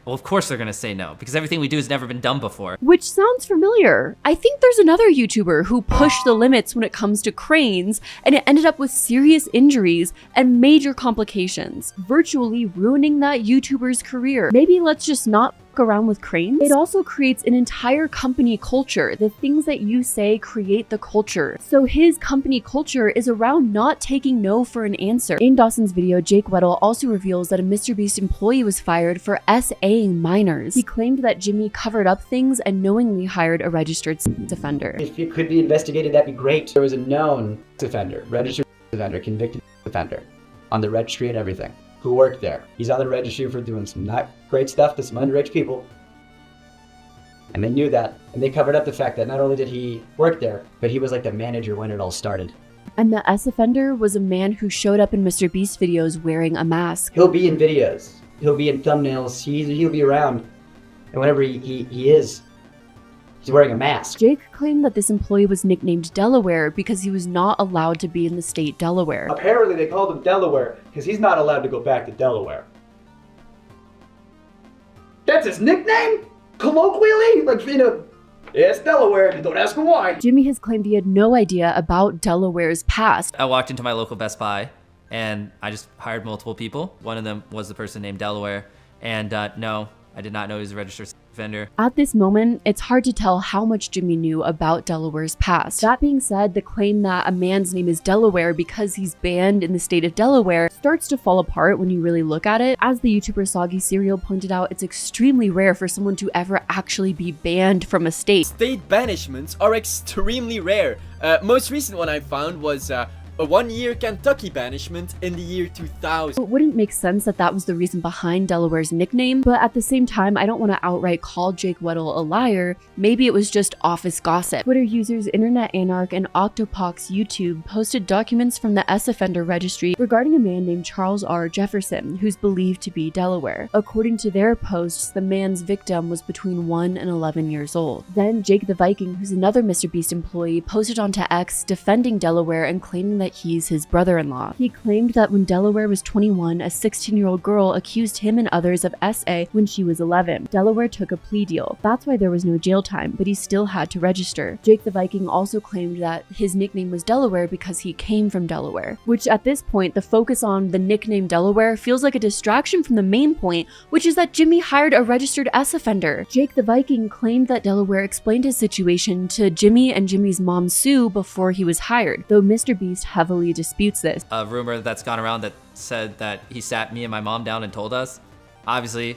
Well, of course they're gonna say no, because everything we do has never been done before. Which sounds familiar. I think there's another YouTuber who pushed the limits when it comes to cranes, and it ended up with serious injuries and major complications, virtually ruining that YouTuber's career. Maybe let's just not around with cranes. It also creates an entire company culture. The things that you say create the culture. So his company culture is around not taking no for an answer. In Dawson's video, Jake Weddle also reveals that a MrBeast employee was fired for SAing minors. He claimed that Jimmy covered up things and knowingly hired a registered sex offender. If it could be investigated, that'd be great. There was a known offender, registered offender, convicted offender, on the registry and everything, who worked there. He's on the registry for doing some not great stuff to some underage people. And they knew that, and they covered up the fact that not only did he work there, but he was like the manager when it all started. And the S offender was a man who showed up in MrBeast videos wearing a mask. He'll be in videos, he'll be in thumbnails, he'll be around, and whenever he is, he's wearing a mask. Jake claimed that this employee was nicknamed Delaware because he was not allowed to be in the state Delaware. Apparently they called him Delaware because he's not allowed to go back to Delaware. That's his nickname? Colloquially? Like, you know, yeah, it's Delaware, don't ask him why. Jimmy has claimed he had no idea about Delaware's past. I walked into my local Best Buy and I just hired multiple people. One of them was the person named Delaware. And no, I did not know he was a registered sex offender. At this moment, it's hard to tell how much Jimmy knew about Delaware's past. That being said, the claim that a man's name is Delaware because he's banned in the state of Delaware starts to fall apart when you really look at it. As the YouTuber Soggy Cereal pointed out, it's extremely rare for someone to ever actually be banned from a state. State banishments are extremely rare. Most recent one I found was a 1-year Kentucky banishment in the year 2000. It wouldn't make sense that that was the reason behind Delaware's nickname, but at the same time, I don't want to outright call Jake Weddle a liar. Maybe it was just office gossip. Twitter users Internet Anarch and Octopox YouTube posted documents from the S Offender Registry regarding a man named Charles R. Jefferson, who's believed to be Delaware. According to their posts, the man's victim was between 1 and 11 years old. Then Jake the Viking, who's another MrBeast employee, posted onto X defending Delaware and claiming that he's his brother-in-law. He claimed that when Delaware was 21, a 16-year-old girl accused him and others of SA when she was 11. Delaware took a plea deal. That's why there was no jail time, but he still had to register. Jake the Viking also claimed that his nickname was Delaware because he came from Delaware, which at this point, the focus on the nickname Delaware feels like a distraction from the main point, which is that Jimmy hired a registered S offender. Jake the Viking claimed that Delaware explained his situation to Jimmy and Jimmy's mom Sue before he was hired, though MrBeast heavily disputes this. A rumor that's gone around that said that he sat me and my mom down and told us. Obviously,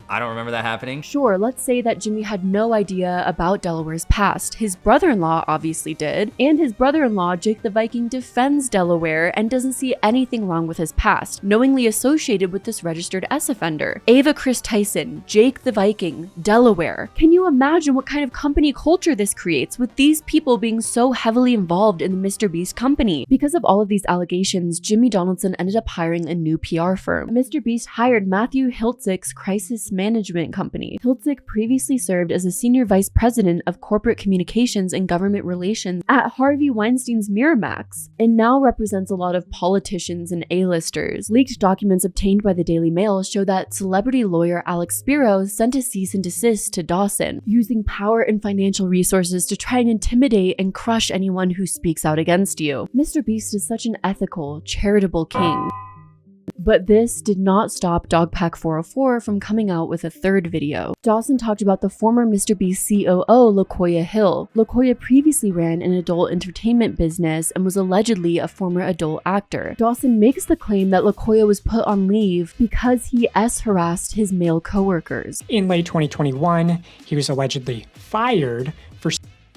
I don't remember that happening. Sure, let's say that Jimmy had no idea about Delaware's past. His brother-in-law obviously did, and his brother-in-law, Jake the Viking, defends Delaware and doesn't see anything wrong with his past, knowingly associated with this registered S offender. Ava Chris Tyson, Jake the Viking, Delaware. Can you imagine what kind of company culture this creates with these people being so heavily involved in the MrBeast company? Because of all of these allegations, Jimmy Donaldson ended up hiring a new PR firm. MrBeast hired Matthew Hiltzick's Crisis Management Company. Hiltzick previously served as a senior vice president of corporate communications and government relations at Harvey Weinstein's Miramax, and now represents a lot of politicians and A-listers. Leaked documents obtained by the Daily Mail show that celebrity lawyer Alex Spiro sent a cease and desist to Dawson, using power and financial resources to try and intimidate and crush anyone who speaks out against you. MrBeast is such an ethical, charitable king. But this did not stop Dogpack404 from coming out with a third video. Dawson talked about the former MrBeast COO, LaKoya Hill. LaKoya previously ran an adult entertainment business and was allegedly a former adult actor. Dawson makes the claim that LaKoya was put on leave because he harassed his male coworkers. In late 2021, he was allegedly fired for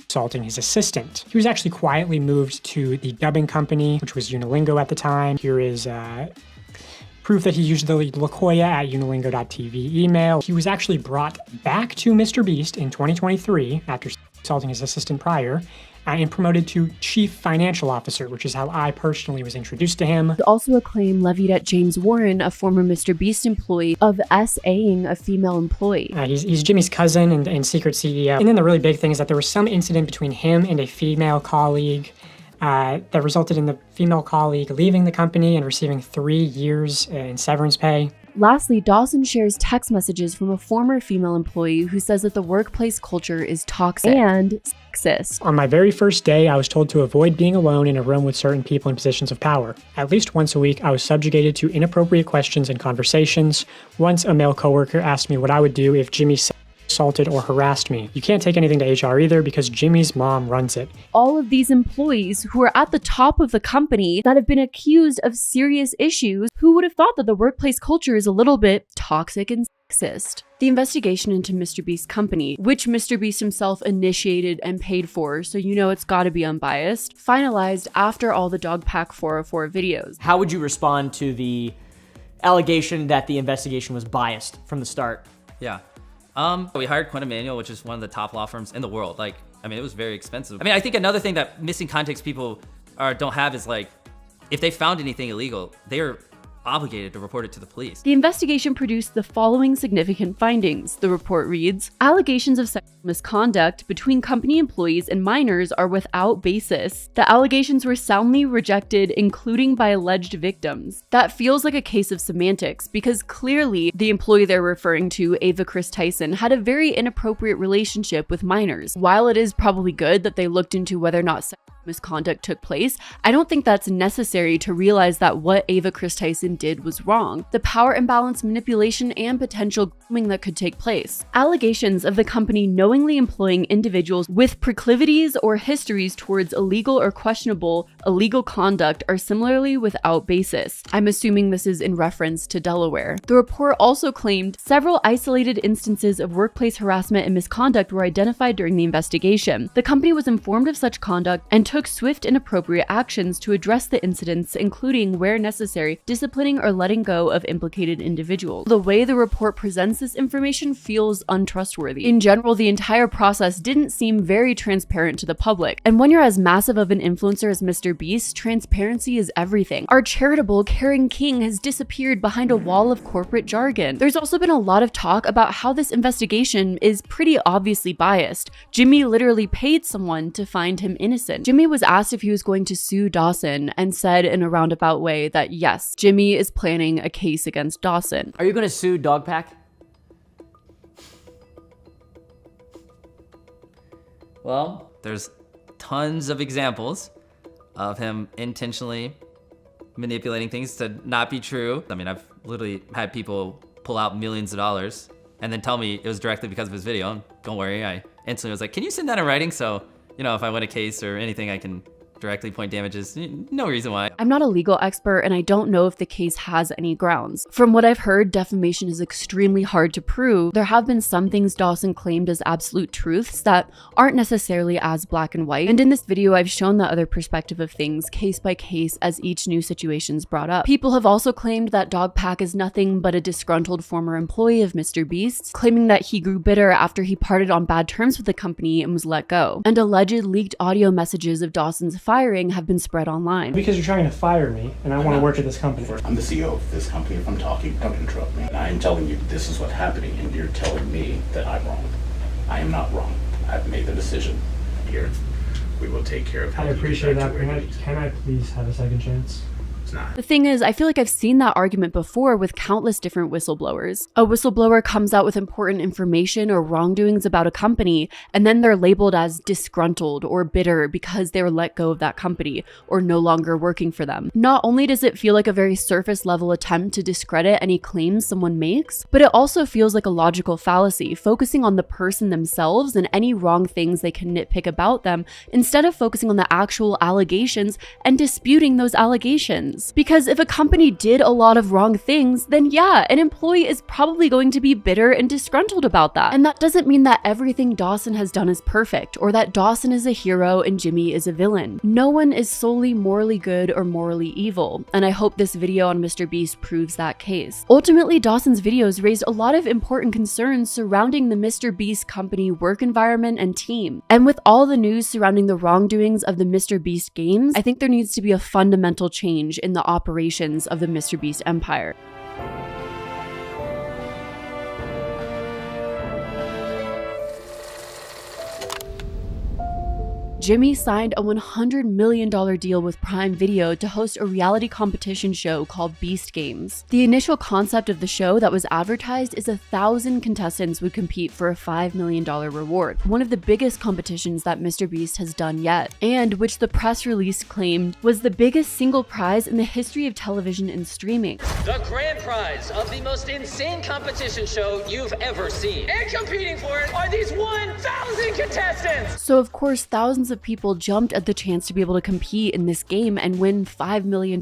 assaulting his assistant. He was actually quietly moved to the dubbing company, which was Unilingo at the time. Here is proof that he used the LaKoya at unilingo.tv email. He was actually brought back to MrBeast in 2023 after assaulting his assistant prior, and promoted to Chief Financial Officer, which is how I personally was introduced to him. Also a claim levied at James Warren, a former MrBeast employee, of SAing a female employee. He's Jimmy's cousin and secret CEO. And then the really big thing is that there was some incident between him and a female colleague that resulted in the female colleague leaving the company and receiving 3 years in severance pay. Lastly, Dawson shares text messages from a former female employee who says that the workplace culture is toxic and sexist. On my very first day, I was told to avoid being alone in a room with certain people in positions of power. At least once a week, I was subjugated to inappropriate questions and conversations. Once a male coworker asked me what I would do if Jimmy assaulted or harassed me. You can't take anything to HR either because Jimmy's mom runs it. All of these employees who are at the top of the company that have been accused of serious issues, who would have thought that the workplace culture is a little bit toxic and sexist? The investigation into MrBeast's company, which MrBeast himself initiated and paid for, so you know it's gotta be unbiased, finalized after all the Dogpack 404 videos. How would you respond to the allegation that the investigation was biased from the start? Yeah. We hired Quinn Emanuel, which is one of the top law firms in the world. Like, I mean, it was very expensive. I mean, I think another thing that missing context people don't have is like, if they found anything illegal, they're obligated to report it to the police. The investigation produced the following significant findings. The report reads, allegations of sexual misconduct between company employees and minors are without basis. The allegations were soundly rejected, including by alleged victims. That feels like a case of semantics, because clearly the employee they're referring to, Ava Chris Tyson, had a very inappropriate relationship with minors. While it is probably good that they looked into whether or not sexual misconduct took place, I don't think that's necessary to realize that what Ava Chris Tyson did was wrong. The power imbalance, manipulation, and potential grooming that could take place. Allegations of the company knowingly employing individuals with proclivities or histories towards illegal or questionable illegal conduct are similarly without basis. I'm assuming this is in reference to Delaware. The report also claimed several isolated instances of workplace harassment and misconduct were identified during the investigation. The company was informed of such conduct and took swift and appropriate actions to address the incidents, including, where necessary, disciplining or letting go of implicated individuals. The way the report presents this information feels untrustworthy. In general, the entire process didn't seem very transparent to the public. And when you're as massive of an influencer as MrBeast, transparency is everything. Our charitable, caring king has disappeared behind a wall of corporate jargon. There's also been a lot of talk about how this investigation is pretty obviously biased. Jimmy literally paid someone to find him innocent. Jimmy was asked if he was going to sue Dawson and said in a roundabout way that yes, Jimmy is planning a case against Dawson. Are you going to sue Dogpack? Well, there's tons of examples of him intentionally manipulating things to not be true. I mean, I've literally had people pull out millions of dollars and then tell me it was directly because of his video. And don't worry, I instantly was like, can you send that in writing so, you know, if I win a case or anything, I can directly point damages. No reason why. I'm not a legal expert and I don't know if the case has any grounds. From what I've heard, defamation is extremely hard to prove. There have been some things Dawson claimed as absolute truths that aren't necessarily as black and white. And in this video, I've shown the other perspective of things case by case as each new situation is brought up. People have also claimed that Dogpack is nothing but a disgruntled former employee of MrBeast, claiming that he grew bitter after he parted on bad terms with the company and was let go. And alleged leaked audio messages of Dawson's firing have been spread online. Because you're trying to fire me and I want to work at this company. I'm the CEO of this company. If I'm talking, don't interrupt me. And I am telling you this is what's happening and you're telling me that I'm wrong. I am not wrong. I've made the decision. Here, we will take care of it. I appreciate that. Can I please have a second chance? It's not. The thing is, I feel like I've seen that argument before with countless different whistleblowers. A whistleblower comes out with important information or wrongdoings about a company, and then they're labeled as disgruntled or bitter because they were let go of that company or no longer working for them. Not only does it feel like a very surface level attempt to discredit any claims someone makes, but it also feels like a logical fallacy, focusing on the person themselves and any wrong things they can nitpick about them, instead of focusing on the actual allegations and disputing those allegations. Because if a company did a lot of wrong things, then yeah, an employee is probably going to be bitter and disgruntled about that. And that doesn't mean that everything Dawson has done is perfect, or that Dawson is a hero and Jimmy is a villain. No one is solely morally good or morally evil, and I hope this video on MrBeast proves that case. Ultimately, Dawson's videos raised a lot of important concerns surrounding the MrBeast company work environment and team. And with all the news surrounding the wrongdoings of the MrBeast games, I think there needs to be a fundamental change in the operations of the MrBeast empire. Jimmy signed a $100 million deal with Prime Video to host a reality competition show called Beast Games. The initial concept of the show that was advertised is 1,000 contestants would compete for a $5 million reward, one of the biggest competitions that MrBeast has done yet, and which the press release claimed was the biggest single prize in the history of television and streaming. The grand prize of the most insane competition show you've ever seen. And competing for it are these 1,000 contestants! So of course, thousands of people jumped at the chance to be able to compete in this game and win $5 million,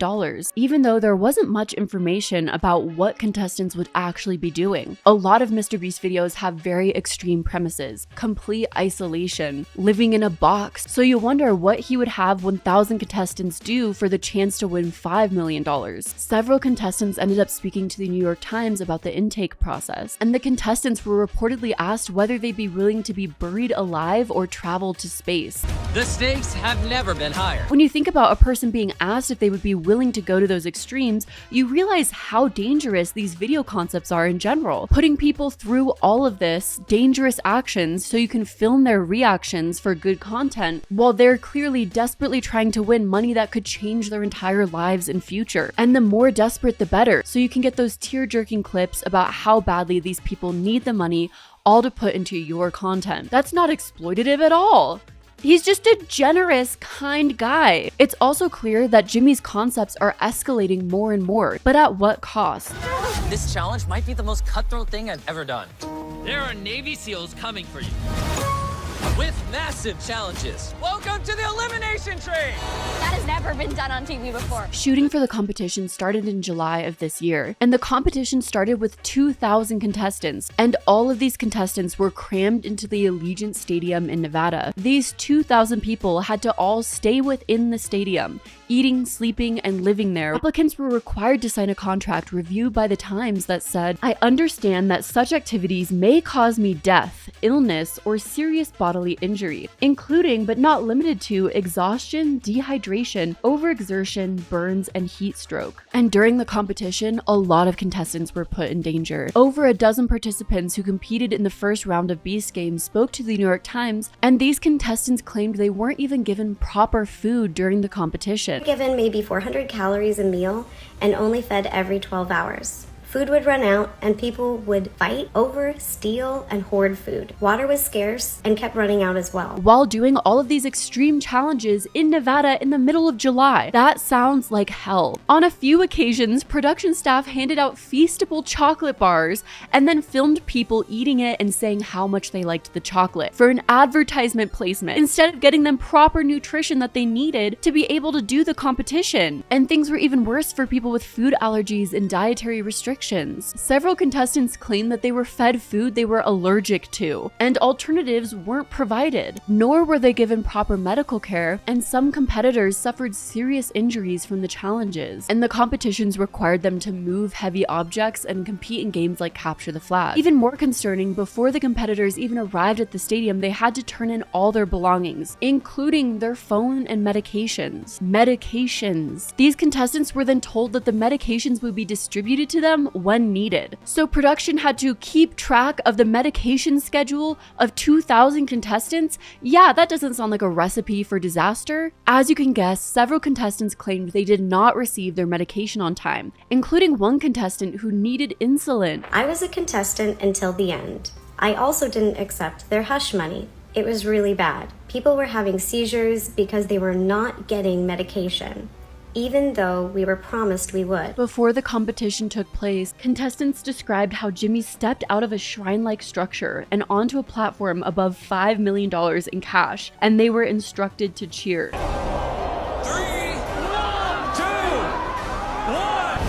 even though there wasn't much information about what contestants would actually be doing. A lot of MrBeast videos have very extreme premises, complete isolation, living in a box, so you wonder what he would have 1,000 contestants do for the chance to win $5 million. Several contestants ended up speaking to the New York Times about the intake process, and the contestants were reportedly asked whether they'd be willing to be buried alive or travel to space. The stakes have never been higher. When you think about a person being asked if they would be willing to go to those extremes, you realize how dangerous these video concepts are in general. Putting people through all of this dangerous actions so you can film their reactions for good content while they're clearly desperately trying to win money that could change their entire lives and future. And the more desperate the better, so you can get those tear-jerking clips about how badly these people need the money, all to put into your content. That's not exploitative at all. He's just a generous, kind guy. It's also clear that Jimmy's concepts are escalating more and more, but at what cost? This challenge might be the most cutthroat thing I've ever done. There are Navy SEALs coming for you. With massive challenges. Welcome to the elimination train! That has never been done on TV before. Shooting for the competition started in July of this year, and the competition started with 2,000 contestants, and all of these contestants were crammed into the Allegiant Stadium in Nevada. These 2,000 people had to all stay within the stadium, eating, sleeping, and living there. Applicants were required to sign a contract reviewed by the Times that said, "I understand that such activities may cause me death, illness, or serious bodily injury, including but not limited to exhaustion, dehydration, overexertion, burns, and heat stroke." And during the competition, a lot of contestants were put in danger. Over a dozen participants who competed in the first round of Beast Games spoke to the New York Times, and these contestants claimed they weren't even given proper food during the competition. Given maybe 400 calories a meal and only fed every 12 hours. Food would run out and people would fight over, steal, and hoard food. Water was scarce and kept running out as well. While doing all of these extreme challenges in Nevada in the middle of July. That sounds like hell. On a few occasions, production staff handed out feastable chocolate bars and then filmed people eating it and saying how much they liked the chocolate for an advertisement placement, instead of getting them proper nutrition that they needed to be able to do the competition. And things were even worse for people with food allergies and dietary restrictions. Several contestants claimed that they were fed food they were allergic to, and alternatives weren't provided, nor were they given proper medical care, and some competitors suffered serious injuries from the challenges, and the competitions required them to move heavy objects and compete in games like Capture the Flag. Even more concerning, before the competitors even arrived at the stadium, they had to turn in all their belongings, including their phone and medications. These contestants were then told that the medications would be distributed to them when needed. So production had to keep track of the medication schedule of 2,000 contestants. Yeah, that doesn't sound like a recipe for disaster. As you can guess, several contestants claimed they did not receive their medication on time, including one contestant who needed insulin. I was a contestant until the end. I also didn't accept their hush money. It was really bad. People were having seizures because they were not getting medication, even though we were promised we would. Before the competition took place, contestants described how Jimmy stepped out of a shrine-like structure and onto a platform above $5 million in cash, and they were instructed to cheer. 3, 2, 1.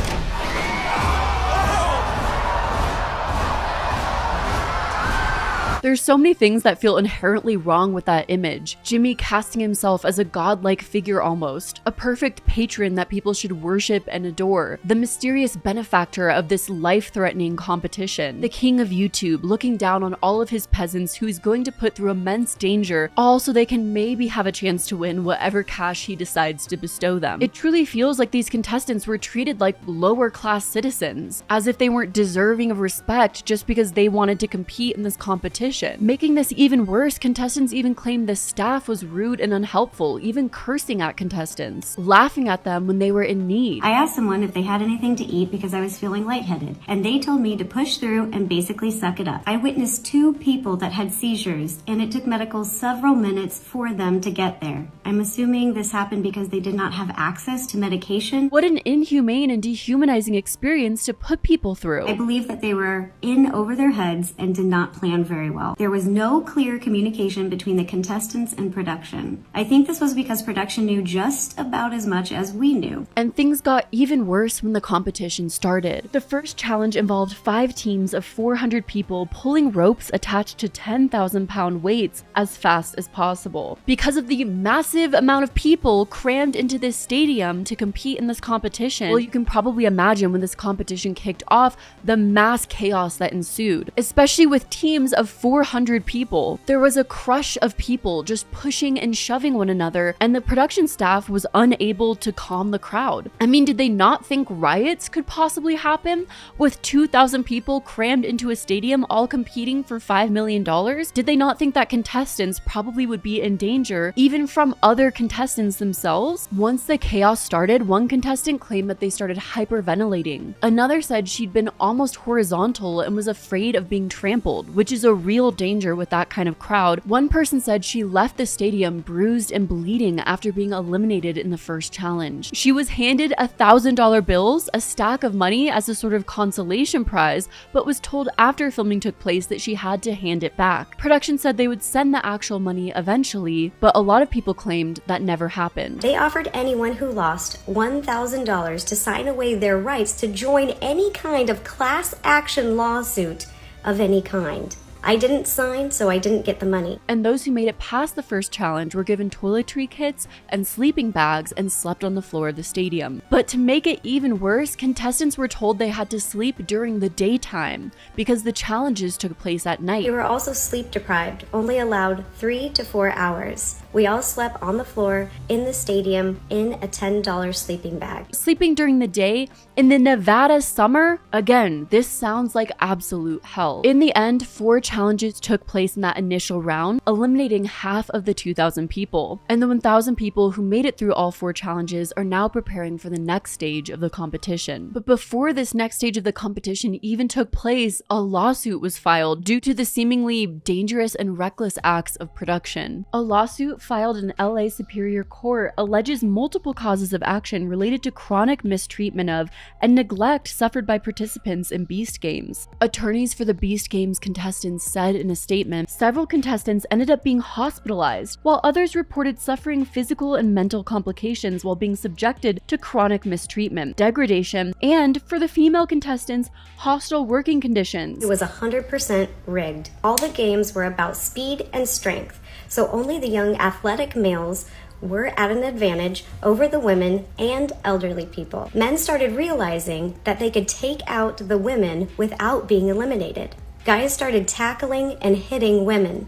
There's so many things that feel inherently wrong with that image. Jimmy casting himself as a godlike figure almost, a perfect patron that people should worship and adore, the mysterious benefactor of this life-threatening competition, the king of YouTube looking down on all of his peasants who is going to put through immense danger, all so they can maybe have a chance to win whatever cash he decides to bestow them. It truly feels like these contestants were treated like lower-class citizens, as if they weren't deserving of respect just because they wanted to compete in this competition. competition. Making this even worse, contestants even claimed the staff was rude and unhelpful, even cursing at contestants, laughing at them when they were in need. I asked someone if they had anything to eat because I was feeling lightheaded, and they told me to push through and basically suck it up. I witnessed 2 people that had seizures, and it took medical several minutes for them to get there. I'm assuming this happened because they did not have access to medication. What an inhumane and dehumanizing experience to put people through. I believe that they were in over their heads and did not plan very well. There was no clear communication between the contestants and production. I think this was because production knew just about as much as we knew. And things got even worse when the competition started. The first challenge involved 5 teams of 400 people pulling ropes attached to 10,000-pound weights as fast as possible. Because of the massive amount of people crammed into this stadium to compete in this competition, well, you can probably imagine when this competition kicked off, the mass chaos that ensued, especially with teams of 400 people. There was a crush of people just pushing and shoving one another, and the production staff was unable to calm the crowd. I mean, did they not think riots could possibly happen with 2,000 people crammed into a stadium all competing for $5 million? Did they not think that contestants probably would be in danger even from other contestants themselves? Once the chaos started, one contestant claimed that they started hyperventilating. Another said she'd been almost horizontal and was afraid of being trampled, which is a real danger with that kind of crowd. One person said she left the stadium bruised and bleeding after being eliminated in the first challenge. She was handed $1,000 bills, a stack of money as a sort of consolation prize, but was told after filming took place that she had to hand it back. Production said they would send the actual money eventually, but a lot of people claimed that never happened. They offered anyone who lost $1,000 to sign away their rights to join any kind of class action lawsuit of any kind. I didn't sign, so I didn't get the money. And those who made it past the first challenge were given toiletry kits and sleeping bags and slept on the floor of the stadium. But to make it even worse, contestants were told they had to sleep during the daytime because the challenges took place at night. We were also sleep deprived, only allowed 3 to 4 hours. We all slept on the floor in the stadium in a $10 sleeping bag. Sleeping during the day in the Nevada summer? Again, this sounds like absolute hell. In the end, 4 challenges took place in that initial round, eliminating half of the 2,000 people. And the 1,000 people who made it through all 4 challenges are now preparing for the next stage of the competition. But before this next stage of the competition even took place, a lawsuit was filed due to the seemingly dangerous and reckless acts of production. A lawsuit filed in LA Superior Court alleges multiple causes of action related to chronic mistreatment of and neglect suffered by participants in Beast Games. Attorneys for the Beast Games contestants said in a statement, several contestants ended up being hospitalized, while others reported suffering physical and mental complications while being subjected to chronic mistreatment, degradation, and, for the female contestants, hostile working conditions. It was 100% rigged. All the games were about speed and strength, so only the young athletic males were at an advantage over the women and elderly people. Men started realizing that they could take out the women without being eliminated. Guys started tackling and hitting women.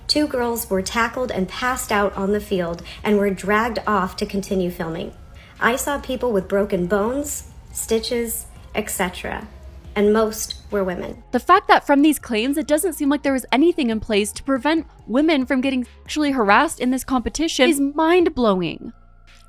2 girls were tackled and passed out on the field and were dragged off to continue filming. I saw people with broken bones, stitches, etc., and most were women. The fact that from these claims, it doesn't seem like there was anything in place to prevent women from getting sexually harassed in this competition is mind-blowing.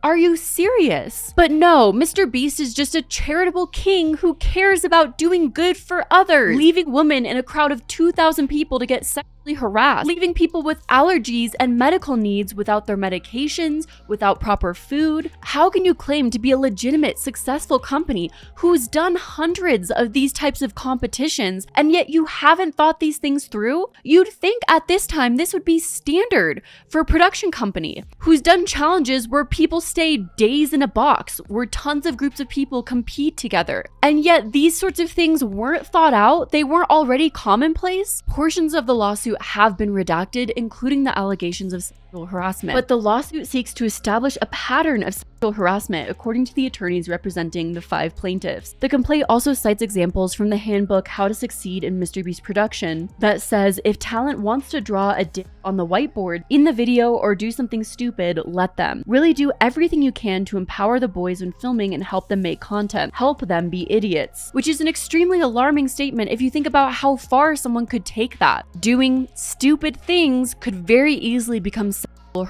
Are you serious? But no, MrBeast is just a charitable king who cares about doing good for others, leaving women in a crowd of 2,000 people to get sexually harassed, leaving people with allergies and medical needs without their medications, without proper food. How can you claim to be a legitimate, successful company who's done hundreds of these types of competitions, and yet you haven't thought these things through? You'd think at this time this would be standard for a production company who's done challenges where people stay days in a box, where tons of groups of people compete together. And yet these sorts of things weren't thought out, they weren't already commonplace. Portions of the lawsuit have been redacted, including the allegations of sexual harassment. But the lawsuit seeks to establish a pattern of sexual harassment, according to the attorneys representing the 5 plaintiffs. The complaint also cites examples from the handbook How to Succeed in MrBeast Production that says if talent wants to draw a dick on the whiteboard in the video or do something stupid, let them. Really do everything you can to empower the boys when filming and help them make content. Help them be idiots. Which is an extremely alarming statement if you think about how far someone could take that. Doing stupid things could very easily become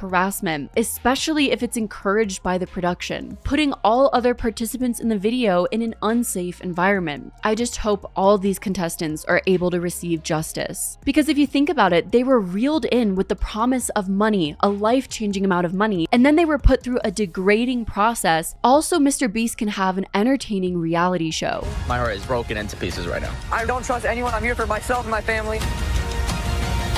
harassment, especially if it's encouraged by the production, putting all other participants in the video in an unsafe environment. I just hope all these contestants are able to receive justice. Because if you think about it, they were reeled in with the promise of money, a life-changing amount of money, and then they were put through a degrading process. Also, MrBeast can have an entertaining reality show. My heart is broken into pieces right now. I don't trust anyone. I'm here for myself and my family.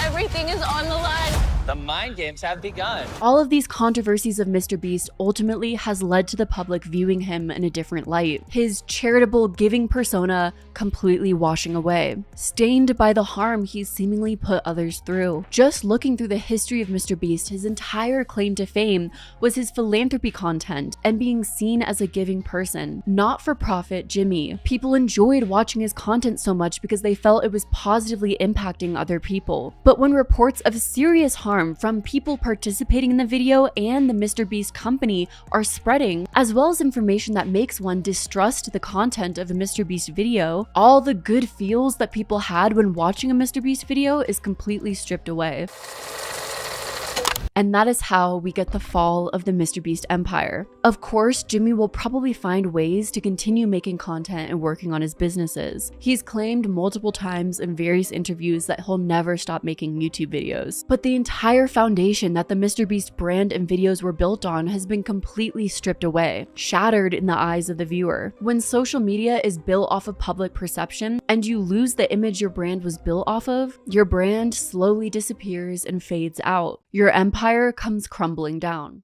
Everything is on the line. The mind games have begun. All of these controversies of MrBeast ultimately has led to the public viewing him in a different light. His charitable giving persona completely washing away, stained by the harm he's seemingly put others through. Just looking through the history of MrBeast, his entire claim to fame was his philanthropy content and being seen as a giving person. Not-for-profit Jimmy. People enjoyed watching his content so much because they felt it was positively impacting other people. But when reports of serious harm from people participating in the video and the MrBeast company are spreading, as well as information that makes one distrust the content of a MrBeast video, all the good feels that people had when watching a MrBeast video is completely stripped away. And that is how we get the fall of the MrBeast empire. Of course, Jimmy will probably find ways to continue making content and working on his businesses. He's claimed multiple times in various interviews that he'll never stop making YouTube videos. But the entire foundation that the MrBeast brand and videos were built on has been completely stripped away, shattered in the eyes of the viewer. When social media is built off of public perception and you lose the image your brand was built off of, your brand slowly disappears and fades out. Your empire comes crumbling down.